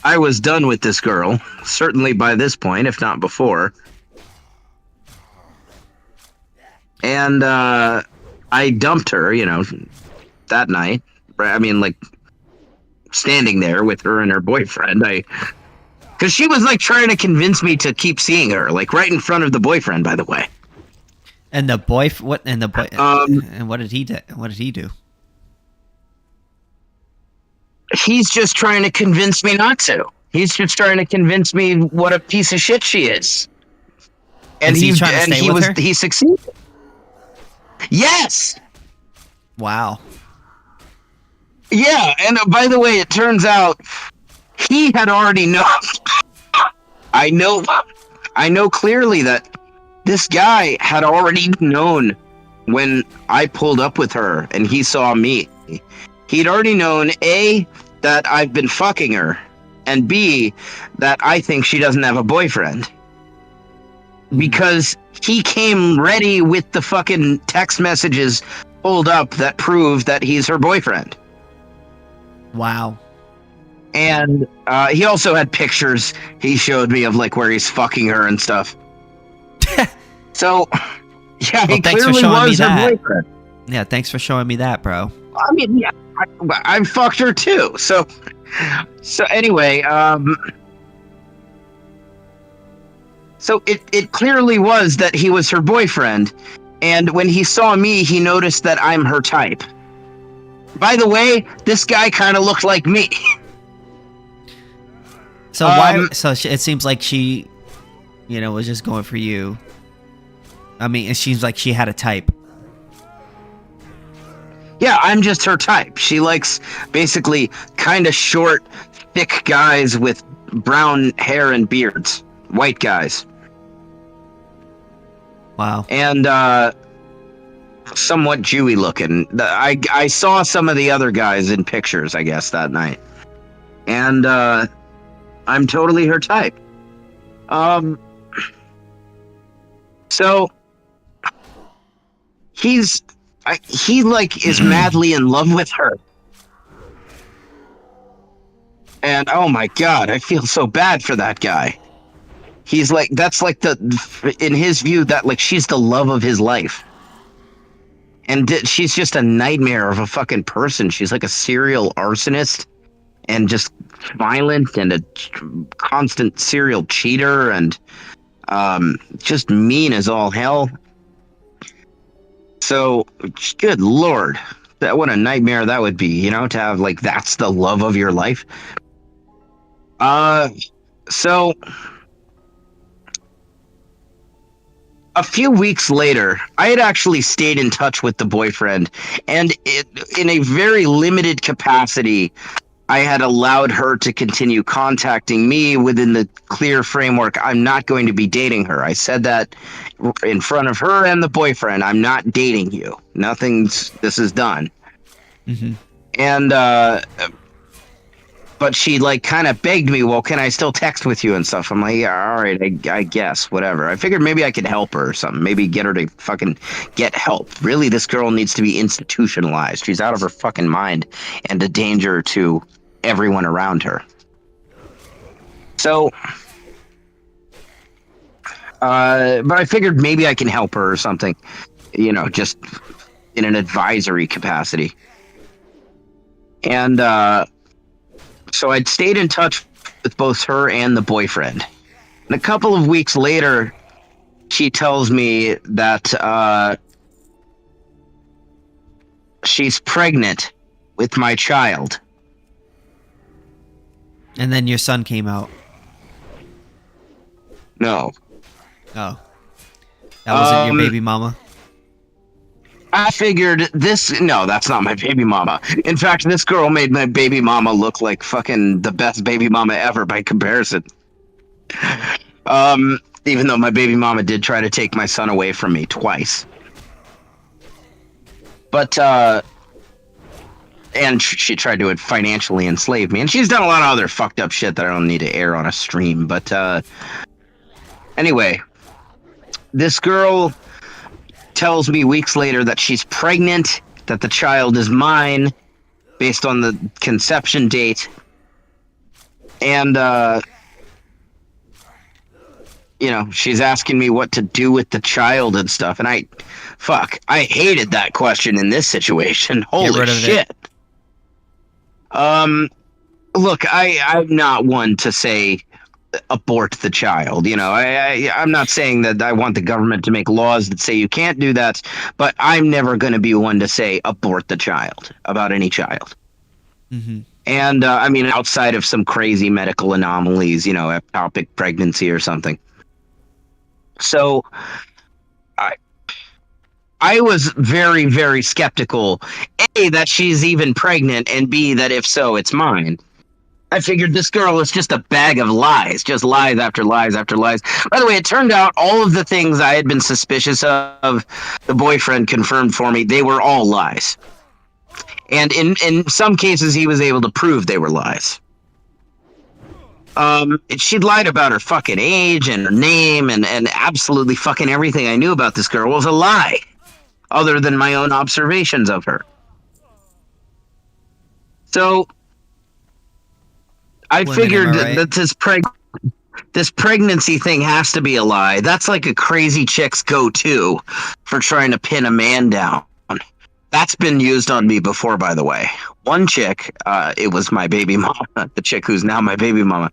was done with this girl, certainly by this point, if not before. And I dumped her, that night. I mean, like, standing there with her and her boyfriend, because she was like trying to convince me to keep seeing her, like right in front of the boyfriend, by the way. And the boy, what? And the boy, and what did he do? What did he do? He's just trying to convince me not to. He's just trying to convince me what a piece of shit she is. And he trying to stay with her? He succeeded. Yes. Wow. Yeah, and by the way, it turns out he had already known. I know clearly that this guy had already known when I pulled up with her and he saw me. He'd already known, A, that I've been fucking her, and B, that I think she doesn't have a boyfriend. Because he came ready with the fucking text messages pulled up that prove that he's her boyfriend. Wow. And he also had pictures he showed me of like where he's fucking her and stuff. So, yeah, he clearly was her boyfriend. Yeah, thanks for showing me that, bro. I mean, yeah, I fucked her too. So anyway, so it clearly was that he was her boyfriend, and when he saw me, he noticed that I'm her type. By the way, this guy kind of looked like me. So why? So it seems like she, was just going for you. I mean, it seems like she had a type. Yeah, I'm just her type. She likes basically kind of short, thick guys with brown hair and beards. White guys. Wow. And somewhat Jewy looking. I saw some of the other guys in pictures, I guess, that night. And I'm totally her type. So he is madly in love with her. And oh my god, I feel so bad for that guy. He's like, that's like in his view, that like she's the love of his life. And she's just a nightmare of a fucking person. She's like a serial arsonist and just violent and a constant serial cheater and just mean as all hell. So, good lord, what a nightmare that would be, to have like that's the love of your life. So a few weeks later, I had actually stayed in touch with the boyfriend, and in a very limited capacity, I had allowed her to continue contacting me within the clear framework. I'm not going to be dating her. I said that in front of her and the boyfriend. I'm not dating you. This is done. Mm-hmm. And, but she like kind of begged me, well, can I still text with you and stuff? I'm like, yeah, all right, I guess, whatever. I figured maybe I could help her or something. Maybe get her to fucking get help. Really, this girl needs to be institutionalized. She's out of her fucking mind and a danger to everyone around her. So, but I figured maybe I can help her or something, just in an advisory capacity. And, so I'd stayed in touch with both her and the boyfriend. And a couple of weeks later, she tells me that she's pregnant with my child. And then your son came out. No. Oh. That wasn't your baby mama? I figured no, that's not my baby mama. In fact, this girl made my baby mama look like fucking the best baby mama ever by comparison. Even though my baby mama did try to take my son away from me twice. But, and she tried to financially enslave me. And she's done a lot of other fucked up shit that I don't need to air on a stream. But, anyway, this girl tells me weeks later that she's pregnant, that the child is mine, based on the conception date. And, she's asking me what to do with the child and stuff. And I hated that question in this situation. Holy shit. Look, I'm not one to say abort the child. I'm not saying that I want the government to make laws that say you can't do that, but I'm never going to be one to say abort the child about any child. Mm-hmm. And, outside of some crazy medical anomalies, ectopic pregnancy or something. So I was very, very skeptical, A, that she's even pregnant, and B, that if so, it's mine. I figured this girl is just a bag of lies, just lies after lies after lies. By the way, it turned out all of the things I had been suspicious of, the boyfriend confirmed for me, they were all lies. And in some cases, he was able to prove they were lies. She'd lied about her fucking age and her name and absolutely fucking everything I knew about this girl was a lie, other than my own observations of her. So I figured that this pregnancy thing has to be a lie. That's like a crazy chick's go-to for trying to pin a man down. That's been used on me before, by the way. One chick, it was my baby mama, the chick who's now my baby mama.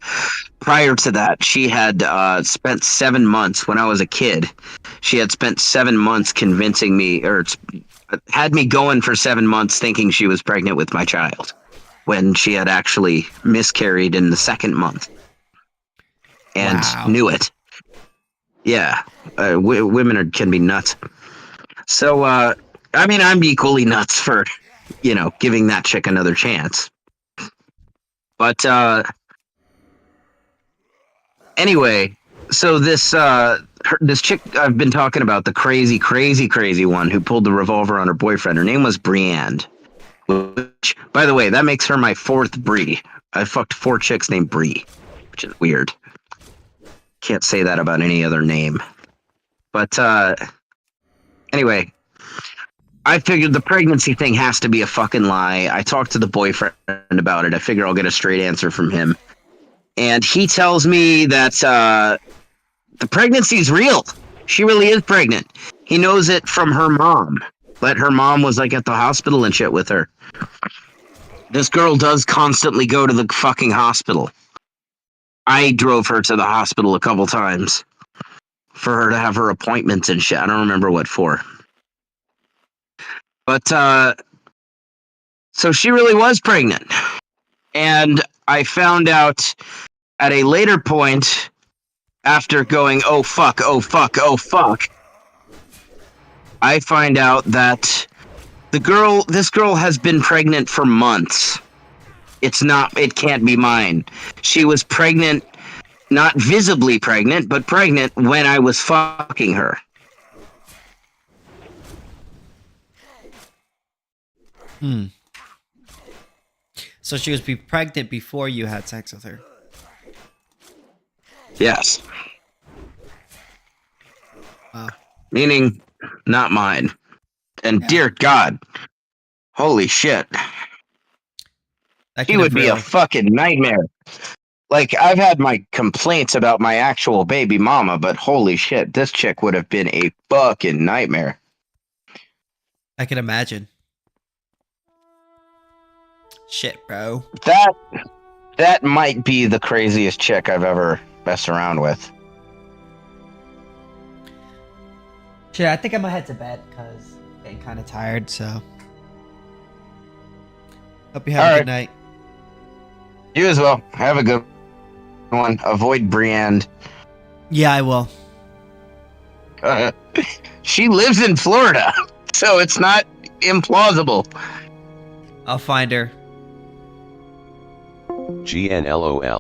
Prior to that, she had spent 7 months when I was a kid. She had spent 7 months convincing me, or had me going for 7 months thinking she was pregnant with my child, when she had actually miscarried in the 2nd month and knew it. Yeah, women can be nuts. So, I'm equally nuts for, giving that chick another chance. But, anyway, so this chick I've been talking about, the crazy, crazy, crazy one who pulled the revolver on her boyfriend, her name was Brienne. Which, by the way, that makes her my 4th Bree. I fucked 4 chicks named Bree, which is weird. Can't say that about any other name. But, anyway, I figured the pregnancy thing has to be a fucking lie. I talked to the boyfriend about it. I figure I'll get a straight answer from him. And he tells me that the pregnancy is real. She really is pregnant. He knows it from her mom. But her mom was like at the hospital and shit with her. This girl does constantly go to the fucking hospital. I drove her to the hospital a couple times for her to have her appointments and shit. I don't remember what for. But, so she really was pregnant. And I found out at a later point, after going, oh fuck, oh fuck, oh fuck, I find out that this girl has been pregnant for months. It can't be mine. She was pregnant, not visibly pregnant, but pregnant when I was fucking her. So she was pregnant before you had sex with her. Yes. Wow. Meaning, not mine. And dear God, holy shit. He would be a fucking nightmare. Like, I've had my complaints about my actual baby mama, but holy shit, this chick would have been a fucking nightmare. I can imagine. Shit, bro. That might be the craziest chick I've ever messed around with. Shit, I think I'm gonna head to bed because I'm getting kind of tired, so. Hope you have a good night. You as well. Have a good one. Avoid Brienne. Yeah, I will. She lives in Florida, so it's not implausible. I'll find her. GNLOL.